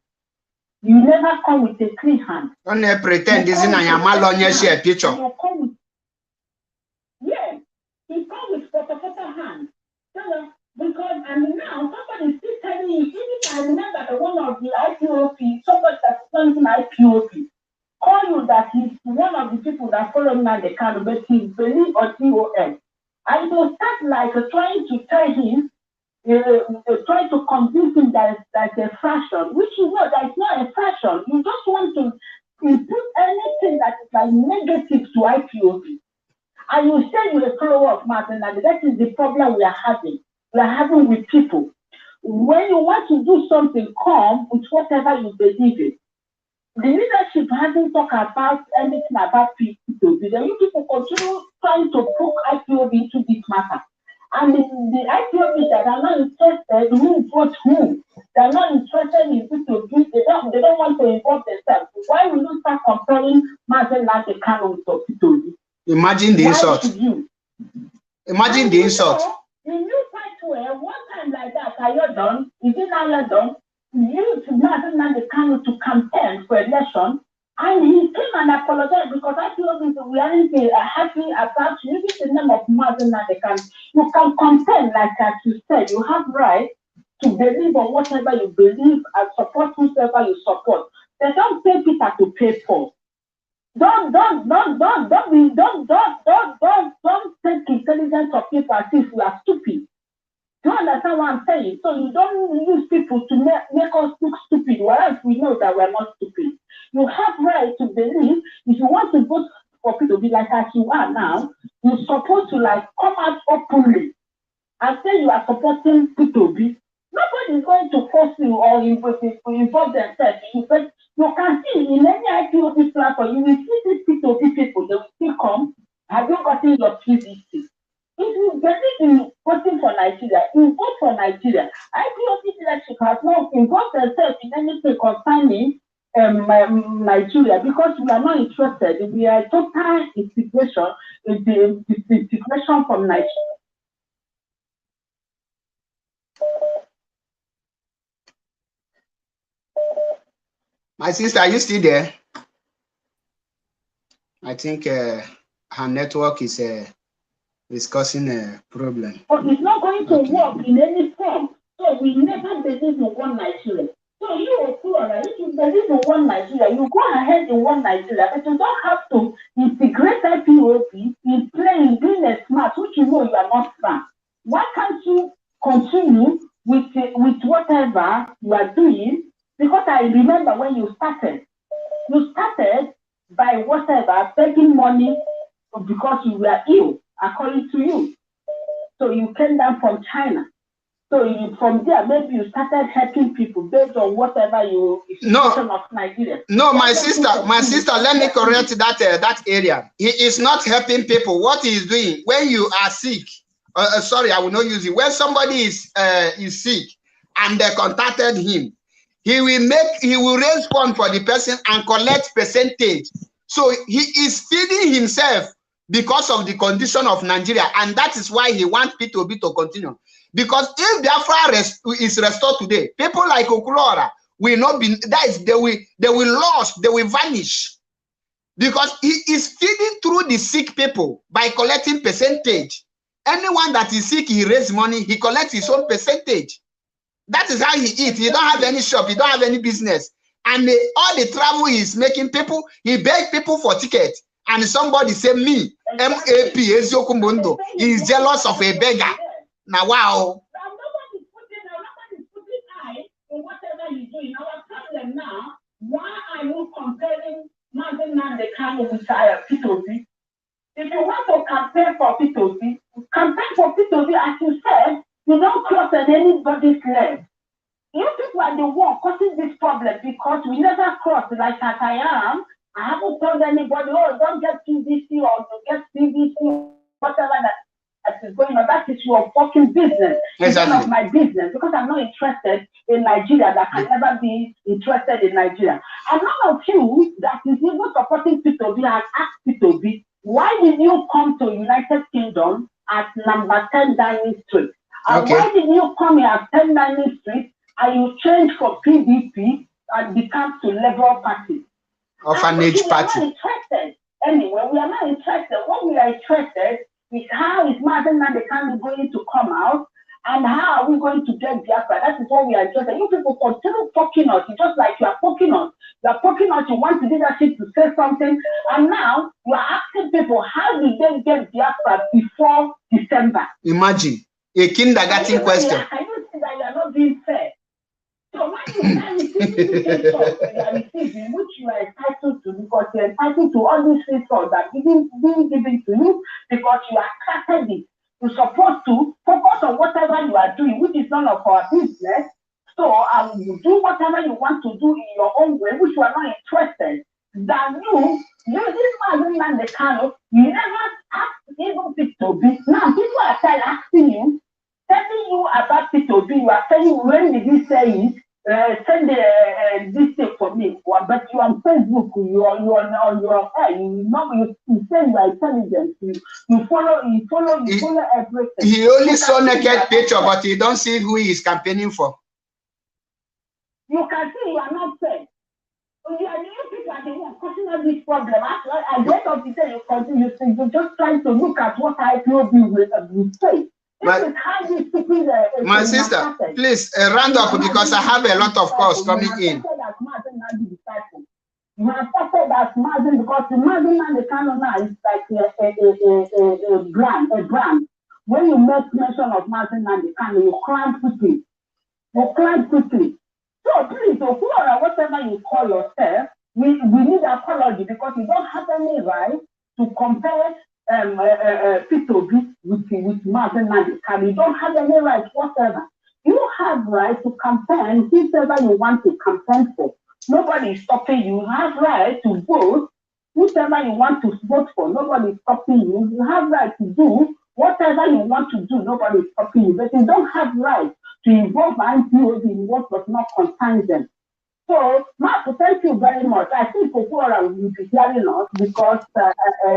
You never come with a clean hand. Don't pretend this is a share picture. Yeah, he comes with photo hand. Because and now somebody is still telling you, even I remember that one of the IPOP, somebody that's in IPOP, call you that he's one of the people that follow Nnamdi Kanu, but he's Benin or TON. And it will start like trying to tell him, trying to convince him that that's a fashion, which you know that it's not a fashion. You just want to input anything that is like negative to IPOP. And you say you're a follower of Mazi Nnamdi. That is the problem we are having. We are having with people. When you want to do something, come with whatever you believe in. The leadership hasn't talked about anything about people. The new people continue trying to poke IPOB into this matter. And the IPOB that are not interested, who vote who? They're not interested in people. They don't want to involve themselves. Why will you start comparing Mazen Kanu to people? Imagine the insult. Imagine the insult. The new pathway, one time like that, are you done? Is it now you're done? You to Mazen Kanu to campaign for election, and he came and apologized because I feel we aren't happy about using the name of Mazen Kanu. You can campaign like as you said. You have right to believe on whatever you believe and support whoever you support. They don't pay Peter to pay for. Don't take intelligence of people as if we are stupid. Do you understand what I'm saying? So you don't use people to make us look stupid, whereas we know that we're not stupid. You have right to believe. If you want to vote for people to be like as you are now, you're supposed to like come out openly and say you are supporting P2B. Nobody is going to force you or involve themselves. But you can see in any IPOB platform, you will see these P2B people, they will still come. Have you gotten your PVC? If you believe in voting for Nigeria, you vote for Nigeria. IPOB leadership has not involved themselves in anything concerning Nigeria because we are not interested. We are total integration in the integration from Nigeria. My sister, are you still there? I think her network is causing a problem. But it's not going to work in any form. So we never believe in one Nigeria. So you okwuluora, if you believe in one Nigeria, you go ahead in one Nigeria, but you don't have to integrate IPOB in playing, being a smart, which you know you are not smart. Why can't you continue with whatever you are doing? Because I remember when you started by whatever, begging money because you were ill, according to you. So you came down from China. So from there, maybe you started helping people based on whatever you of Nigeria. No, my sister, let me correct that area. He is not helping people. What he is doing when you are sick, sorry, I will not use it. When somebody is sick and they contacted him, he will raise fund for the person and collect percentage. So he is feeding himself because of the condition of Nigeria, and that is why he wants P2B to continue. Because if Biafra is restored today, people like Okwuluora will not be, they will lose, they will vanish. Because he is feeding through the sick people by collecting percentage. Anyone that is sick, he raises money, he collects his own percentage. That is how he eats. He don't have any shop, he don't have any business. And all the travel he is making people, he begs people for tickets. And somebody say, me, MAP, eziokwu, he is jealous of a beggar. Now, wow. Nobody's putting eye in whatever you're doing. Our problem now, why are you comparing Mazen Kanu with P2B? If you want to campaign for P2B, campaign for P2B, as you said, you don't cross at anybody's leg. You people are the one causing this problem because we never cross like as I am. I haven't told anybody, oh, don't get PVC or to get PVC, whatever that is going on. That is your fucking business. It's none of my business because I'm not interested in Nigeria. That can never be interested in Nigeria. And none of you that is even supporting P2B and asked P2B, why did you come to United Kingdom at number 10 Downing Street? And why did you come here at 10 Downing Street and you changed from PDP and become to Labour Party? Orphanage Party. We are not interested. Anyway, we are not interested. What we are interested is how is Mazen Kanu going to come out and how are we going to get Biafra? That is what we are interested in. You people continue poking us. It's just like you are poking us. You are poking us. You want the leadership to say something. And now you are asking people, how did they get Biafra before December? Imagine a kindergarten question. Can you see that you are not being fair? So when you are receiving insults, you are receiving, which you are entitled to, because you are entitled to all these insults that being given to you because you are crafted it. You're supposed to focus on whatever you are doing, which is none of our business. So you do whatever you want to do in your own way, which you are not interested. That you this Mazen Kanu, you never asked even P2B. Now people are asking you, telling you about P2B. P2B, you are saying, when did he say it? Send this thing for me. But you on Facebook, you on your you say you are intelligent. You follow everything. He only saw naked picture, but he don't see who he is campaigning for. You can see you are not fair. You people are the one causing all this problem. At the end of the day, you continue. You're just trying to look at what IPOB will say. This is how these people. My sister, please round up because I have a lot of calls coming in. You have started as Martin because the Martin and the canon now is like a brand. When you make mention of Martin and the canon, you climb quickly. So please, okwuluora, whatever you call yourself, we need apology because you don't have any right to compare P2B with Martin Nandekano. You don't have any right whatever. You have right to campaign whoever you want to campaign for. Nobody is stopping you. You have right to vote whoever you want to vote for. Nobody is stopping you. You have right to do whatever you want to do. Nobody is stopping you. But you don't have right to involve IPOB in what does not concern them. So, Mark, thank you very much. I think okwuluora will be hearing us because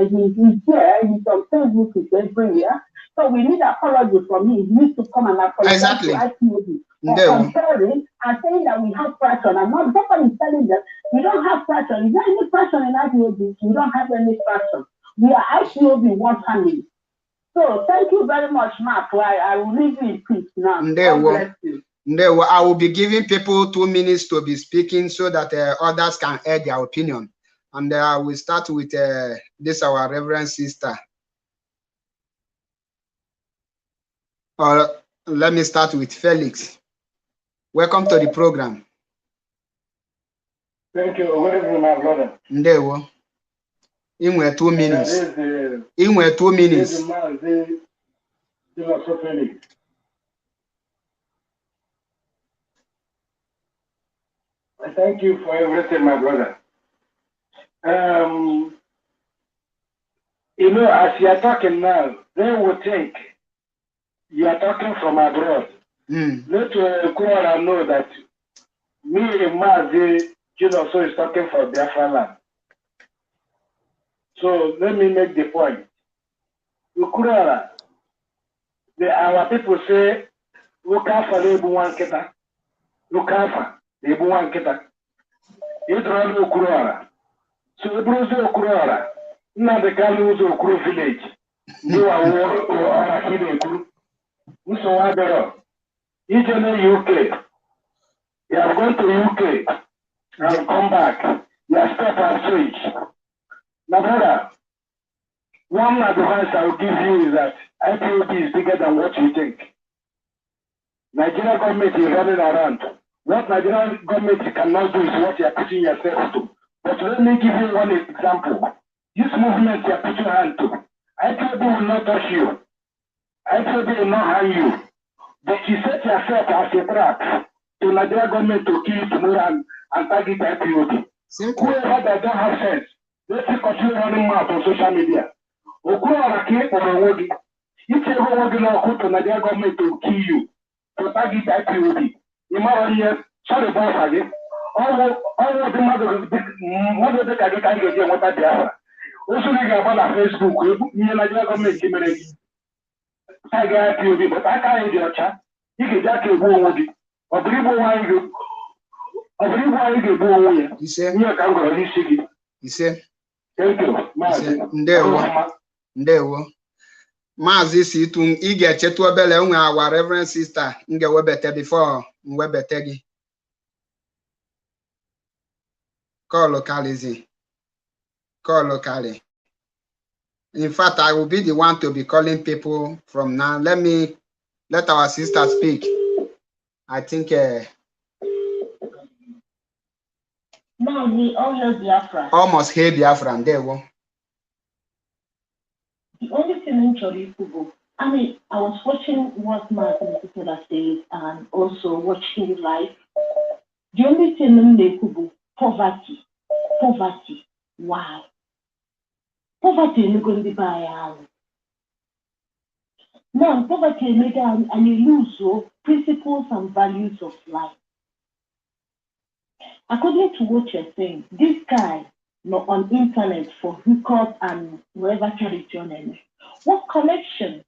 he's here, he's on Facebook, he's everywhere. So we need apology from him. He needs to come and apologize to IPOB for comparing and saying that we have fraction. And not somebody is telling them we don't have fraction. Is there any fraction in IPOB? We don't have any fraction. We are IPOB one family. So thank you very much, Mark. I will leave you in peace now. God bless you. I will be giving people 2 minutes to be speaking so that others can add their opinion. And I will start with this, our Reverend Sister. Let me start with Felix. Welcome to the program. Thank you. Good evening, my brother. Ndewo. In 2 minutes. In 2 minutes. Thank you for everything, my brother. You know, as you are talking now, they will think you are talking from abroad. Let okwuluora know that me and Mazi, so is talking for Biafra land. So let me make the point. Okwuluora, our people say, Ukafa lebu wanketa. Ukafa lebu wanketa. Idrolu okwuluora. So Ibruzo okwuluora. Nandekano uzo okuru village. You are here okuru. Uso wabero. Ijene UK. You have gone to UK and come back. You have step and switch. Now, brother, one advice I will give you is that IPOB is bigger than what you think. Nigerian government is running around. What Nigerian government cannot do is what you are putting yourself to. But let me give you one example. This movement you are putting your hand to, IPOB will not touch you. IPOB will not harm you. But you set yourself as a trap to Nigerian government to kill you tomorrow and target IPOB. Whoever that don't have sense, let's continue running mouth on social media. Okwuluora came for a word. If you ever want to Nigerian government to kill you, to target IPOB, you might hear, sorry, boss again. All the mother that can get what they are. Also, we have on Facebook, Nigerian government, I got IPOB, but I can't get a chat. You can just go with it. Or believe why you go away. He said, he said, thank you. Ndewo. Mazi situ ige chetu obele unwe our Reverend Sister nge webete before webete gi. Call locally. In fact, I will be the one to be calling people from now. Let our sister speak. I think almost here Biafra. There we. The only thing in Chorifugo, I mean, I was watching what Martin Kutola said and also watching live. The only thing in Nekubu, poverty. Wow. Poverty is going to be by Now, poverty make and you lose principles and values of life. According to what you're saying, this guy not on internet for hookup and whatever charity on it. What connection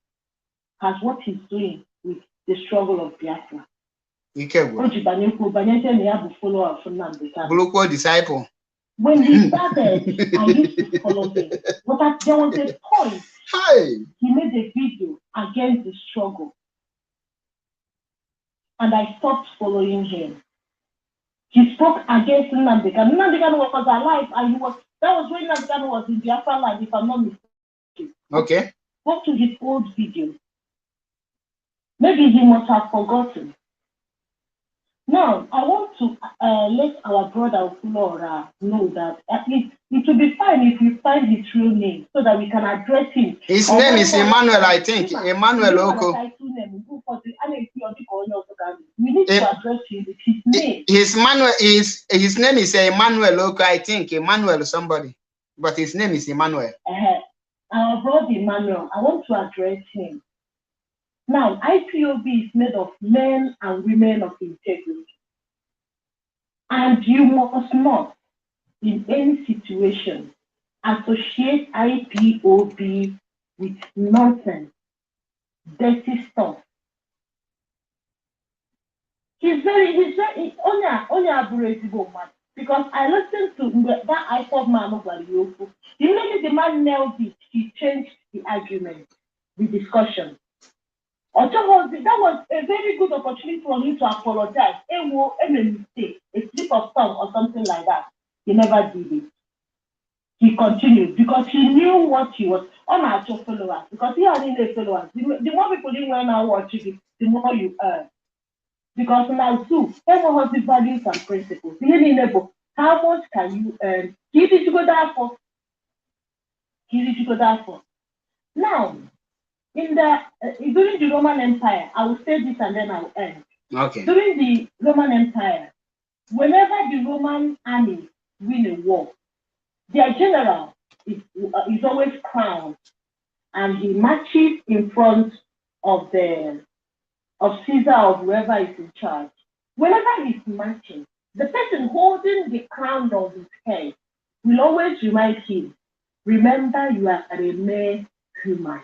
has what he's doing with the struggle of Biafra? Bulukwo disciple. When he started, I used to follow him. But there was a point he made a video against the struggle. And I stopped following him. He spoke against Nnamdi Kanu. Nnamdi Kanu was alive, and that was when Nnamdi Kanu was in Biafra land, if I'm not mistaken. Okay. Go to his old video. Maybe he must have forgotten. Now, I want to let our brother okwuluora know that at least it will be fine if we find his real name so that we can address him. His name is Emmanuel, I think. Emmanuel Oko. We need to address him with his name. His name is Emmanuel Oko, I think. Emmanuel somebody. But his name is Emmanuel. Our brother Emmanuel, I want to address him. Now, IPOB is made of men and women of integrity. And you must not, in any situation, associate IPOB with nonsense, dirty stuff. He's only aberrable man. Because I listened to that iPod man over the Yoku. Immediately the man nailed it. He changed the argument, the discussion. That was a very good opportunity for him to apologize. A mistake, a slip of tongue or something like that. He never did it. He continued because he knew what he was on our followers. Because he had the followers. The more people didn't want to watch it, the more you earn. Because now too, everyone has the values and principles. How much can you earn? Give it to go down for. Now, during the Roman Empire, I will say this and then I will end. Okay. During the Roman Empire, whenever the Roman army win a war, their general is always crowned, and he marches in front of Caesar or whoever is in charge. Whenever he's marching, the person holding the crown on his head will always remind him, remember you are a mere human.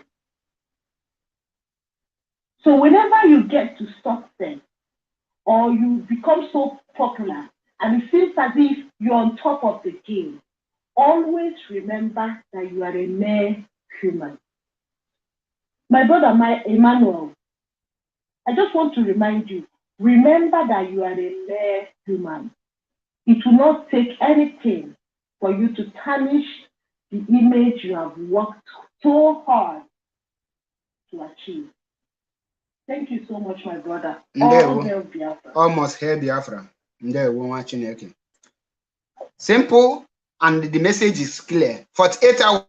So whenever you get to success or you become so popular and it seems as if you're on top of the game, always remember that you are a mere human. My brother, Emmanuel, I just want to remind you, remember that you are a mere human. It will not take anything for you to tarnish the image you have worked so hard to achieve. Thank you so much, my brother. All hail Biafra. Almost hail Biafra. Simple, and the message is clear. 48 hours,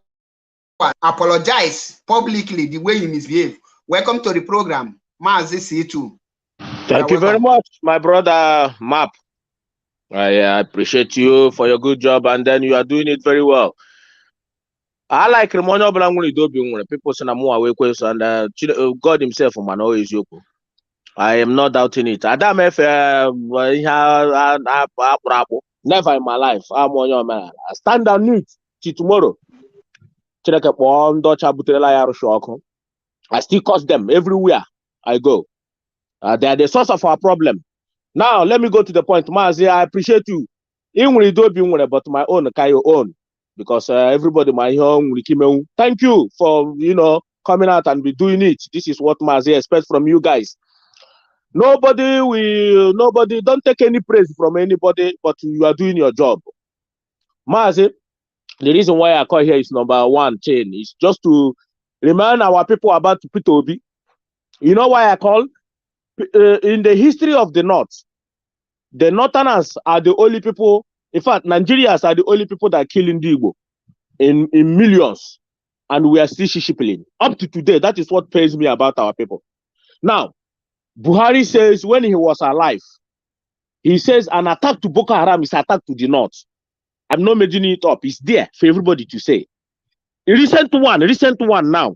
apologize publicly the way you misbehave. Welcome to the program, Mazi C2. Thank you very much, my brother Map. I appreciate you for your good job, and then you are doing it very well. I like people say and God himself eziokwu. I am not doubting it. Adam never in my life. I'm on your man. I stand on it till tomorrow. I still curse them everywhere I go. They are the source of our problem. Now let me go to the point. Mazi, I appreciate you. But my own your own. Because everybody my home will thank you for coming out and be doing it. This is what Mazi expects from you guys. Nobody don't take any praise from anybody, but you are doing your job. Mazi, the reason why I call here is number one chain is just to remind our people about Peter Obi. You know why I call? In the history of the North, the Northerners are the only people. In fact, Nigerians are the only people that are killing Igbo in millions, and we are still shishipling. Up to today, that is what pains me about our people. Now, Buhari says when he was alive, he says an attack to Boko Haram is an attack to the North. I'm not making it up. It's there for everybody to say. A recent one now.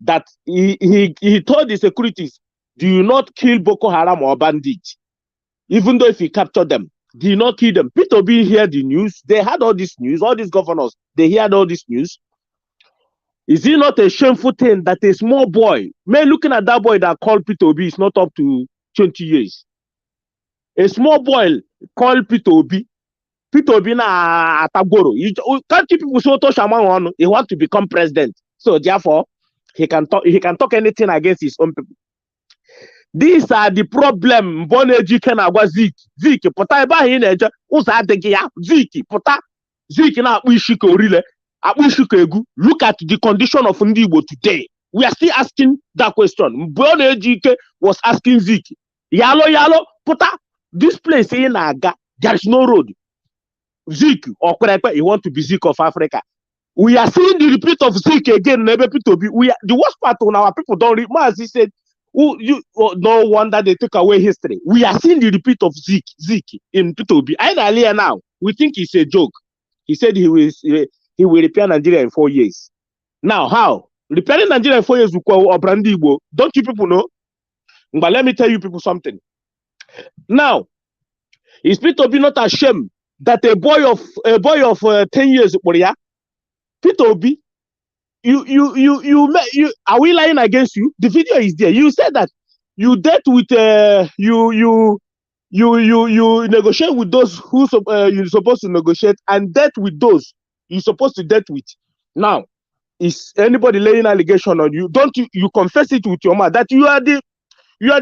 that he told the securities, do not kill Boko Haram or bandits. Even though if he captured them, do not kill them. Peter Obi heard the news. They had all this news, all these governors, they heard all this news. Is it not a shameful thing that a small boy, man, looking at that boy that called Peter Obi is not up to 20 years. A small boy called Peter Obi na Atagoro. Can't people so to Shaman on? He wants to become president. So therefore, he can talk anything against his own people. These are the problem. Boneji can agwa Zik. Pota eba hi na-eje ụzọ adịghị ya. Zik na akpụ isi ka orile. Akpụ isi ka egu. Look at the condition of ndị Igbo today. We are still asking that question. Boneji was asking Zik. Yalo, pota. This place in Aga, there is no road. Zik or Kwerekwe, you want to be Zik of Africa. We are seeing the repeat of Zik again. The worst part on our people don't read. He said, no wonder they took away history. We are seeing the repeat of Zik in P2B. Earlier now, we think it's a joke. He said he will repair Nigeria in 4 years. Now, how? Repairing Nigeria in 4 years will call Obrandi Igbo. Don't you people know? But let me tell you people something. Now, is P2B not ashamed that a boy of 10 years, P2B, you are we lying against you? The video is there. You said that you date with you negotiate with those who you're supposed to negotiate and date with those you're supposed to date with. Now, is anybody laying allegation on you? Don't you confess it with your mouth that you are the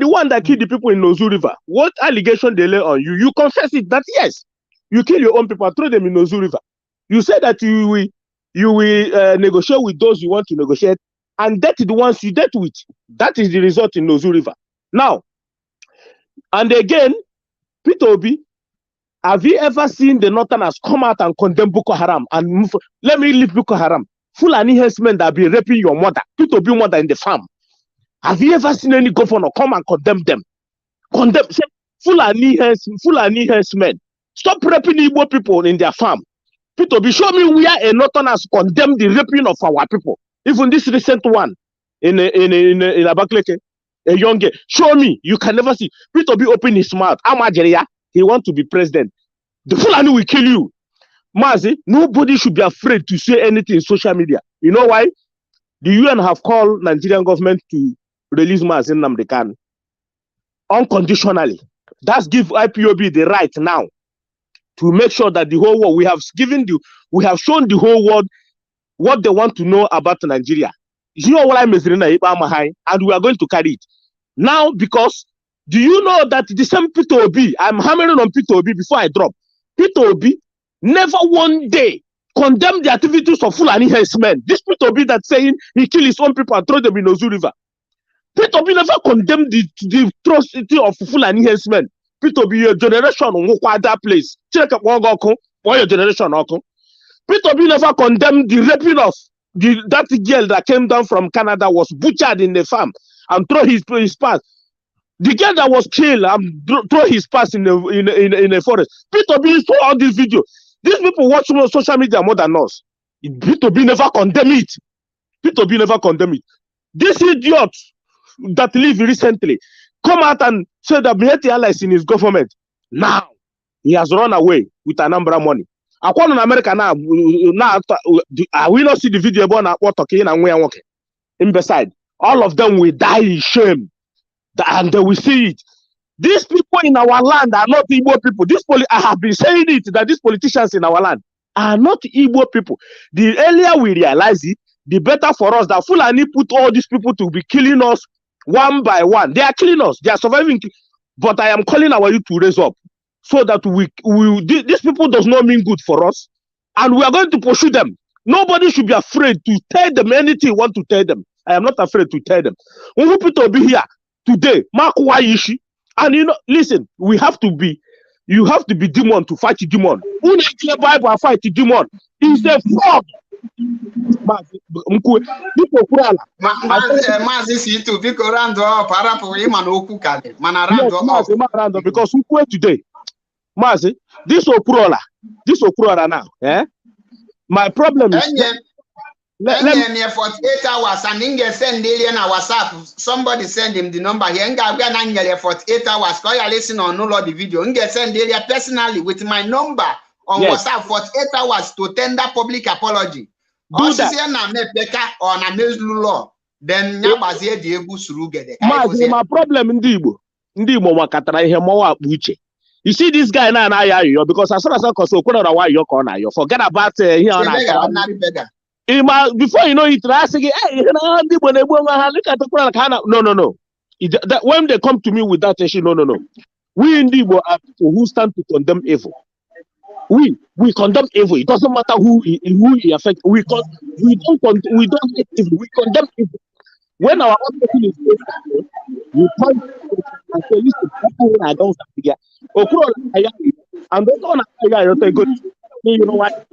one that killed the people in Nozu River? What allegation they lay on you? You confess it that yes, you kill your own people and throw them in Nozu River. You say that you will negotiate with those you want to negotiate and date the ones you date with. That is the result in Nozu River. Now, and again, P2B, have you ever seen the Northerners come out and condemn Boko Haram and move? Let me leave Boko Haram. Fulani herdsmen that have been raping your mother, P2B mother in the farm. Have you ever seen any governor come and condemn them? Say, Fulani herdsmen. Stop raping Igbo people in their farm. P2B, show me where a Northerners condemn the raping of our people. Even this recent one in Abakaliki, a young girl. Show me. You can never see. P2B open his mouth. Amajeria, he wants to be president. The Fulani will kill you. Mazi, nobody should be afraid to say anything in social media. You know why? The UN have called Nigerian government to release Mazi Nnamdi Kanu unconditionally. That's give IPOB the right now to make sure that the whole world, we have shown the whole world what they want to know about Nigeria. You know what I'm saying? And we are going to carry it. Now, because do you know that the same P2B, I'm hammering on P2B before I drop. P2B never one day condemned the activities of Fulani herdsmen. This P2B that's saying he killed his own people and throw them in Ozu River. P2B never condemned the atrocity of Fulani herdsmen. P2B, your generation won't that place. Check up one go your generation. P2B never condemned the raping of that girl that came down from Canada, was butchered in the farm and throw his past. The girl that was killed and throw his past in the forest. P2B saw all these videos. These people watch social media more than us. P2B never condemn it. P2B never condemn it. This idiot that lived recently come out and said that Miyetti Allah is in his government. Now, he has run away with Anambra money. I want in America now, I will not see the video about what talking and where walking. In beside, all of them will die in shame. And they will see it. These people in our land are not Igbo people. I have been saying it, that these politicians in our land are not Igbo people. The earlier we realize it, the better for us. That Fulani put all these people to be killing us one by one. They are killing us. They are surviving. But I am calling our youth to raise up so that these people does not mean good for us. And we are going to pursue them. Nobody should be afraid to tell them anything you want to tell them. I am not afraid to tell them. When people to be here today, Mark Waishi, and listen, you have to be demon to fight the demon. Who needs the Bible and fight the demon? He's a fraud. Because today, this Okwuluora now, my problem is let me 48 hours and Inge send alien a WhatsApp. Somebody send him the number here. Inge we are 48 hours. Call you listen or download the video. Inge send alien personally with my number on Yes. WhatsApp 48 hours to tender public apology. Do that. Na mepeka or na mezlu law. Then nyabazie di egwu suru gede. My problem ndị Igbo nwakatara ihe mọwa akpa uche. You see this guy now na-ayọ because as soon as I cause Okwuluora wa ayọ ka ọ na-ayọ. Forget about here on before you know it, I say, hey, no. When they come to me with that issue, no. We in Igbo are people who stand to condemn evil. We condemn evil. It doesn't matter who he affects. We don't hate evil. We condemn evil. When our own person is we point and say, listen, I don't figure. And they don't go, you know what?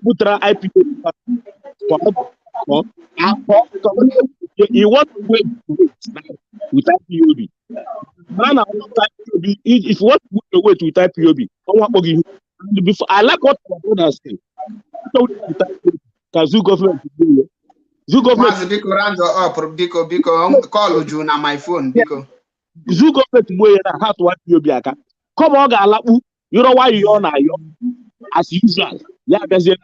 Butra IPO. You want to wait with IPOB. If you want to wait with IPOB, before I like what my brother said. Zoo government. Zoo government. Call you on my phone. Zoo government boy how to IPOB aka. Come on, Galapu. You know why you on as usual. Yeah, there's a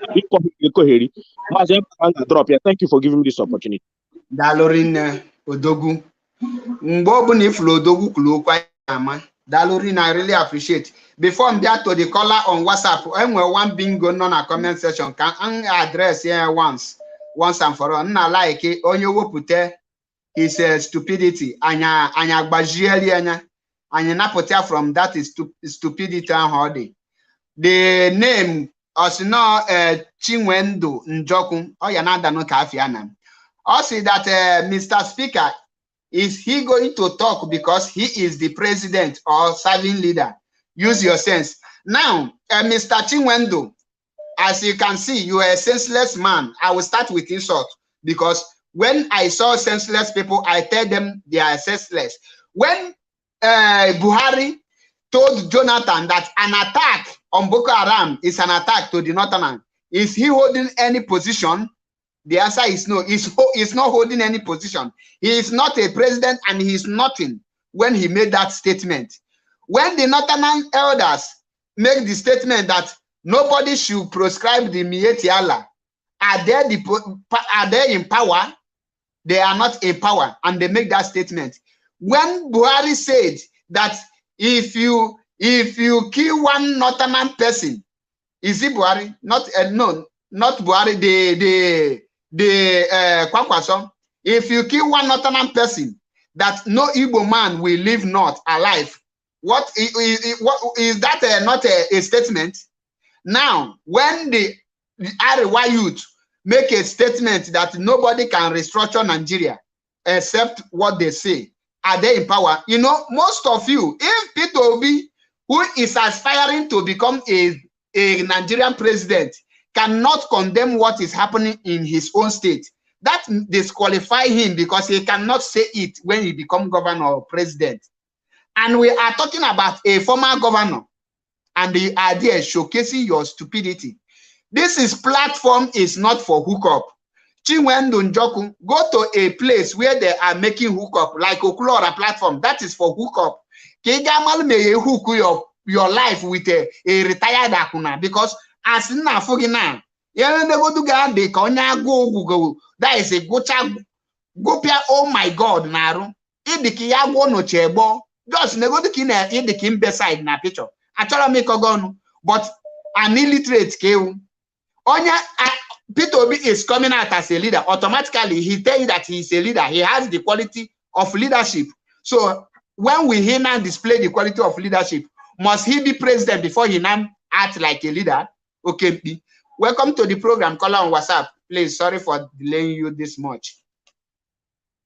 drop here. Thank you for giving me this opportunity. Dalorin Odogu. Mbobun if Lodogu Kulukwa Yama. Dalorin, I really appreciate. Before I'm there to the caller on WhatsApp, I'm one bingo on a comment section. Can address here once and for all. Na like it on your pute is stupidity. Anya bajieli anya. Anya napotea from that is stupidity and hardy. The name Osino Chinwendu Njoku Oyanada no Kafiana. Also that Mr. Speaker, is he going to talk because he is the president or serving leader? Use your sense. Now, Mr. Chinwendu, as you can see, you are a senseless man. I will start with insult because when I saw senseless people, I tell them they are senseless. When Buhari told Jonathan that an attack on Boko Haram is an attack to the Northern, is he holding any position? The answer is no. He's not holding any position. He is not a president and he is nothing when he made that statement. When the Northern elders make the statement that nobody should prescribe the Mieti Allah, are they in power? They are not in power, and they make that statement. When Buhari said that if you kill one Northern person, is it Buhari? Not Buhari. The Kwakwaso. If you kill one Northern person, that no Igbo man will live not alive. What is that? Not a statement? Now, when the Arewa youth make a statement that nobody can restructure Nigeria except what they say, are they in power? You know, most of you, if Peter Obi, who is aspiring to become a Nigerian president, cannot condemn what is happening in his own state, that disqualify him because he cannot say it when he becomes governor or president. And we are talking about a former governor, and the idea is showcasing your stupidity. This platform is not for hookup. Chinwendu Njoku, go to a place where they are making hookup, like Okwuluora platform. That is for hookup. Kegamal may hook your life with a retired akuna, because as na fogina, that is a gopia. Oh my God, naru. Idikiyago no chebo. Just negotikina idikim beside na picture. Actually make a but an illiterate keu. Onya Peter Obi is coming out as a leader. Automatically, he tells you that he is a leader. He has the quality of leadership. So when we hear now display the quality of leadership, must he be president before he now act like a leader? Okay. Welcome to the program. Call on WhatsApp. Please, sorry for delaying you this much.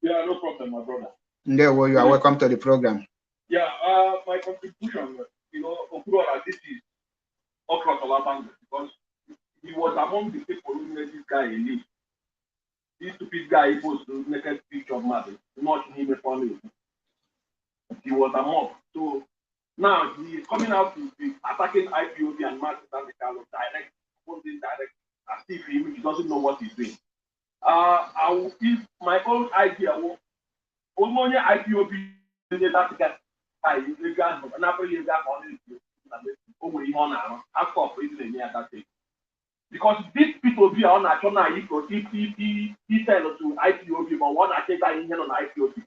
Yeah, no problem, my brother. There, well, you are welcome to the program. Yeah, my contribution, Okwuluora, this is across our because he was among the people who made this guy a lead. This stupid guy supposed to make a speech of matters, not him a family. He was among. So now he is coming out to be attacking IPOB and Martin direct, opposing direct, as if he doesn't know what he's doing. I will give my own idea. Only IPOB that guy. I you got an apple you got on it. Over the honor. I stop reading that thing. Because these people be on a channel, he tell to IPOB, but one I take that in on IPOB.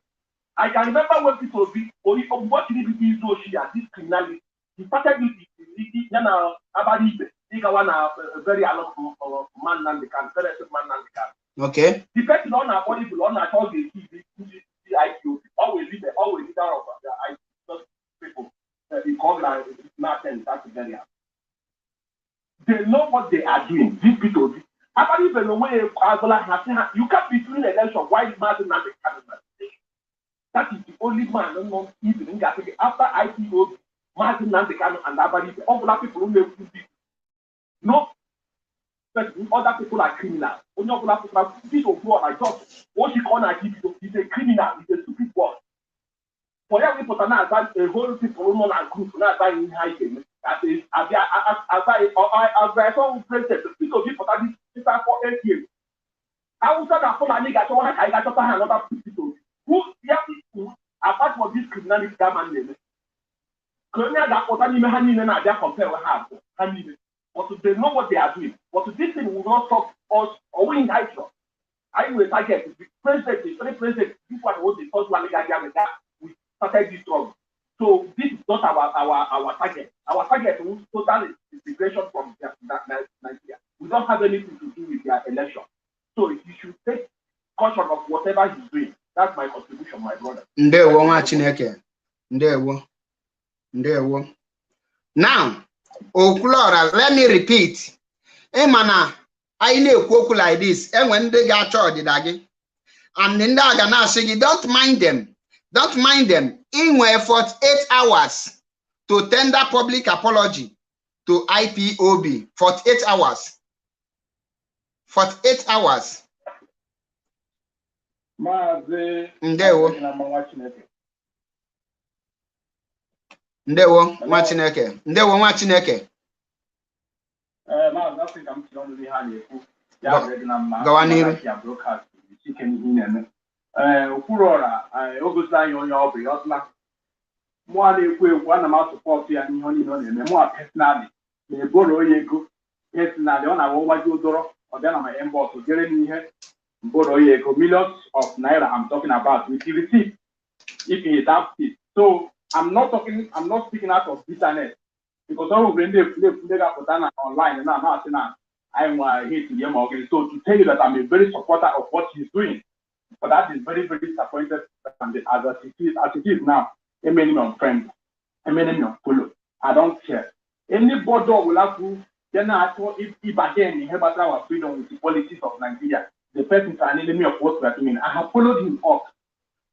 I can remember when people be only what did it be so she at this criminality. He started with the Abadi, he got one very alone man and the can, very man and the can. Okay. Depending on our body, on our all the IPOB, always leader of the IPOB people. They call that Martin, that's very hard. They know what they are doing. These people, I believe in the way you can't be doing election while Martin and the candidate. That is the only man not even after IPO, Martin and the candidate and Abadi, all other people who make this. No, but other people are criminals. Only other people are people who are just what you call is a criminal, is a stupid word. For every person now, a whole people who are group now buying high game. As I saw president, people for 8 years. I was that for my nigga, I got another people who apart from this criminality government. Colonial that was an imagine and I compare with half. But they know what they are doing. But this thing will not stop us or we in high shop. I will target the president, the president, this one was the first one that we started this trouble. So this is not our target. Our target is total integration from Nigeria. We don't have anything to do with their election. So you should take caution of whatever he's doing. That's my contribution, my brother. Now, okwuluora, let me repeat. Emana, I know like this. And when they got charged, and then they're saying, don't mind them. Don't mind them. In 48 hours to tender public apology to IPOB. 48 hours. 48 hours. Ndewo. Ndewo, Machineke. Ndewo, Machineke. Go on here. Okwuluora ogosi anyị onye ọ bụ ọtla mụ a na-ekwu ana m asụpọtụ ya n'ihe onye ọ na-eme mụ a personally na-eboro onye ego personally ọ na-awa ụgbaji ụdọrọ ọ bịa na my inbox jere n'ihe mboro onye ego millions of naira I'm talking about with the receipt if he has it. So I'm not speaking out of bitterness because some of them they got put on online and I'm not saying I'm hate to them again. So to tell you that I'm a very supporter of what he's doing. But that is very, very disappointed as it is now. A minimum friend, a minimum follow. I don't care. Anybody will have to then if again he help our freedom with the politics of Nigeria, the person is an enemy of what we are doing. I have followed him up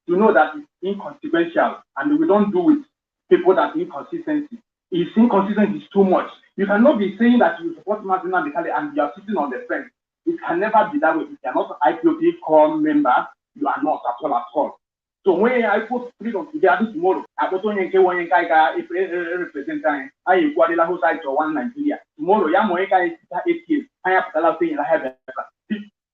to know that it's inconsequential and we don't do with people that inconsistency. His inconsistency is too much. You cannot be saying that you support Martin and you are sitting on the fence. It can never be that way. If you are not an IPOB core member, you are not at all. So when I put freedom together tomorrow, I put on one guy representing I equal the whole side to one Nigeria. Tomorrow, Yamoeka is 8 years. I have to say in the heaven.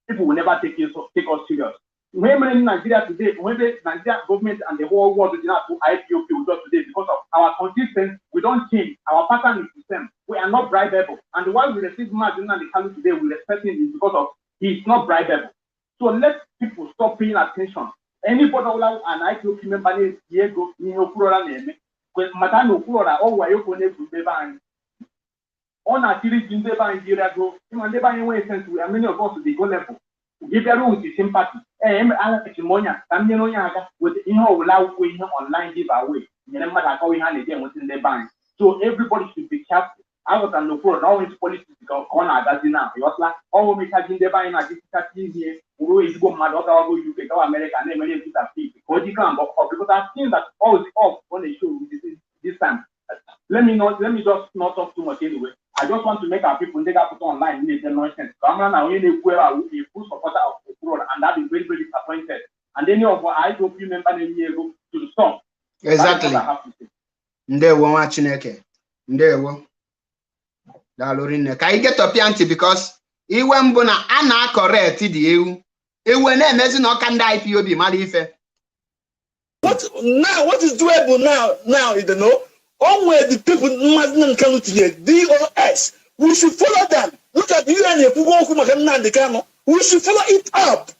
People will never take us serious. When in Nigeria today, when the Nigeria government and the whole world did not do IPOB with us today because of our consistency, we don't change. Our pattern is the same. We are not bribable. And why we receive Martin and the Kalu today, we respect him is because of he is not bribable. So let people stop paying attention. Anybody who an IPOB member is Diego, Okwuluora name, when Matano Okwuluora, or why you connect with the bank. On a series in the bank, Nigeria go, and the bank way sense we are many of us to the go level. Give your with the sympathy. I'm Monia, I'm with online giveaway. You know, matter how we handle them within the bank. So everybody should be careful. I was on the floor, always politics corner that's enough. You're like, oh, we have in the buying a difficulty here. We always go mad or you can go America and then many people because you can't, because I've seen that all is off on the show this time. Let me just not talk too much anyway. I just want to make our people they got put online in the nonsense. Come on now, we need a full supporter of the world, and that is very, very disappointed. And then you I hope you remember the year go to the storm. Exactly. Ndewo Machineke. Ndewo. Dalorine. Can you get up yanti because iwe mbona ana correct the ewu When imagine no can die IPOB Malife. What now? What is doable now? Now you don't know. Only the people must come to the DOS. We should follow them. Look at you and your we should follow it up.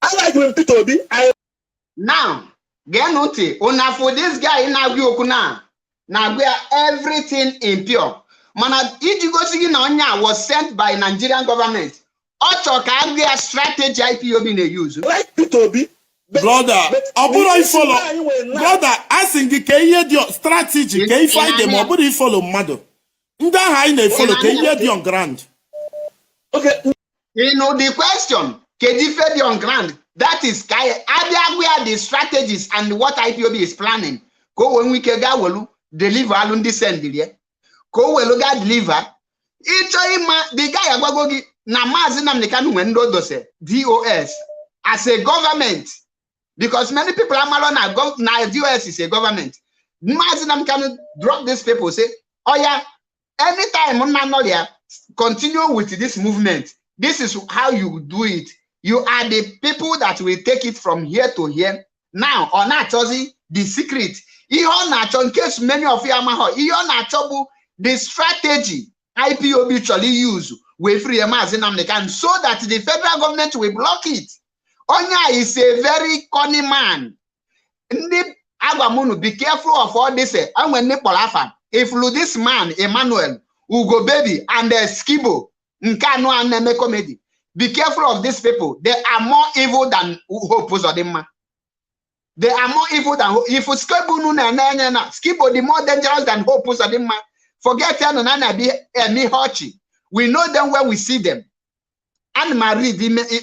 I like when people be. Now, get note. Una for this guy in Aguyokuna. Now we are everything impure. Mana Ijigosi Nonya was sent by Nigerian government. Ocho Kaglia strategy IPOB they use. Like Pitobi. Brother, I follow. Brother, asking the K strategy, K find them, Oburi follow mother. Nda high they follow K on ground. Okay. You know the question. K fed on ground. That is where the strategies and what IPOB is planning. Go when we can go deliver alun descend there. Go well deliver. The guy Agwagogi na mazinam the can wendo dose DOS as a government. Because many people are malon na DOS is a government. Mazinam can drop these people say, oh yeah, anytime continue with this movement. This is how you do it. You are the people that will take it from here to here. Now, on that, the secret. In case many of you are the strategy IPOB usually use with free so that the federal government will block it. Onya is a very cunning man. Be careful of all this. And when if this man, Emmanuel, Ugo Baby, and Skibo, Nkano and Neme Comedy, be careful of these people. They are more evil than Hope. They are more evil than if Skibo the more dangerous than Hope. Forget Nana be me Hochi. We know them when we see them. And Marie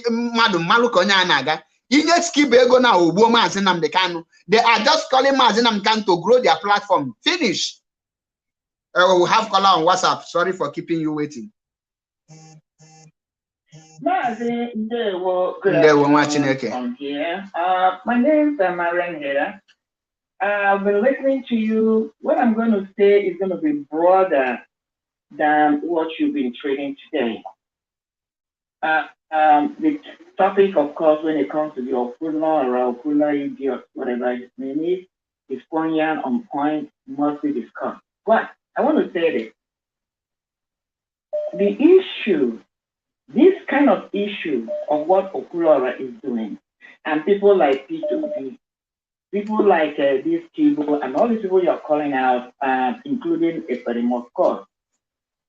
Madam Malukonya Naga. You get Skibo now, Obama Zinam de Kanu. They are just calling Mazinam Kan to grow their platform. Finish. We have caller on WhatsApp. Sorry for keeping you waiting. Good afternoon here. My name is Marian here. I've been listening to you. What I'm going to say is going to be broader than what you've been trading today. The topic, of course, when it comes to the okwuluora, idiot, whatever his name is poignant, on point, must be discussed. But I want to say this. The issue, this kind of issue of what okwuluora is doing, and people like P2B, people like this Kibo, and all these people you're calling out, including Eperim, of course,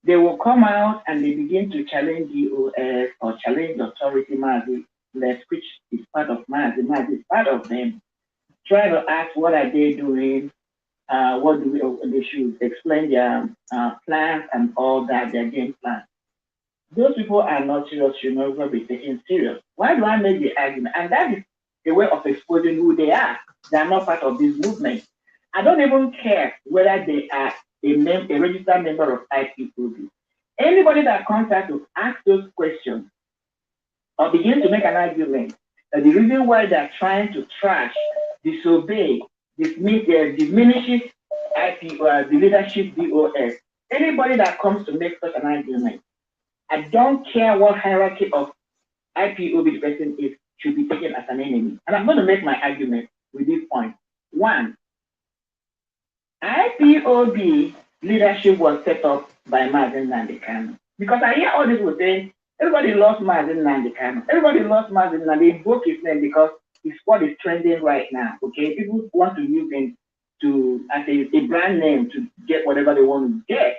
they will come out and they begin to challenge DOS or challenge the authority, which is part of Mazi is part of them. Try to ask what are they doing, what do they should explain their plans and all that, their game plan. Those people are not serious, you know, will be taken serious. Why do I make the argument? And that is a way of exposing who they are. They are not part of this movement. I don't even care whether they are a registered member of IPOB. Anybody that comes out to ask those questions or begin to make an argument that the reason why they're trying to trash, disobey, diminishes the leadership DOS, anybody that comes to make such an argument, I don't care what hierarchy of IPOB the person is, should be taken as an enemy. And I'm going to make my argument with this point. One, IPOB leadership was set up by Mazi Nnamdi Kanu. Because I hear all this with saying, everybody loves Mazi Nnamdi Kanu. Everybody loves Mazi Nnamdi. They invoke his name because it's what is trending right now. Okay, people want to use him to as a brand name to get whatever they want to get.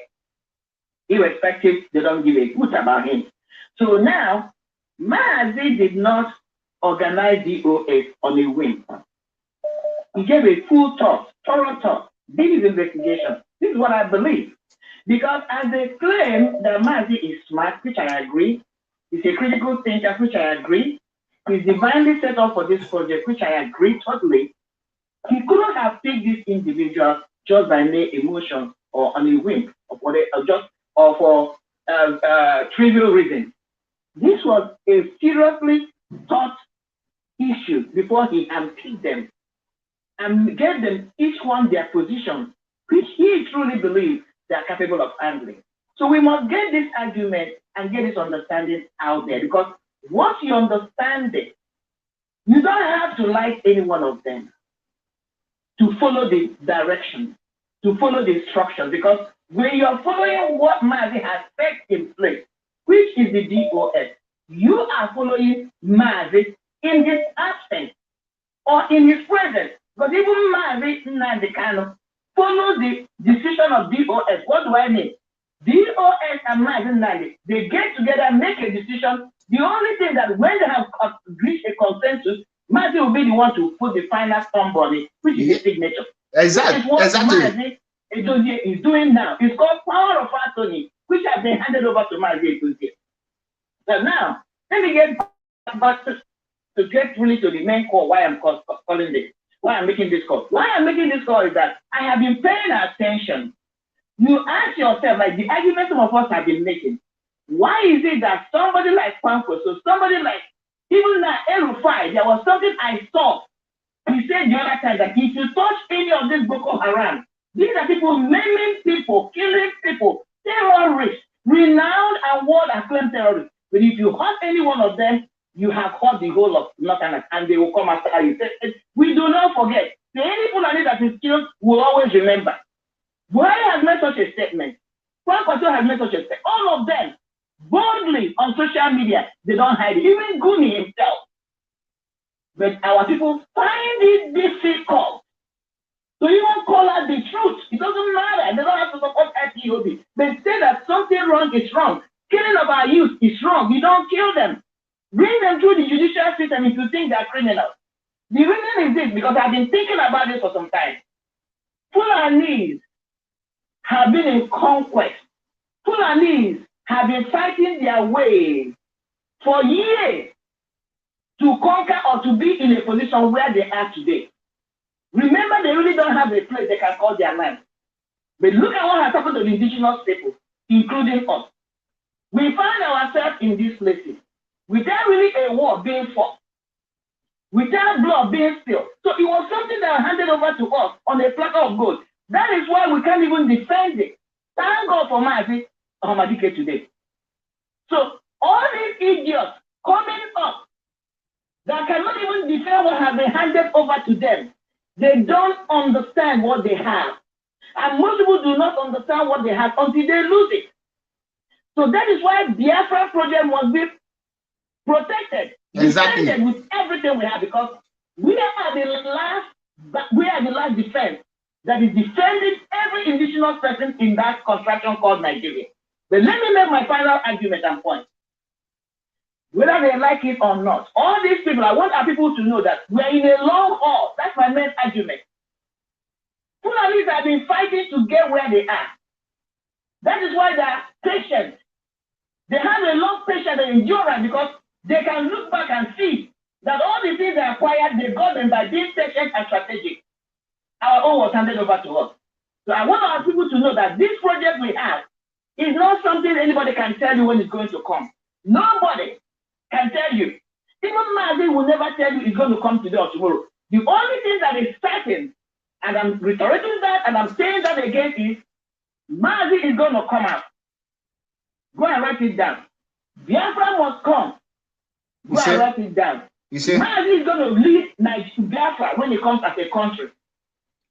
Irrespective, they don't give a hoot about him. So now, Mazi did not organize DOS on a whim. He gave a full thought, thorough thought. This is investigation. This is what I believe. Because as they claim that Mazi is smart, which I agree, he's a critical thinker, which I agree, he's divinely set up for this project, which I agree totally, he couldn't have picked this individual just by mere emotion or on a whim or for trivial reasons. This was a seriously thought issue before he unpicked them and gave them each one their position, which he truly believes they are capable of handling. So we must get this argument and get this understanding out there, because Once you understand it, you don't have to like any one of them to follow the direction, to follow the instructions, because when you're following what Mazi has set in place, which is the DOS, you are following Mazi in his absence or in his presence. Because even Mazi Nnamdi follow the decision of DOS. What do I mean? DOS and Mazi Nnamdi, they get together, make a decision. The only thing that when they have reached a consensus, Mazi will be the one to put the final stamp on it, which is his signature. Exactly. Mazi Edozie is doing now. It's called power of attorney, which has been handed over to Mazi Edozie. So now, let me get back to get really to the main call, why I'm calling this, why I'm making this call. Why I'm making this call is that I have been paying attention. You ask yourself, like the argument some of us have been making, why is it that somebody like Kwanko, so somebody like, even that El-Rufai, there was something I saw. He said the other time that if you touch any of this Boko Haram, these are people maiming people, killing people, terrorists, renowned and world acclaimed terrorists. But if you hurt any one of them, you have hurt the whole of Northerners, and they will come after you. We do not forget. The any Fulani that is killed will always remember. Buhari has made such a statement. Kwanko has made such a statement. All of them, boldly on social media, they don't hide it. Even Gumi himself. But our people find it difficult to even call out the truth. It doesn't matter. They don't have to support IPOB. They say that something wrong is wrong. Killing of our youth is wrong. You don't kill them. Bring them through the judicial system if you think they're criminals. The reason is this, because I've been thinking about this for some time. Fulanis have been in conquest. Fulanis have been fighting their way for years to conquer or to be in a position where they are today. Remember, they really don't have a place they can call their land. But look at what has happened to the indigenous people, including us. We find ourselves in these places without really a war being fought, without blood being spilled. So it was something that was handed over to us on a platter of gold. That is why we can't even defend it. Thank God for Mazi Ahmadike today. So all these idiots coming up that cannot even defend what has been handed over to them, they don't understand what they have. And most people do not understand what they have until they lose it. So that is why the Biafra project must be protected, exactly, defended with everything we have, because we are the last defense that is defending every indigenous person in that construction called Nigeria. But let me make my final argument and point. Whether they like it or not, all these people, I want our people to know that we are in a long haul. That's my main argument. Fulanis have been fighting to get where they are. That is why they are patient. They have a long patience and endurance, because they can look back and see that all the things they acquired, they got them by being patient and strategic. Our own was handed over to us. So I want our people to know that this project we have is not something anybody can tell you when it's going to come. Nobody can tell you. Even Mazi will never tell you it's going to come today or tomorrow. The only thing that is certain, and I'm reiterating that and I'm saying that again, is Mazi is going to come out. Go and write it down. Biafra must come. Go and write it down. Mazi is going to lead Biafra when it comes as a country.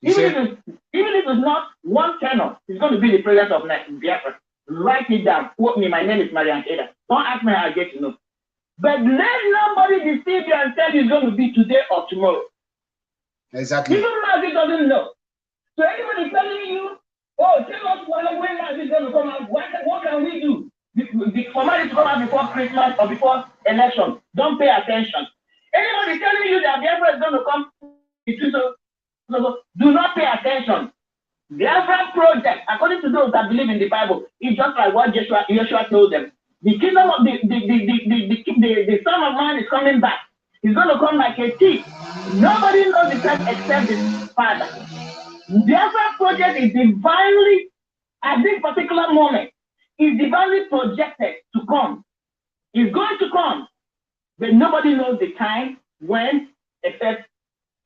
Even if it's not one tenor, it's going to be the president of Biafra. Write it down. Quote me. My name is Marian Keda. Don't ask me how I get to know. But let nobody deceive you and tell you it's going to be today or tomorrow. Exactly. Even Mazi doesn't know. So anybody telling you, oh, tell us when Mazi is going to come out, what can we do? For Mazi to come out before Christmas or before election, don't pay attention. Anybody telling you that Biafra is going to come, do not pay attention. The Biafra project, according to those that believe in the Bible, is just like what Joshua told them. The kingdom of the Son of Man is coming back. He's going to come like a thief. Nobody knows the time except the Father. The Biafra project is divinely, at this particular moment, is divinely projected to come. It's going to come, but nobody knows the time, when, except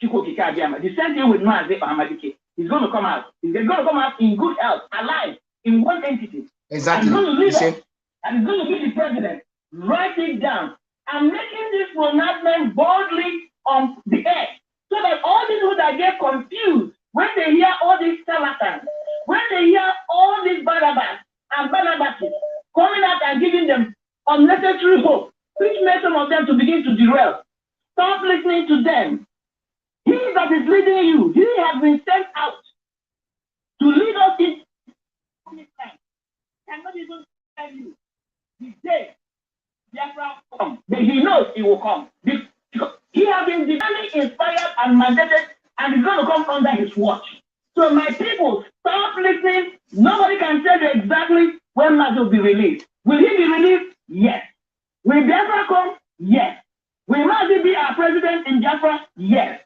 Chukwuokike Abiyama. The same thing with Mazi Ahmadike. He's going to come out. He's going to come out in good health, alive, in one entity. Exactly. And he's going to lead us. And he's going to be the president. Write it down. I'm making this pronouncement boldly on the air so that all these people that get confused when they hear all these charlatans, when they hear all these Barnabas and Barnabases coming out and giving them unnecessary hope, which makes some of them to begin to derail. Stop listening to them. He that is leading you, he has been sent out to lead us in this time. Cannot even tell you the day Biafra will come, but he knows he will come. Because he has been divinely inspired and mandated, and he's going to come under his watch. So my people, stop listening. Nobody can tell you exactly when Mazi will be released. Will he be released? Yes. Will Biafra come? Yes. Will Mazi be our president in Biafra? Yes.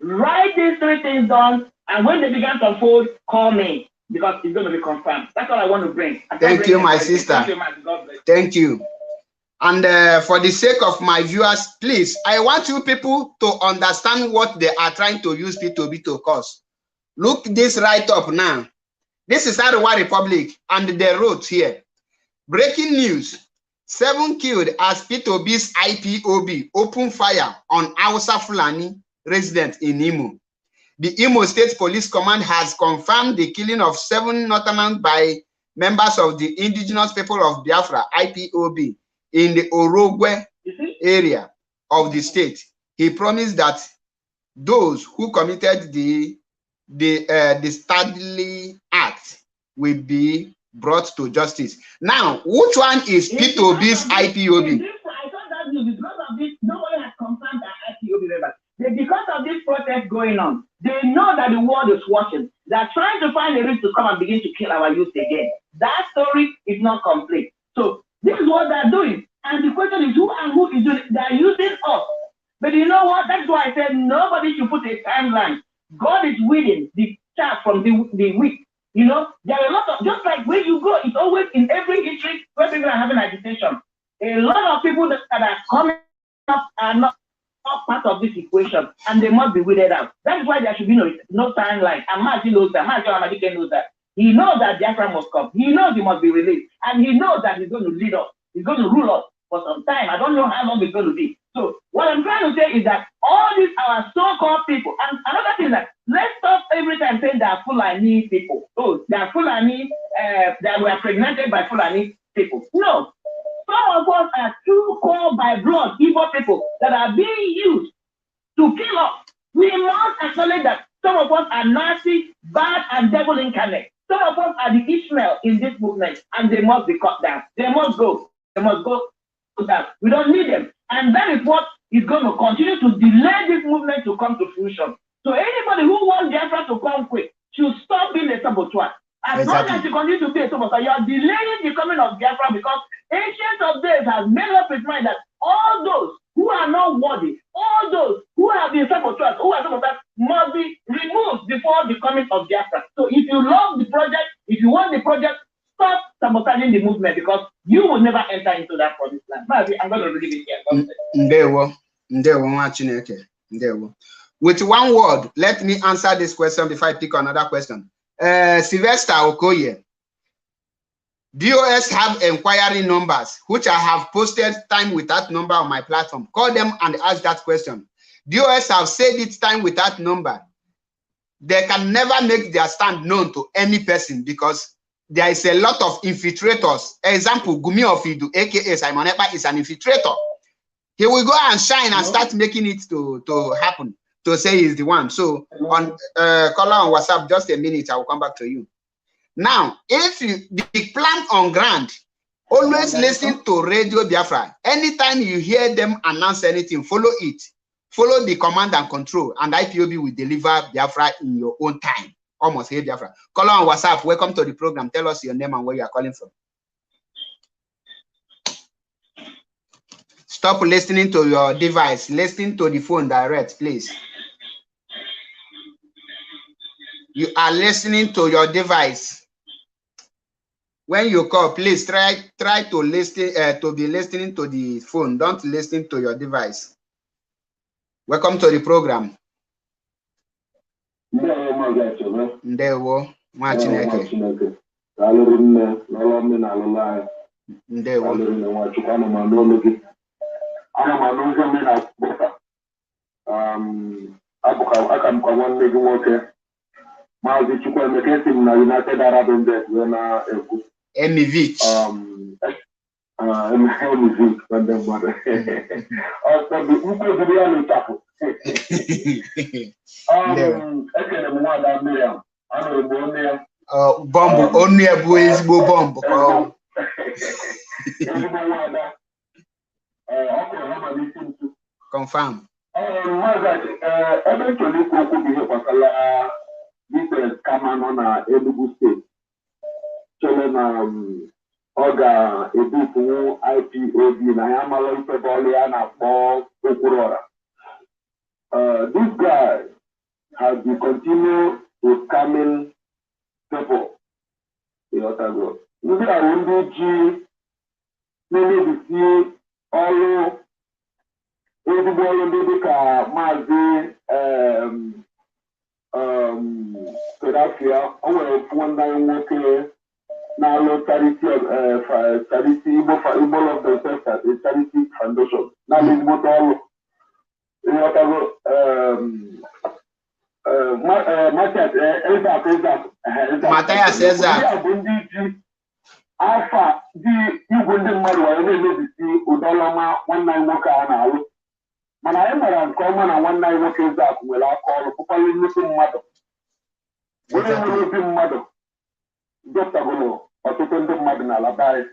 Write these three things down, and when they begin to unfold, call me, because it's going to be confirmed. That's all I want to bring. Thank you, my sister. Thank you, Mazi. God bless you. Thank you. And for the sake of my viewers, please, I want you people to understand what they are trying to use P2B to cause. Look this right up now. This is Arewa Republic, and they wrote here. Breaking news. 7 killed as P2B's IPOB open fire on Hausa Fulani resident in Imo. The Imo State Police Command has confirmed the killing of 7 Northerners by members of the indigenous people of Biafra, IPOB, in the Orogwe area of the state. He promised that those who committed the disturbing act will be brought to justice. Now, which one is P2B's IPOB? I thought that because of this, nobody has confirmed that IPOB members. Because of this protest going on, they know that the world is watching. They're trying to find a reason to come and begin to kill our youth again. That story is not complete. So this is what they're doing. And the question is who and who is doing it? They're using us. But you know what? That's why I said nobody should put a timeline. God is weeding the chaff from the wheat. You know, there are a lot of, just like where you go, it's always in every history where people are having agitation. A lot of people that are coming up are not part of this equation, and they must be weeded out. That is why there should be no timeline. And Mazi knows that. Mazi knows that. He knows that Biafra must come. He knows he must be released. And he knows that he's going to lead us. He's going to rule us for some time. I don't know how long it's going to be. So what I'm trying to say is that all these our so-called people, and another thing that let's stop every time saying they are Fulani people. Oh, they are Fulani, that were pregnanted by Fulani people. No. Some of us are too called by blood Igbo people that are being used to kill us. We must acknowledge that some of us are nasty, bad, and devil incarnate. Some of us are the Ishmael in this movement, and they must be cut down. They must go. They must go down. We don't need them. And that is what is going to continue to delay this movement to come to fruition. So anybody who wants Biafra to come quick should stop being a saboteur. As long as you continue to be a saboteur, you are delaying the coming of Biafra, because Ancient of Days has made up his mind that all those who are not worthy, all those who have been saboteurs, must be removed before the coming of Biafra. So if you love the project, if you want the project, stop sabotaging the movement, because you will never enter into that promised land. I'm going to read it here. With one word, let me answer this question before I pick another question. Sylvester Okoye, DOS have inquiry numbers, which I have posted time without number on my platform. Call them and ask that question. DOS have said it's time without number. They can never make their stand known to any person, because there is a lot of infiltrators. Example, Gumi Ofidu, aka Simon Ekpa, is an infiltrator. He will go and shine and start making it to happen, to say he's the one. So on call on WhatsApp, just a minute, I will come back to you. Now, if the plan on ground, always listen to Radio Biafra. Anytime you hear them announce anything, follow it. Follow the command and control, and IPOB will deliver Biafra in your own time. Almost here, Biafra. Call on WhatsApp. Welcome to the program. Tell us your name and where you are calling from. Stop listening to your device. Listen to the phone direct, please. You are listening to your device. When you call, please try to listen to be listening to the phone. Don't listen to your device. Welcome to the program. Ndewo, Machineke. Ndewo. ana m anụ ụzọ mmiri na bụta aka m kwa nwanne gị nwoke Maazị Chukwuemeka esi m na United Arab Emirates wee na-ekwu Emivich Emivich ndị mmadụ ọsọbi nkwụziri ya n'ụchapụ ekele m nwada Miriam anụrụ m onye ya bọmbụ onu ya bụ ezigbo bọmbụ ka ọ ezigbo nwada ọ kụrụ hama n'isi ntu confirm Maazị ebe nchọrọ ikwu okwu bụ ihe gbasara Vincent Kama nọ na Enugu steeti chere na ọ ga-ebupụwu IPOB na ya mara ife bọọlụ ya na-akpọ Okwuluora. This guy has been continue to scamming people. Ndị ahụ ndị ji na-emebisi ọrụ ezigbo ọrụ ndị dịka Maazị Serafia, o nwere ofu nwanne anyị nwoke na-alụ charity Igbo Love Themselves as a charity foundation na-alụ ezigbote ọrụ ịghọtago Matthias Ezak bụ ndị ji afa dị igwe ndị mmadụ were na-emebisi ụdọlọma nwanne anyị nwoke a na-alụ mana anyị mara nke ọma na nwanne anyị nwoke Ezak nwere aka ọrụ pụkwala nnukwu mmadụ onye nwere obi mmadụ dọpụtagoro ọtụtụ ndị mmadụ n'ala be anyị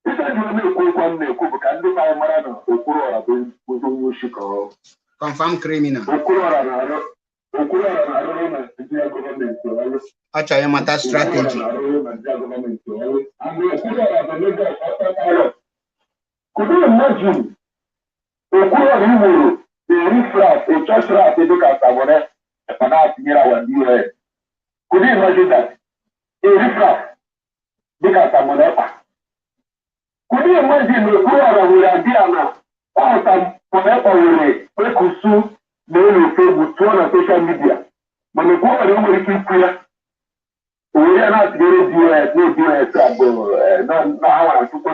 ife dị na-ekwu okwu m na-ekwu bụ ka ndị be anyị mara na Okwuluora bụ onye oshi ka ọ confirm criminal Okwuluora na-arụrụ Nigeria gọọmenti ọrụ ọ chọrọ ịmata strategy could you imagine Okwuluora iwuru eri frat a church rat dịka Sabone mana atinyere awa ndị US. Could you imagine that? Eri frat dịka Sabone could you imagine Okwuluora were adịa na ọ Sabone were ekusu na elu Facebook tụọ na social media mana Okwuluora nwere ike ikwu ya onwe ya na-atụnyere DOS na-DOS abụọ na ha nwara chukwu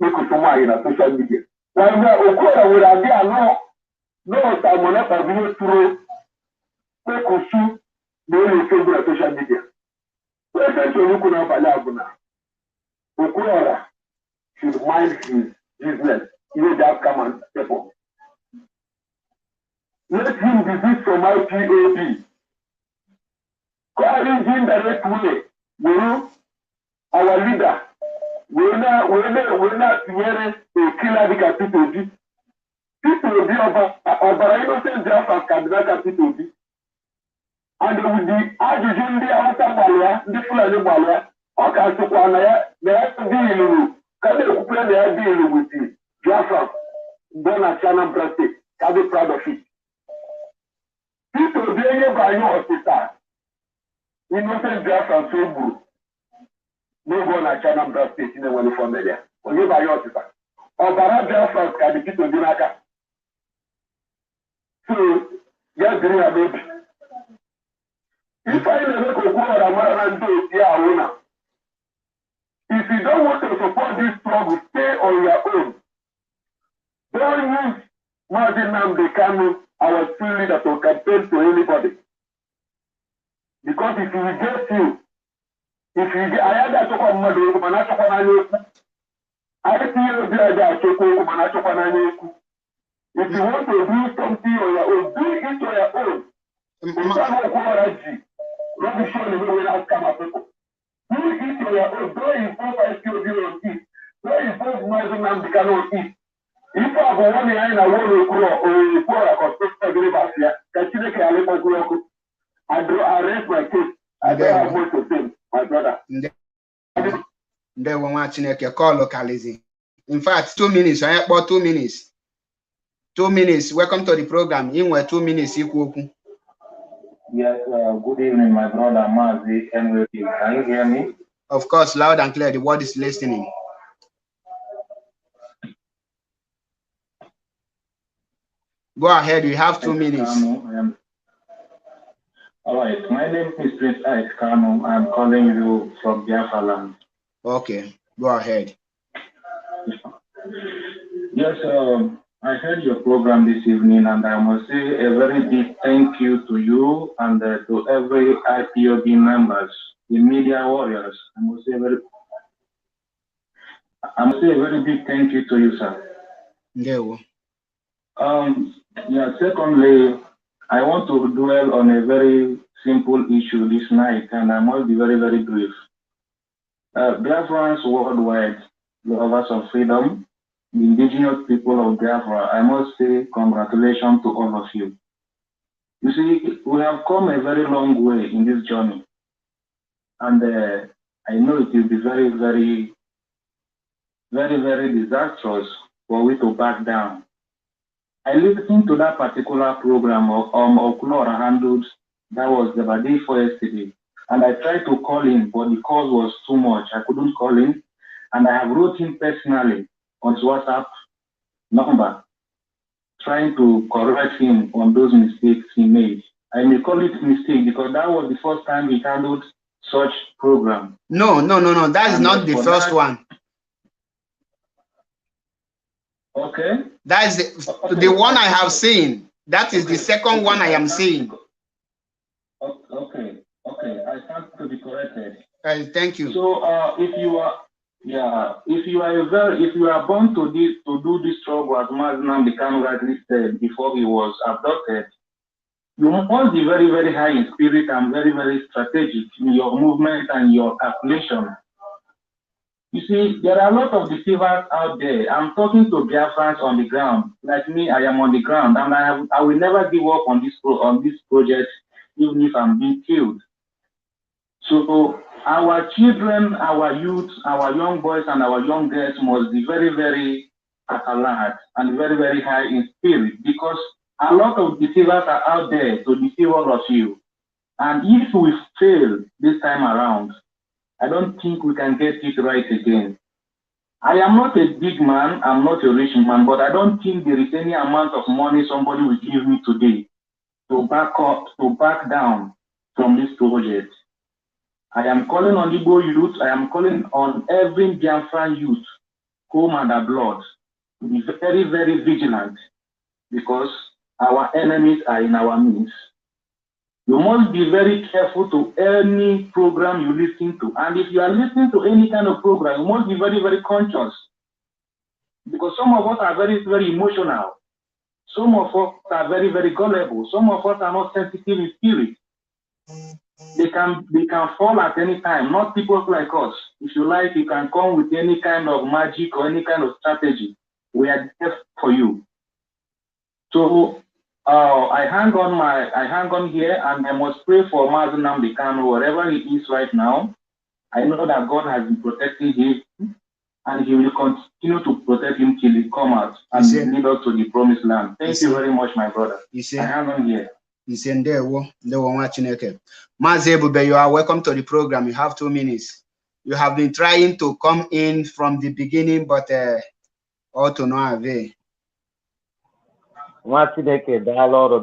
ekusu nwaanyị na social media. Okwuluora nwere adị anọ n'ọta moneta bụ ihe tụrụ ekusu na elu Facebook na social media. Ebe chọrọ ikwu n'abalị a bụ na Okwuluora should mind his business ihe dị aka ma people. Let him desist from IPOB. Calling him direct way. Our leader. We're not tinyere a killer dịka Peter Obi. Peter Obi ọbara innocent Biafra candidate Peter Obi. And with the ajụjụ ndị Hausa gbalụ ya, ndị Fulani gbalụ ya, ọ ka sịkwa na ya dị ilu ka na-ekwukwe na ya dị ilu with Biafra born at Anambra State. Can be proud of it. Peter Obi enye banye hospital. Innocent Biafra so gburu n'oge na Anambra State na-enwere family ya. Onye banye hospital. Ọbara Biafra ka dị Peter Obi n'aka. So, ya dịrị ya n'obi. Ife anyị na-eme ka Okwuluora mara na ndị otu ya ahụ na. If you don't want to support this struggle, stay on your own. Don't use Maazị Nnamdi Kanu, our field leader, to campaign to anybody. Because if he rejects you, I had that talk on Mother, but not talk on you. I feel that talk on you. If you want to do something on your own, do it on your own. Not be sure the way we come up. Do it on your own. Don't involve IPOB on it. Don't involve Maazị Nnamdi Kanu on it. If I go one line, I want to grow or can Chineke alekwa ọkụ. I raise my case. I don't have much to say, my brother. Ndewo nwa Chineke call localism. In fact, 2 minutes. I have 2 minutes. 2 minutes. Welcome to the program. In 2 minutes, ikwu okwu. Yes, good evening, my brother Mazi NWP. Can you hear me? Of course, loud and clear. The word is listening. Go ahead, you have 2 minutes. All right, my name is Prince Ike Kanu. I'm calling you from Biafra land. Okay, go ahead. Yes, I heard your program this evening, and I must say a very big thank you to you and to every IPOB members, the media warriors. I must say a very big thank you to you, sir. Yeah. Secondly, I want to dwell on a very simple issue this night, and I must be very, very brief. Biafrans worldwide, lovers of freedom, the indigenous people of Biafra, I must say congratulations to all of you. You see, we have come a very long way in this journey, and I know it will be very, very, very, very disastrous for we to back down. I listened to that particular program of okwuluora handled, that was the day for yesterday, and I tried to call him, but the call was too much. I couldn't call him, and I have wrote him personally on his WhatsApp number, trying to correct him on those mistakes he made. I may call it mistake because that was the first time he handled such program. No. That is not the first one. Okay. That is the one I have seen. That is the second one I am seeing. Okay. I stand to be corrected. Thank you. So if you are born to do this struggle, as Mazinam Kanu rightly said before he was abducted, you must be very, very high in spirit and very, very strategic in your movement and your calculation. You see, there are a lot of deceivers out there. I'm talking to Biafrans on the ground. Like me, I am on the ground, and I will never give up on this project, even if I'm being killed. So our children, our youth, our young boys, and our young girls must be very, very alert and very, very high in spirit, because a lot of deceivers are out there to deceive all of you. And if we fail this time around, I don't think we can get it right again. I am not a big man, I'm not a rich man, but I don't think there is any amount of money somebody will give me today to back down from this project. I am calling on Igbo youth, I am calling on every Biafran youth, home and abroad, to be very, very vigilant, because our enemies are in our midst. You must be very careful to any program you listen to. And if you are listening to any kind of program, you must be very, very conscious. Because some of us are very, very emotional. Some of us are very, very gullible. Some of us are not sensitive in spirit. They can fall at any time, not people like us. If you like, you can come with any kind of magic or any kind of strategy. We are there for you. So I hang on here, and I must pray for Mazinam Kanu, wherever he is right now. I know that God has been protecting him, and he will continue to protect him till he comes out and lead us to the promised land. Thank you very much, my brother. I hang on here. Mazi Ebube, you are welcome to the program. You have 2 minutes. You have been trying to come in from the beginning, but all to no avail. Nwa Chineke daalụ ọrụ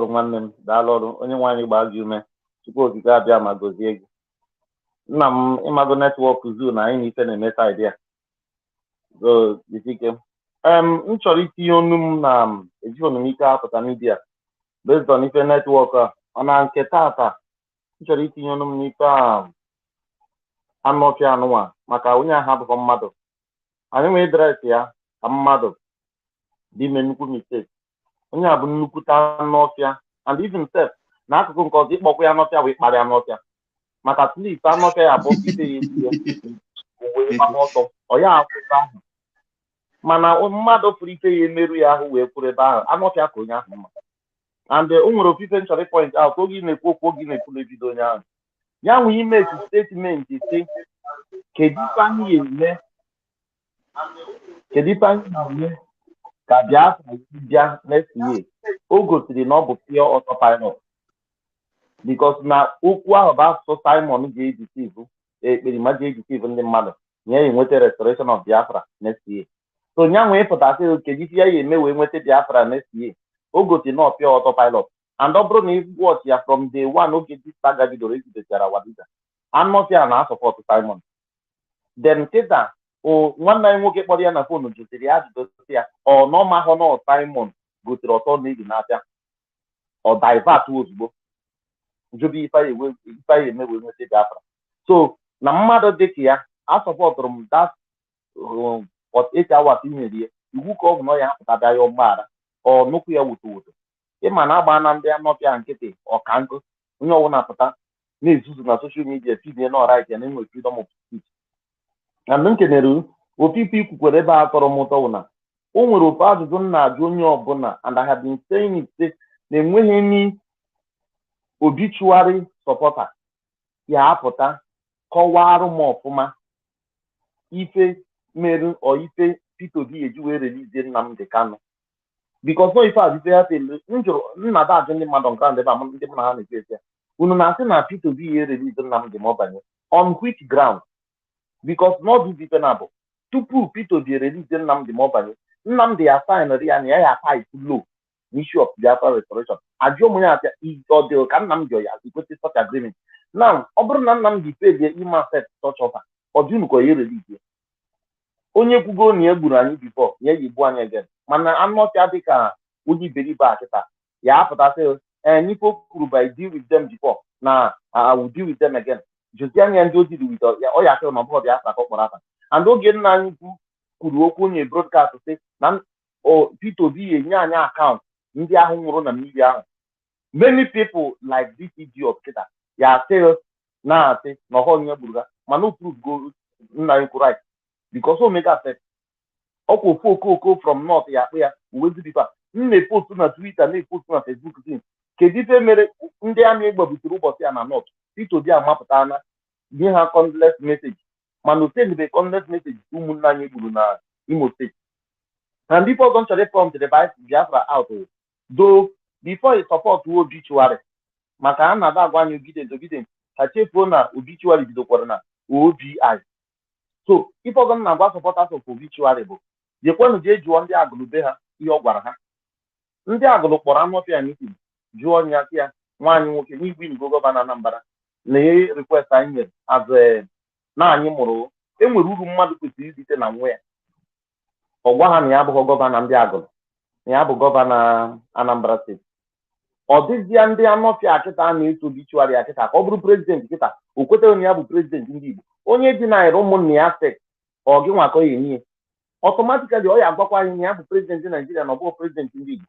nwanne m, daalụ ọrụ onye nwaanyị gbaa gị ume, Chukwu okike abịa ma gozie gị. Nna m ịmago netwọk zoo na anyị na ife na-eme saịdị ya. So ike m chọrọ itinye onu m na eji onumike apụta midia based on ife netwọk a ọ na nke tata m chọrọ itinye onu m n'ife anụ ọfịa anụnwa maka onye ahụ abụghị mmadụ. Anyị nwee dresị ya ka mmadụ dị ime nnukwu mistake. Onye a bụ nnukwute anụ ọfịa, and even self n'akụkụ nke ọzọ ịkpọkwa ya anụ ọfịa wee kparịa anụ ọfịa, maka at least anụ ọfịa ya abụọ ite ya esi wee gbaa ọsọ ọ ya akwụkwọ ahụ, mana mmadụ pụrụ ike ya emerụ ya ahụ wee kwụrụ ebe ahụ anụ ọfịa ka onye ahụ mma. And o nwere ofufe nchọrọ point out oge ị na-ekwu okwu oge ị na-ekwu ebido onye ahụ ya nwee ime statement si kedu ife anyị na-eme ka Biafra bịa next year. O gosiri na ọ bụ pure autopilot, because na okwu ahụ bụ asụsụ Simon ga-ejisivu ekperima ji ejisivu ndị mmadụ nye ya enweta restoration of Biafra next year. So nya nwee pụtasị kedu ife ya eme wee nweta Biafra next year. O gosiri na pure autopilot, and ọ bụrụ na watch ya from day one oge dị saga bidoro ejidechara wadida anọfịa na support Simon. Then kịta nwanne anyị nwoke kpọrọ ya na fonu jụsiri ya ajụjụ ya ọ nọmahụ na Simon gotere ọtọ n'ihi na-abịa ọ divert ozugbo jụbụ ife ya eme wee nweta Biafra. So na mmadụ dịka ya asọpọtụrụ m that 48 hours inyere ya iwu ka ọ bụ na ya apụta bịa ya mgbaghara ọ nnukwu ya wuto ịma na agba na ndị anọpịa nkịtị ọka nkụ onye ọbụla pụta na-ezuzu na soshal midia tidie na ọrait ya na-enwe freedom of speech. na m kenere opipi ikwukwere ebe a tọrọ m ụtọ bụ na o nwere ofe ajụjụ m na-ajụ onye ọbụla and I have been saying it na enweghị any obituary supporter ya apụta kọwara m ọfụma ife mere ọ ife Peter Obi eji wee relizie Nnamdi Kanu because no ife ife ha tele njụrụ nna da ajụ ndị mmadụ nke ndị ba ndị mụ na ha na-ekwu ya unu na-asị na Peter Obi ya relizie Nnamdi ma ọ banye on which ground? Because n'ọdụ ife na bụ tupu Peter Obi relizie Nnamdi ma ọ banye Nnamdi ya signed ya na ya ya type law n'issue of Biafra restoration ajụọ m ya apịa ọ dị ka Nnamdi ya ekwesị such agreement. Now ọ bụrụ na Nnamdi pelie ime accept such offer ọ dị unu ka ya relizie onye kwugo na ya gburu anyị before ya egbu anyị again mana anọcha dịka onye iberibe a kịta ya apụtasị n'ife o kwuru by deal with them before na I will deal with them again jụzie anya ndị o diri with ọ ya sịrị na ọ bụrụ Biafra ka ọ kpọrọ aka and oge nna anyị kwuru okwu onye broadcast sị na Peter Obi enye anyị akaụntụ ndị ahụ nwụrụ na mmiri ahụ. Many people like this idiot kịta ya asị na-asị na ọhọ onye gburu ha mana o prove nna anyị kwuru right because o mega set ọkwa ofu okoko from north ya akpụ ya uwezibipa m na-epostu na Twitter na-epostu na Facebook tin kedu ife mere ndị amị egbabutere ụbọchị ya na north Peter Obi amapụta na nye ha condolence message mana o sendịbe condolence message ụmụnne anyị gburu na Imo steeti na ndị ọzọ m chọrọ ịprọmtịrị Biafra out do before ị support obituary maka a na-ada agwa anyị ogide ka chefuo na obituary bidokwara na OBI. So ife ọzọ m na-agwa supporters of obituary bụ jekwanụ jee jụọ ndị agụlụ be ha ihe ọ gwara ha. Ndị agụlụ kpọrọ anọfịa meeting jụọ ya sị ya nwaanyị nwoke n'igwe Igbo gọvanọ Anambra na request anyị nyere as na anyị mụrụ enwere uru mmadụ kwesịrị izite na nwa ya ọ gwa ha na ya abụghị gọvanọ ndị agụlụ na ya bụ gọvanọ Anambra steeti ọ dịzịa ndị anọfịa kịta a na-eso obituary ya kịta ka ọ bụrụ prezidenti kịta o kwetara na ya bụ prezidenti ndị Igbo onye dị na ụmụnne ya sek ọ gị nwakọ ya enye automatically ọ ya agwakwa anyị na ya bụ prezidenti Nigeria na ọ bụghị prezidenti ndị Igbo.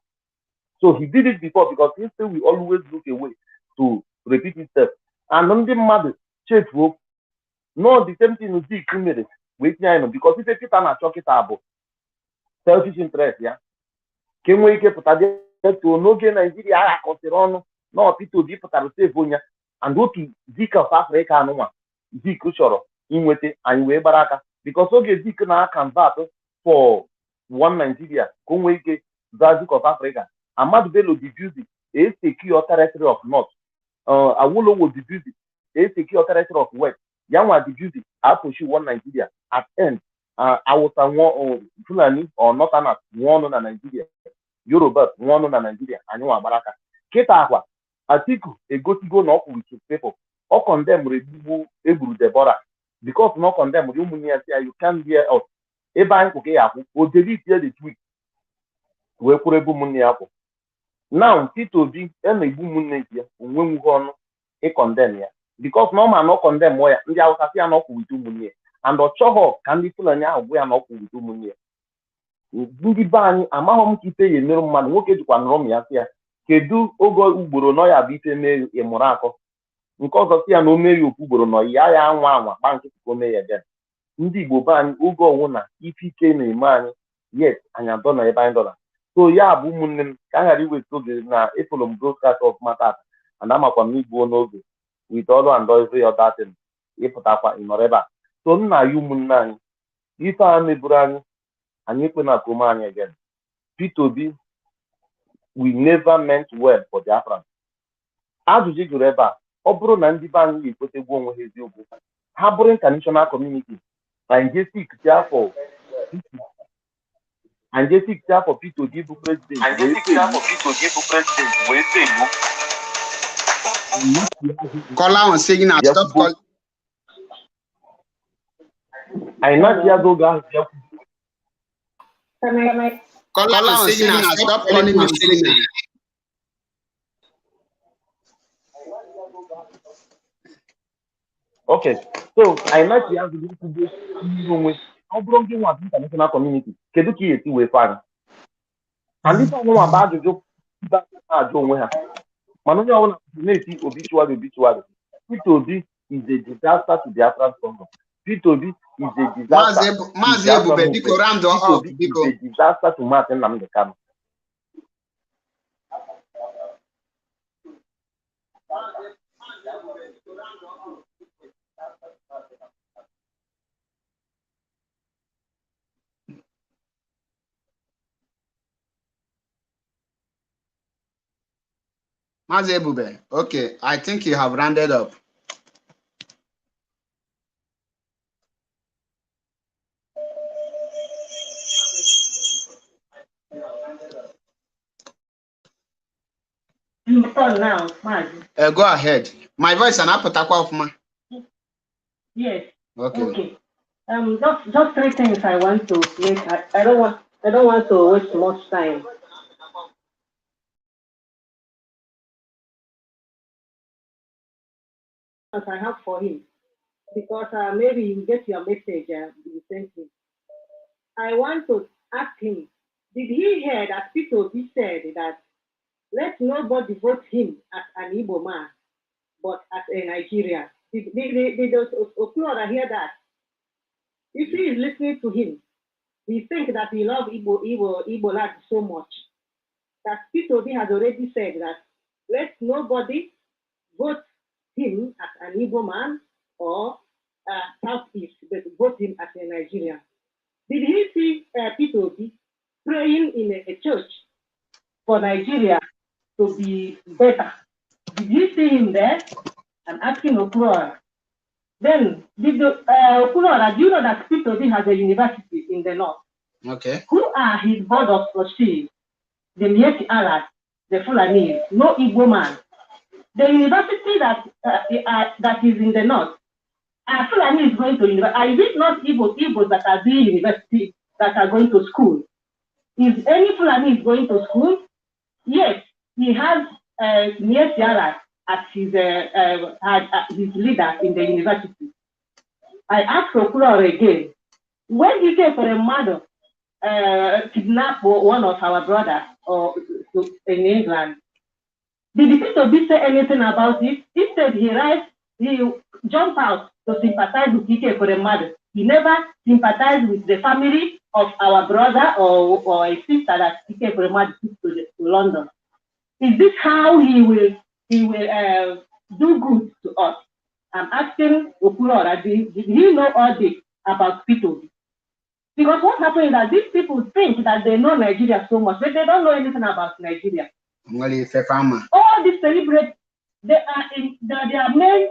So he did it before because history will always look away to repeat itself and ndị mmadụ chefuo no the same thing Zik mere wee tinye anyị nọ because ife kịta na-achọ kịta bụ selfish interest ya ka e nwee ike pụta detuo n'oge Naijiria agha kọsịrị ọnụ na Peter Obi pụtara save onye and otu Zik of Africa anụnwa Zik chọrọ inweta anyị wee gbara aka because oge Zik na-convert for one Nigeria ka o nwee ike zaa Zik of Africa. Ahmadu Bello diffused a secure territory of North. Awolowo diffused a secure territory of West. Yanwa diffused a pursue one Nigeria. At end, Awusa Fulani or Northerners one na Nigeria. Yoruba one na Nigeria. Anywa Baraka. Keta akwa Atiku egotigo na ọkụ with his people. Ọ condemn egburu Deborah because no condemn ụmụnne ya say you can't hear us. Ebe anyị kwụke ya akwụ o delete the tweet wee kwuru ebe ụmụnne ya kwụ. Now Peter Obi na-egbu ụmụnne ya onwe nwuhe ọnụ ịkọndem ya because na ọ ma na ọ kọndem ya ndị Awụsa sị ya na ọkwụ wite ụmụnne ya and ọ chọghọ ka ndị Fulani ahụ gwụ ya na ọkwụ wite ụmụnne ya. Ndị be anyị amaghọ m ka ife ya emerụ mmadụ nwoke jikwa nụrụ m ya sị ya kedu oge ugboro nọ ya bụ ife mee ịmụrụ akọ nke ọzọ sị ya na o mee ya ofu ugboro nọ ya anwa kpa nkịtị ka o mee ya den. Ndị Igbo be anyị oge ọnwụ na ife ike na-eme anyị yes anyị adọ na ebe anyị dọla. So ya bụ ụmụnne m ka a ghara iweta oge na ịfụlụ m broadcast of mata and amakwa m igbuo n'oge with ọrụ and every other thing ịpụtakwa ịnọrọ ebe a. So nna ya ụmụnne anyị ife a meburu anyị ekwe na kome anyị again. Peter Obi we never meant well for Biafra. Ajụjụ jụrụ ebe a ọ bụrụ na ndị be anyị ga-ekwetegbu onwe ha eziokwu ha bụrụ international community and jesik afọ Peter Obi bụ president wee fegbu Call on saying stop call. I not hear go gas. Can I? Call on signal. Stop calling on signal. Okay, so I not hear go to this room. How bring you want international community? Kedu ki esi we far. And this one about the joke that John we have. Manu ya wona na-eti obituary. P2B is a disaster to the Afghan Congo. P2B is a disaster to Mazi the Afghan Ebube, movement. biko round up, P2B is biko. a disaster to Martin Nnamdi Kanu. Mazi Ebube, okay, I think you have rounded up. Now, Mazi. Go ahead. My voice and apotakwa of ma. Yes. Okay. Just three things I want to make. I don't want to waste much time. As I have for him, because maybe you get your message you sent me. I want to ask him, did he hear that P2B said that let nobody vote him as an Igbo man, but as a Nigerian? Did Okwuluora hear that? If he is listening to him, he thinks that he loves Igbo land so much that P2B has already said that let nobody vote him as an Igbo man or Southeast, but vote him as a Nigerian. Did he see P2B praying in a church for Nigeria to be better? Did you see him there? I'm asking Okwuluora. Then, Okwuluora, do you know that P2B has a university in the north? Okay. Who are his board of trustees? The Mieti Arab, the Fulani, no Igbo man. The university that is in the north, Fulani is going to university. Is it not Igbos that are doing university that are going to school? Is any Fulani is going to school? Yes, he has Mieti Arab as his leader in the university. I asked Okwuluora again, when he came for a murder, kidnap one of our brothers in England, did the P2B say anything about it? Instead, he jumped out to sympathize with Ike for the murder. He never sympathized with the family of our brother or a sister that Ike for the murder to London. Is this how he will do good to us? I'm asking Okwuluora, did he know all this about P2B? Because what happened is that these people think that they know Nigeria so much, but they don't know anything about Nigeria. All these celebrities, their main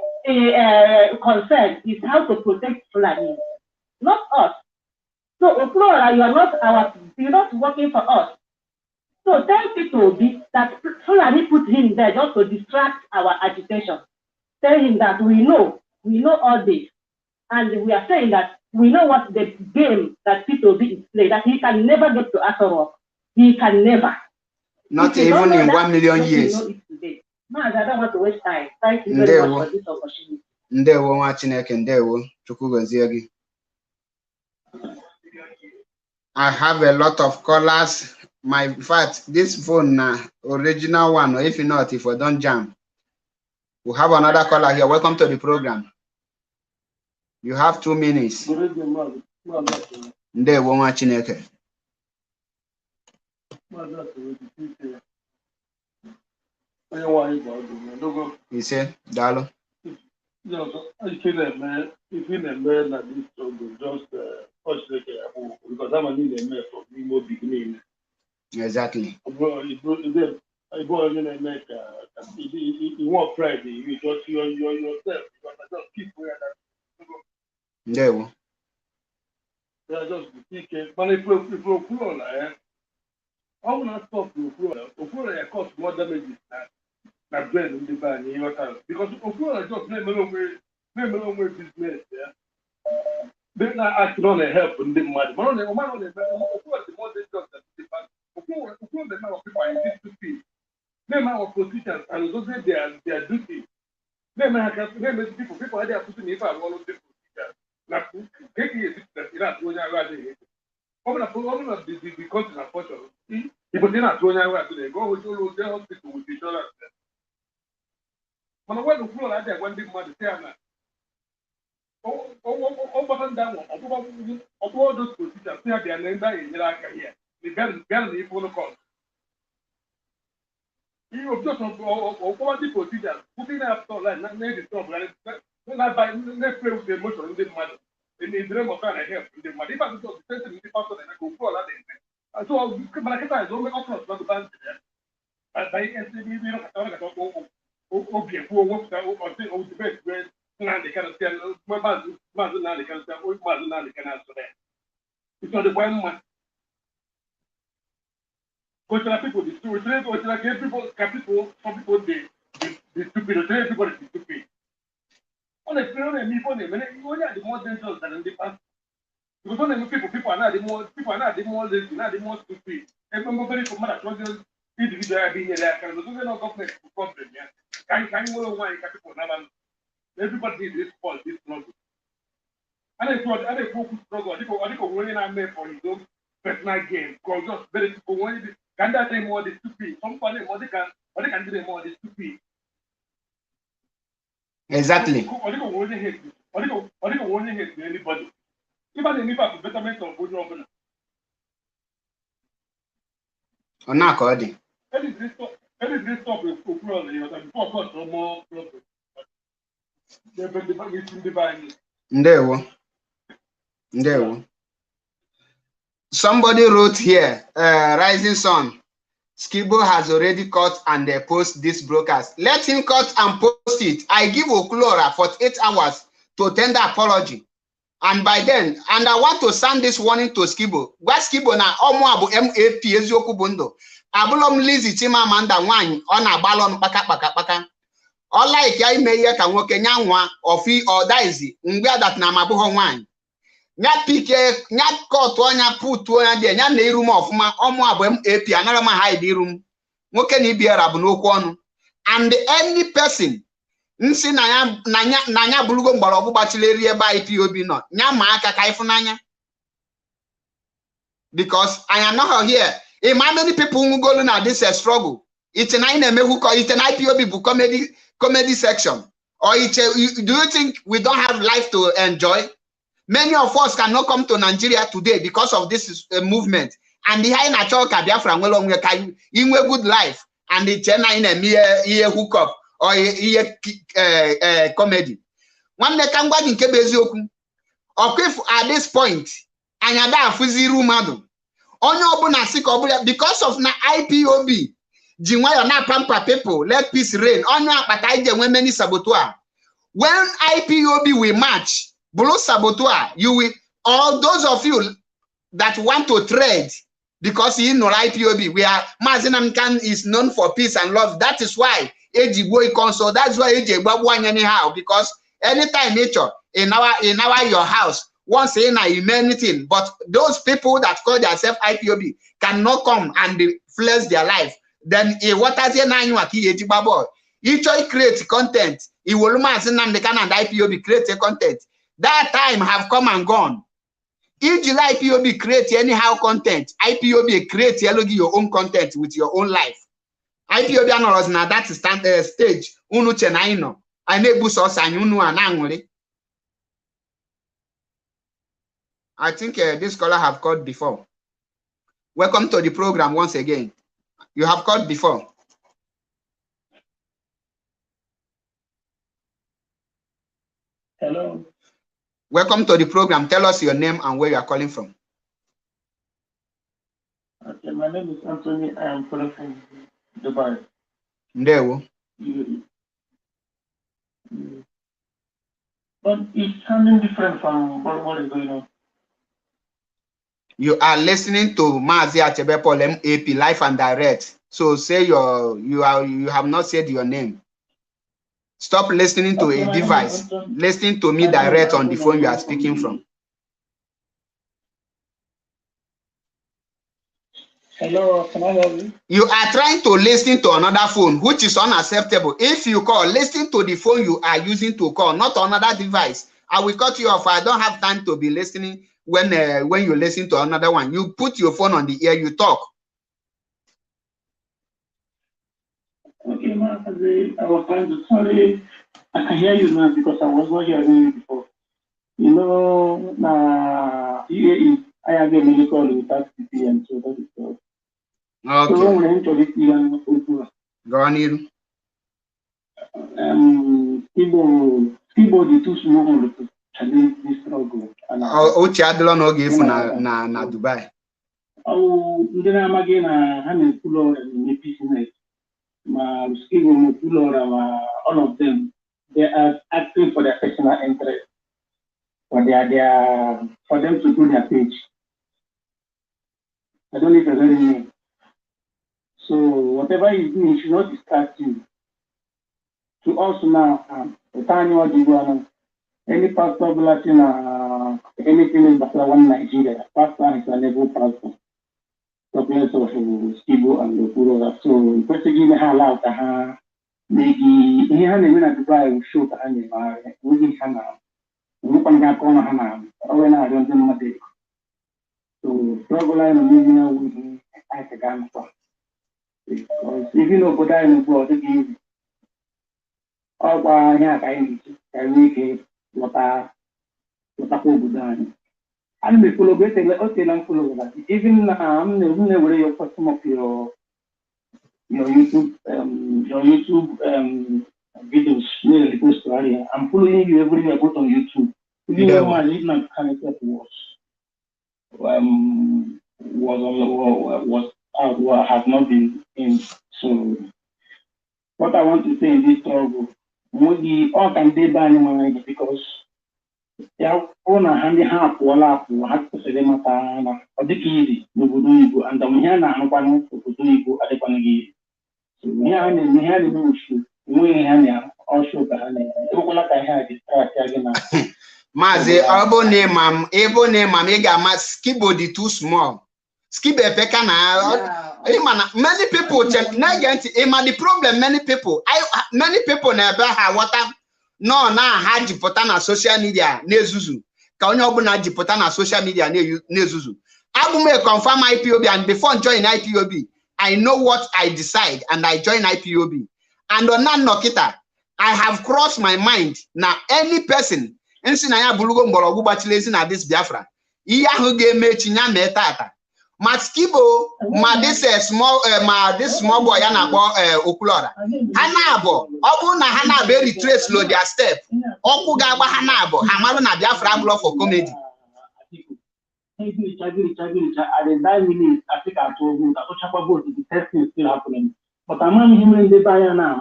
concern is how to protect Fulani, not us. So Okwuluora, you're not working for us. So tell P2B that Fulani put him there just to distract our agitation. Tell him that we know all this, and we are saying that we know what the game that P2B is playing, that he can never get to Asorok. He can never. Not even in 1 million years. Man, I don't want to waste time. Thank you very much for this opportunity. Ndewo nwa Chineke, ndewo. Chukwu gozie gị. I have a lot of callers. In fact, this phone original one, or if not, if we don't jam. We have another caller here. Welcome to the program. You have 2 minutes. Ndewo nwa Chineke. He said, Dalo. If in a man like this struggle, just because I'm a new man from Nemo beginning. Exactly. I go in and make you want Friday, you just yourself, because I just keep where that. Ndewo. I just speak, but if you pull I will not stop to Okwuluora cause more damages than bread in the van in your town. Because Okwuluora just name alone with business, yeah. They're not asking on their help and them money. But on the more dangerous than the past. The amount of people are in this to see. The amount of positions and those their duty. The amount of people are there putting if I want to positions. Now, take it that you're not doing rather. Open up the country unfortunately. If you're not doing right today, go with your hospital with each other. When the floor like that, one big money, say I'm not. Over down, all those positions, they are named in Iraq here. The girl, if you call. You just over the positions, putting up so like not made it stop, not by next play with the emotion in the money. In the dream of trying to help in the money. If I was the person in the pastor, I go for that. And so, but I can't only offer not the band. By SCB, we don't talk about okay, who works out or say, oh, the best way. Now they can tell my mother, now they can tell, oh, mother, now they can answer that. It's not the one month. Because there are people, the stupid, some people, the stupid, everybody is stupid. On the period of me, you only are the more dangerous than in the past. Because when people are not the more lazy, not the more stupid. Everybody from that individual being there, because there's no government problem. Can you know why people now? Everybody is this fault, this struggle. And I focus struggle. I think when I made for his own personal game, because just very people when can that say more the stupid? Somebody more they can do more the stupid. Exactly. I think won't hate anybody. Even if I betterment of good government. On not according. That is this stop with Okwuluora, before cost no more problem. Ndewo. Somebody wrote here, Rising Sun. Skibo has already cut and they post this broadcast. Let him cut and post it. I give Okwuluora 48 hours to tender apology. And by then, and I want to send this warning to Skibo. What Skibo na omo abu MAP eziokwu bundo. Abulom Lizzy Chimamanda wine on a ballon paka. All like ya ime ye ka nwoke nya nwa ofi odaizi ngbe that na mabuho wine. Nya pike nya court onya put onya de nya na irum ofuma omo abu MAP anara ma hide irum. Nwoke na ibiara bu n'okwu onu. And any person nsi na nya bulugo mgbara ogbugbachileri ebe IPOB no nya ma aka ka ifunanya. Because I am not here. How many people who go na this struggle? It's an IPOB comedy section. Or do you think we don't have life to enjoy? Many of us cannot come to Nigeria today because of this movement. And the high natural Biafra in a good life. And the China in a hookup or a comedy. One day can go in Kebezoku. Okay, at this point, and yada fuziru madu. Because of na IPOB, Jinwayo na pamper people, let peace reign. Many saboteur. When IPOB will march, Blue saboteur, you will, all those of you that want to trade, because you know IPOB, we are Mazinamkan is known for peace and love. That is why AG boy console. That's why AG Babuan anyhow, because anytime nature in our your house. Once in anything, but those people that call themselves IPOB cannot come and flex their life. Then what has each create content. It will and IPOB create a content. That time have come and gone. If you IPOB create anyhow content, IPOB create your own content with your own life. IPOB was now that stage. I think this caller have called before. Welcome to the program once again. You have called before. Hello. Welcome to the program. Tell us your name and where you are calling from. Okay, my name is Anthony. I am calling from Dubai. Ndewo. But it's sounding different from what is going on. You are listening to Mazi Achebepol MAP live and direct. So say you have not said your name. Stop listening to a device. Listening to me direct on the phone you are speaking from. Hello, can I hear you? You are trying to listen to another phone, which is unacceptable. If you call, listen to the phone you are using to call, not another device. I will cut you off. I don't have time to be listening when you listen to another one. You put your phone on the ear, you talk. Okay, ma'am. I was trying to sorry. I can hear you now because I was not hearing you before. You know, I have a medical without CPM, so that is all. Okay. So when I introduce you, go on in. Skibo the too small to challenge this struggle. Ochi adịla n'oge efu na Dubai. Ndị na-amaghị na ha na-ekwulu eme business ma Skibo na okwuluora ma all of them, they are acting for their personal interest, for for them to do their page. I don't know if you're hearing me. So whatever you do, it should not distract you. To us now, any pastor blessing anything in one Nigeria, pastor is a level pastor. The place of Skibo and okwuluora. So basically they allow her maybe he had even at Dubai will show the animal, we can have Hana, when I don't know day. So regular and moving I can for. Because if you know what I know about the game, all here I make it what I hold down. And we follow better, okay, I'm follow that. Even I'm never your custom of your YouTube videos nearly post area. I'm following you every day I put on YouTube. Even when my lead connected has not been in. So what I want to say in this struggle, all can be done because own a handy half wall who has to say them or the easy, no good do and the Miana and one who do you at the Panagi. So we are in the hand issue, we have also like I had it. Mazi, ebo name ega ma Skibo the too small. Skibo peka na many people the problem many people never have water no na ha jipụta na social media na-ezuzu ka onye ọbụla jipụta na social media na-ezuzu. Abụ m confirm IPOB and before join IPOB I know what I decide and I join IPOB and on that nokita I have crossed my mind na any person nsi na ya bulugo mgbọrọgwụ gbachilezi na this Biafra ihe ahụ ga-eme chinya mee tata ma Skibo ma this small boy ya na-akpọ okwuluora ha na-abụ ọ bụrụ na ha na-abụ retrace lo their step ọkụ ga-agba ha na-abụ ha marụ na Biafra abụrụ for comedy. But among him in the Bayana,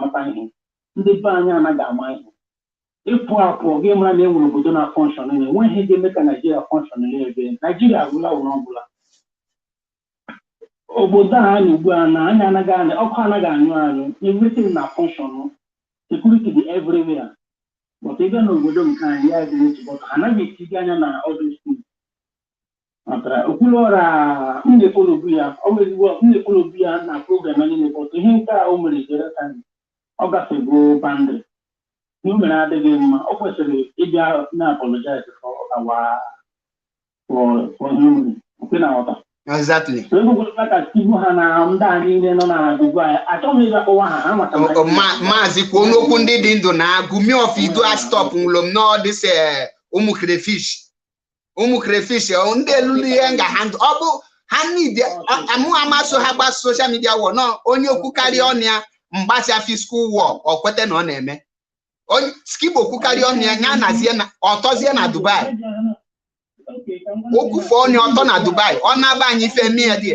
ndị be anyị anaghị ama ihe ịpụ apụ gị mara na enwere obodo na function when he ga-eme ka Nigeria function ebe Nigeria agwụla ụlọ ọbụla obodo a na ugbu a na anya anaghị anya ọkụ anaghị anyụ anyụ everything na function security dị everywhere but ebe na obodo nke anyị ya dị n'echi but anaghị etiga anya na ọdụ steeti maka okwuluora ndekolobu ya ndekolobu ya na program anyị na-ebọtụ ihe nke a o mere jere ka ọ gafego bandị mere adịghị mma ọ kwesịrị ịbịa na apologize for him nke na ọta. Exactly. So ka Skibo ha na ndị a niile nọ na Dubai achọghị ịga kpọwa ha maka maazị kwuo n'okwu ndị dị ndụ na gumi of ido a stop nwụlom no this ụmụ crayfish ndị elulu ihe nga handụ ọ bụ ha need amụ amaso ha gba social media war no onye okwu karịa ọnụ ya mgbasa fiscal war ọ kwete na ọ na-eme onye Skibo kwukarị ọnụ ya nya nazie na ọtọzie na Dubai okwu fọ onye ọtọ na Dubai ọ na-aba anyị ife eme ya dị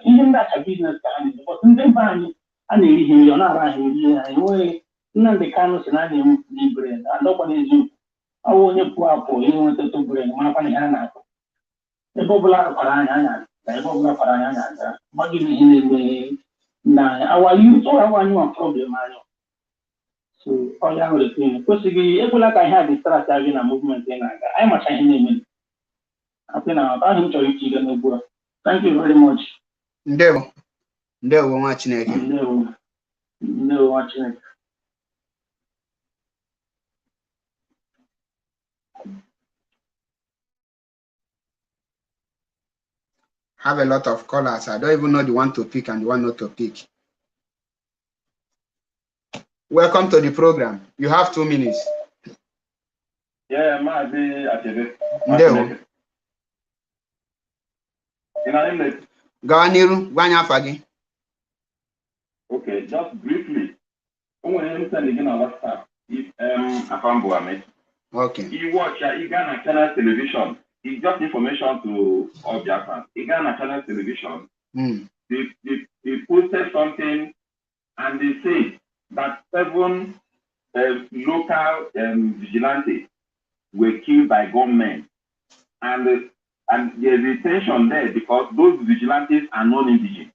ihe ndị acha biznes ka ha na-eme ndị be anyị a na-eri ihe nri ọ na-ara ahụ eri ha enweghị Nnamdi Kanu si na a na-enwe libre adọkwana eziokwu ọwụ onye pụọ apụ ihe nweta tobere marakwana ihe a na-akụ ebe ọbụla kwara anya anya na ebe ọbụla kwara anya anya aga gbagide ihe na-eme na our youth or our new problem anyị So all you have to do, because if you like I have the start having a movement in I'm a Chinese. I think I'm to you. Thank you very much. Ndewo nwa Chineke. No, watching. Have a lot of callers. I don't even know the one to pick and the one not to pick. Welcome to the program. You have 2 minutes. Yeah, Mazi Achebe. Ndewo. Gawa n'iru, gwa anyị afa gị. Okay, just briefly. I'm sending on WhatsApp. If Afambo Ahmed. Okay. You watch Ghana Channel Television. It's just information to all Japan. Ghana Channel Television. They posted something and they say that 7 local vigilantes were killed by gunmen, and there's a tension there because those vigilantes are non-indigenous.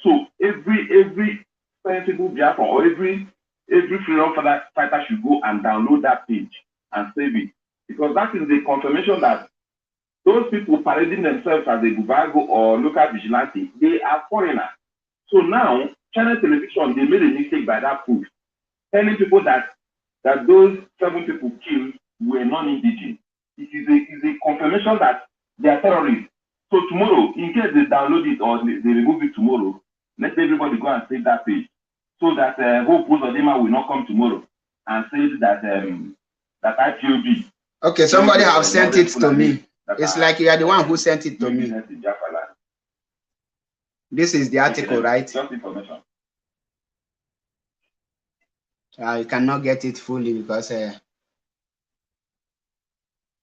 So every sensible Biafra or every freedom fighter should go and download that page and save it, because that is the confirmation that those people parading themselves as a Bubago or local vigilante, they are foreigners. So now, Channel Television, they made a mistake by that post, telling people that those 7 people killed were non-indigenous. It is a confirmation that they are terrorists. So tomorrow, in case they download it or they remove it tomorrow, let everybody go and save that page, so that Hope Uzodinma will not come tomorrow and say that IPOB. Okay, somebody have sent it to me. It's like you are the one who sent it to me. This is the article, right? Just information. You cannot get it fully because. Did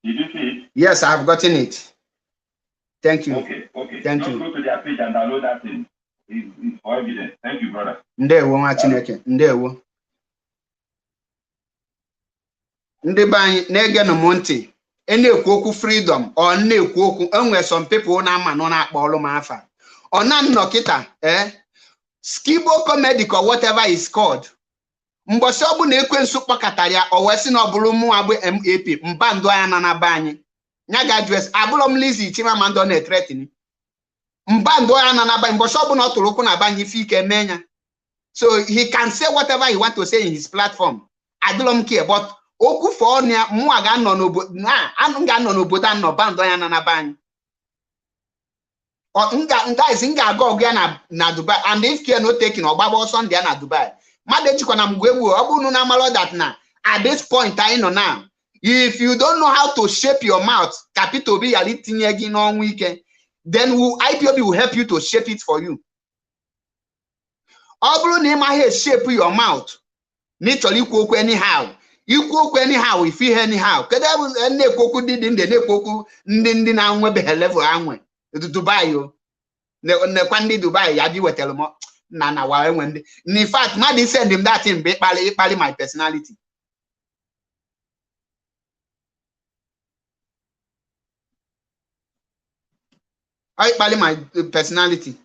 you see it? Yes, I've gotten it. Thank you. Okay. Thank Just you. go to their page and download that thing. It's for evidence. Thank you, brother. Ndewo nwa Chineke. Ndewo. Ndị be anyị na-egenu m ntị. Na-ekwu okwu freedom or na-ekwu okwu enwe some people na-ama nọ na-akpọ ọlụ m afa. Ọ na nnọ kịta skibo comedic or whatever is called. Mgbọsị ọ bụ na ekwensu kpọkọtara ya o wee sị na ọ bụrụ mụ abụ MAP mba ndụ anya na na be anyị. Nya ga address abụrụ m Lizzy Chimamanda na-etretini. Mba ndụ anya na na be anyị mgbọsị ọ bụ na ọ tụrụ okwu na be anyị ife ike mee nya. So he can say whatever he want to say in his platform. Adụlọ m care, but okwu for ọnụ mụ ga-anọ n'obodo anụ ga-anọ n'obodo anọ ba ndụ anya na na be anyị. Guys, ga-aga ọgụ ya na Dubai, and if care no taking ọgbagba ọsọ ndị ya na Dubai. Mmadụ ejikwa na mgbe egwu ọ bụrụ na amalụ that na at this point anyị nọ now, if you don't know how to shape your mouth ka Peter Obi ghara itinye gị n'ọnwụ ike, then IPOB will help you to shape it for you. Ọ bụrụ na ị maghị shape your mouth na ị chọrọ ikwu okwu anyhow, ikwu okwu anyhow ife ihe anyhow, kedu ebe na-ekwu okwu ndị na-ekwu okwu ndị na-anwebeghị level anwe Dubai o nekwa ndị Dubai ya bi wetara m na wa enwe ndị. In fact, mmadụ send him that thing mgbe ịkpali my personality. I ịkpali my personality.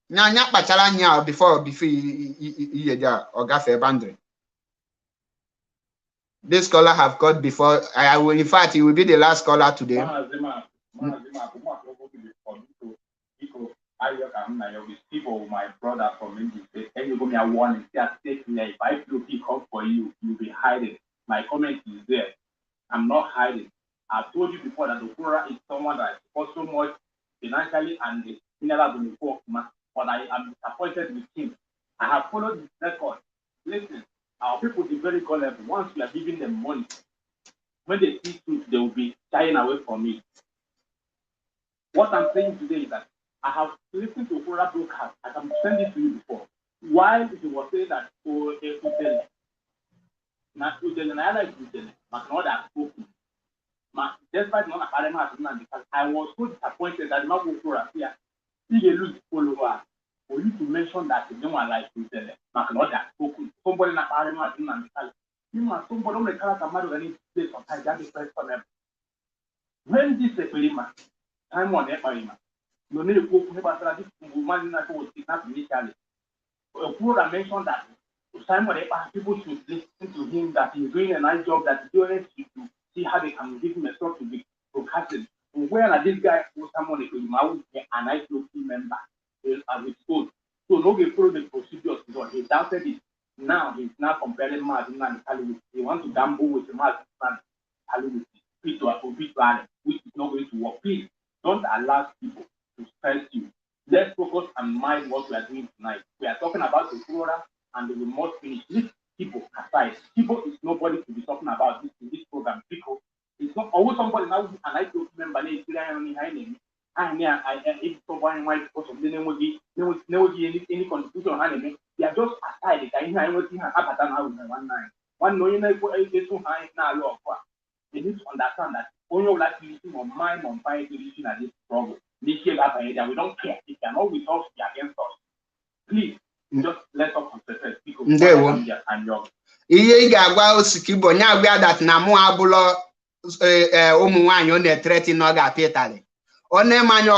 Nya kpachara anya before ihe dị ọ gafee boundary. This caller have called before. I will, in fact, he will be the last caller today. People, my brother from India, and you give me a warning. If IPOB come for you, you'll be hiding. My comment is there. I'm not hiding. I told you before that Okwuluora is someone that supports so much financially and the mineral but I am disappointed with him. I have followed his record. Listen, our people are very gullible. Once we are giving them money, when they see truth, they will be shying away from me. What I'm saying today is that I have listened to Okwuluora broadcast. I can send it to you before. While he was saying that, despite not I was so disappointed that not Okwuluora here. He lose follower for you to mention that no one likes to tell somebody not parliament and somebody on the character matter any place of time that is first for them. When this is a time on Eparima, you need to go to this woman was kidnapped initially. Okwuluora mentioned that Simon people should listen to him that he's doing a nice job, that he's doing it to see how they can give him a slot to be broadcasted. When this guy was someone who would be an IPOB member with own. So no get follow the procedures because he doubted it. Now he's now comparing Martin and Hollywood. He wants to gamble with the Martin and Hollywood, which is not going to work. Please don't allow people to stress you. Let's focus and mind what we are doing tonight. We are talking about the flora and we must finish. Leave people aside. People is nobody to be talking about this in this program. People, it's not always somebody now and I don't remember any contribution. They are just aside. They need to understand that only of that using or mind on fire solution at this problem. We don't care. If they are not with us, they are against us. Please, just let us concentrate. Ihe ị ga-agwa Osikibo nya agwa that na mụ abụlọ ụmụ nwaanyị ọ na-etreti na ọ ga-apịa ịtalị. Ọ na-eme anya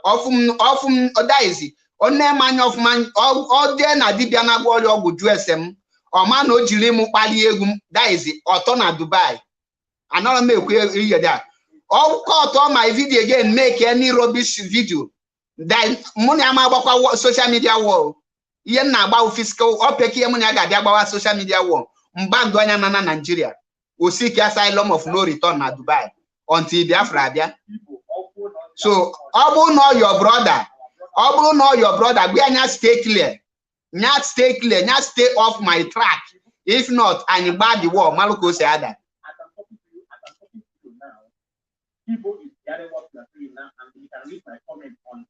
ọfụm ọdaizi. Ọ na-eme anya ọfụma ọ dị na dibịa na-agwọ ọrịa ọgwụ jụ esem. Ọ ma na o jiri mụ kpalie egwu daizi ọtọ na Dubai. Another make here that. All cut on my video again, make any rubbish video. Then money am about social media war. Yen na about fiscal or peki money I got about social media war. Mbang doanya na Nigeria. O seek asylum of no return na Dubai until Biafra bia. So obu know your brother. Obu know your brother. We are not stay clear. Not stay clear. Not stay off my track. If not, I bad the war. Maluko say other. People is getting what we are doing now, and you can read my comment on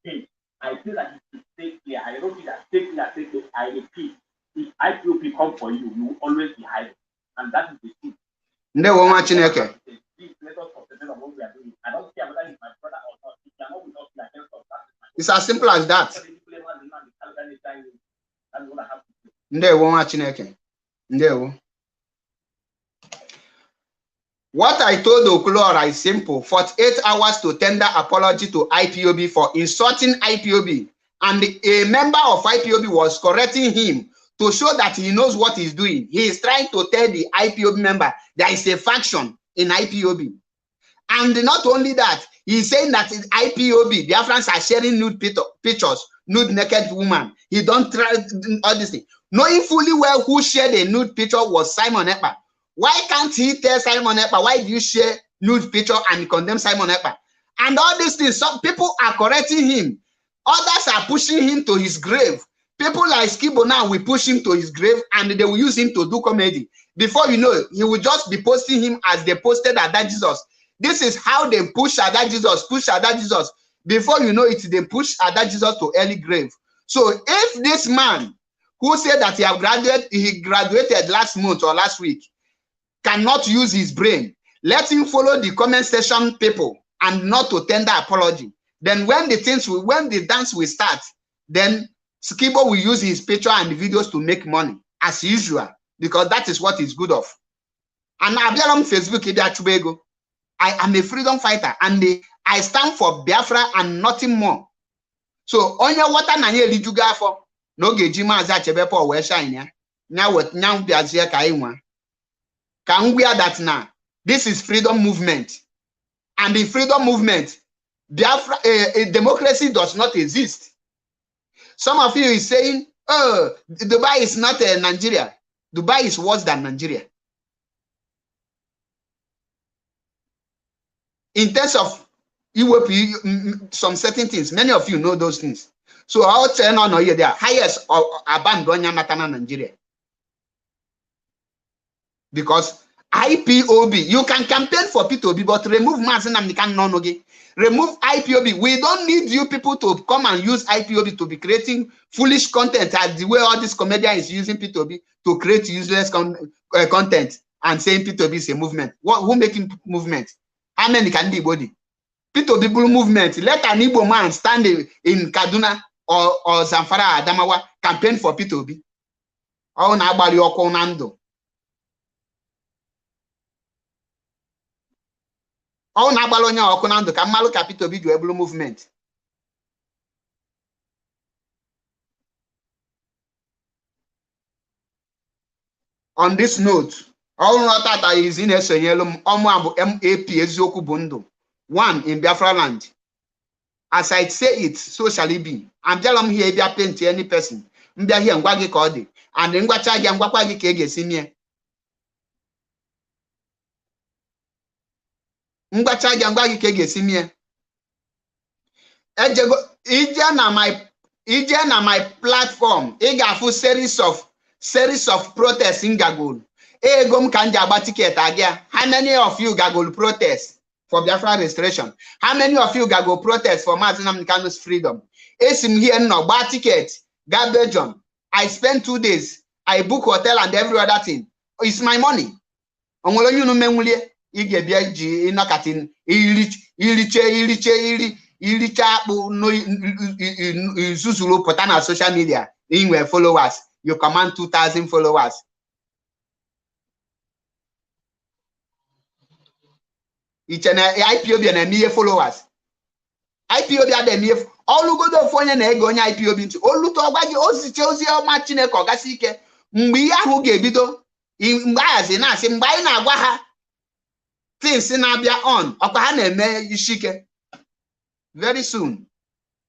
page. I feel that you should stay clear. I don't think that stay clear. I repeat, if IPOP come for you, you will always be hiding, and that is the truth. Please let us concentrate on what we are doing. I don't care whether it's my brother or not. If you are not with us, we are against us. It's as simple as that. That's what I have to say. What I told Okwuluora is simple: 48 hours to tender apology to IPOB for insulting IPOB, and a member of IPOB was correcting him to show that he knows what he's doing. He is trying to tell the IPOB member there is a faction in IPOB, and not only that, he's saying that in IPOB, Biafrans are sharing nude pictures, nude naked woman. He don't try all this thing, knowing fully well who shared a nude picture was Simon Ekpa. Why can't he tell Simon Ekpa, why do you share nude picture and condemn Simon Ekpa? And all these things, some people are correcting him. Others are pushing him to his grave. People like Skibo now will push him to his grave and they will use him to do comedy. Before you know it, he will just be posting him as they posted Ada Jesus. This is how they push Ada Jesus, Before you know it, they push Ada Jesus to early grave. So if this man who said that he graduated last month or last week, cannot use his brain, let him follow the comment section people and not to tender apology. Then when the dance will start, then Skibo will use his picture and videos to make money as usual, because that is what he's good of. And I've been on Facebook, I am a freedom fighter and I stand for Biafra and nothing more. So on your water na ye lijuga for no gejima za chebepo we shine ya. Nya wet nya biazia ka inwa. Can we are that now? This is freedom movement. And the freedom movement, Biafra, democracy does not exist. Some of you is saying, oh, Dubai is not Nigeria. Dubai is worse than Nigeria. In terms of some certain things, many of you know those things. So I'll tell you now, they are highest abandon Nigeria. Because IPOB, you can campaign for P2B, but remove Mazin and Nanoge. Remove IPOB. We don't need you people to come and use IPOB to be creating foolish content as the way all this comedian is using P2B to create useless content and saying P2B is a movement. Who making movement? How many can be body? P2B movement. Let an Igbo man stand in Kaduna or Zamfara Adamawa campaign for P2B. Oh, nobody Okonando. Oh, Nabalonia Okonando, Kamalu Capito Video Blue movement. On this note, all Tata is in a senyelum Omo MAP eziokwu bụ ndụ. One in Biafra land. As I say it, so shall it be. I'm telling here if you paint any person. Mbia here ngwagi ka ọ dị. And ngwacha gị ngwakwa gị ka ị ga-esi mie. Ngwacha gị ngwa gị ka ị ga-esi mie. Ije na my platform, ị ga-afụ series of protests in Gagol. Ego m ka m ji agba ticket agịa. How many of you Gagol protest for Biafra restoration? How many of you Gagol protest for Mazi Nnamdi Kanu's freedom? Esim here no buy ticket, ga Belgium. I spent 2 days. I book hotel and every other thing. It's my money. Onwere onye unu menwulie ị ga-ebia ji ịnọkatin iricha akpụ no izuzuru pụta na social media inwe followers. You command 2,000 followers. Ichena IPOB na emiye followers. IPOB ada emiye olugodo ofu onye na ego onye IPOB ntu oluto ogwa gị oziche ozi ọma Chineke ọgasị ike mgbe ihe ahụ ga-ebido mgbe ahazi na-asị mgbe anyị na-agwa ha things na-abịa on ọkwa ha na-eme ishike. Very soon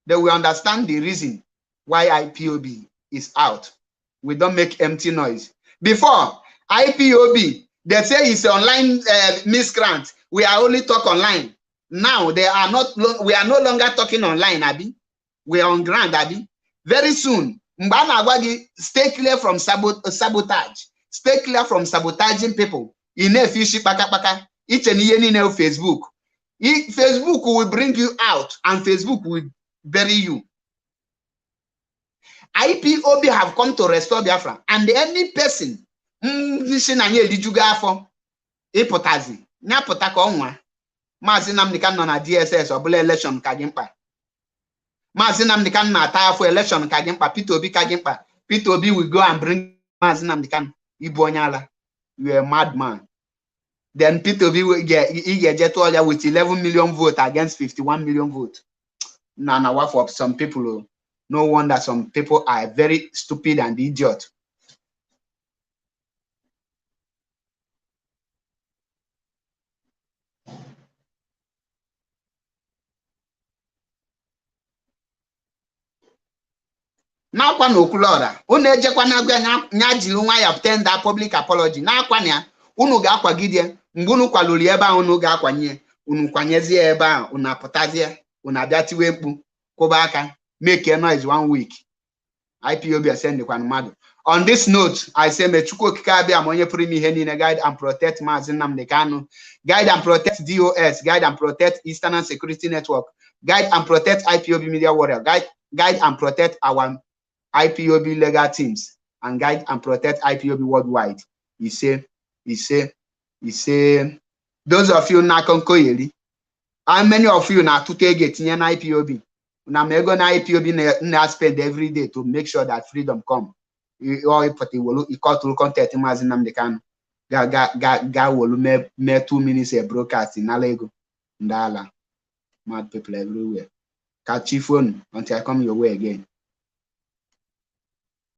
they will understand the reason why IPOB is out. We don't make empty noise. Before IPOB, they say it's online miscreant. We are only talk online. Now they are not. We are no longer talking online, Abi. We are on ground, Abi. Very soon, Mbana Agwagi, stay clear from sabotage. Stay clear from sabotaging people. In a fishy paka each and any Facebook. Facebook will bring you out, and Facebook will bury you. IPOB have come to restore Biafra, and any person ịpụtazi nyapụta ka ọnwa Maazị Nnamdi Kanu nọ na DSS ọ bụla election ka gị mkpa. Maazị Nnamdi Kanu na-ata afọ election ka gị mkpa. Peter Obi ka gị mkpa. Peter Obi will go and bring Maazị Nnamdi Kanu. Ibu onye ala. You are a madman. Then Peter Obi will get with 11 million votes against 51 million votes. Now, for some people, no wonder some people are very stupid and idiot. Now, kwa okwuluora, unu ejekwa na agwa nya jiri nwa ya tender public apology. Na akwa nya unu ga-akwagide mgbe unu kwaluri ebe ahụ unu ga-akwanye unu kwanyezie ebe ahụ unu apụtazie unu abịa tiwe mkpu kwụba aka make a noise 1 week. IPOB asendikwa mmadụ. On this note, I say me Chukwu okike abịa ma onye pụrụ ime ihe niile guide and protect Maazị Nnamdi Kanu, guide and protect DOS, guide and protect Eastern Security Network, guide and protect IPOB Media Warrior, guide and protect our IPOB legal teams, and guide and protect IPOB worldwide. He say, those of you na konkoyeli, how many of you na tutu egetinye na IPOB? Na mego na IPOB na spend every day to make sure that freedom come. Or ipoti wolu ikotul content Maazị Nnamdi Kanu ga wolu me 2 minutes a broadcast in Alego. Ndala. Mad people everywhere. Catch your phone until I come your way again.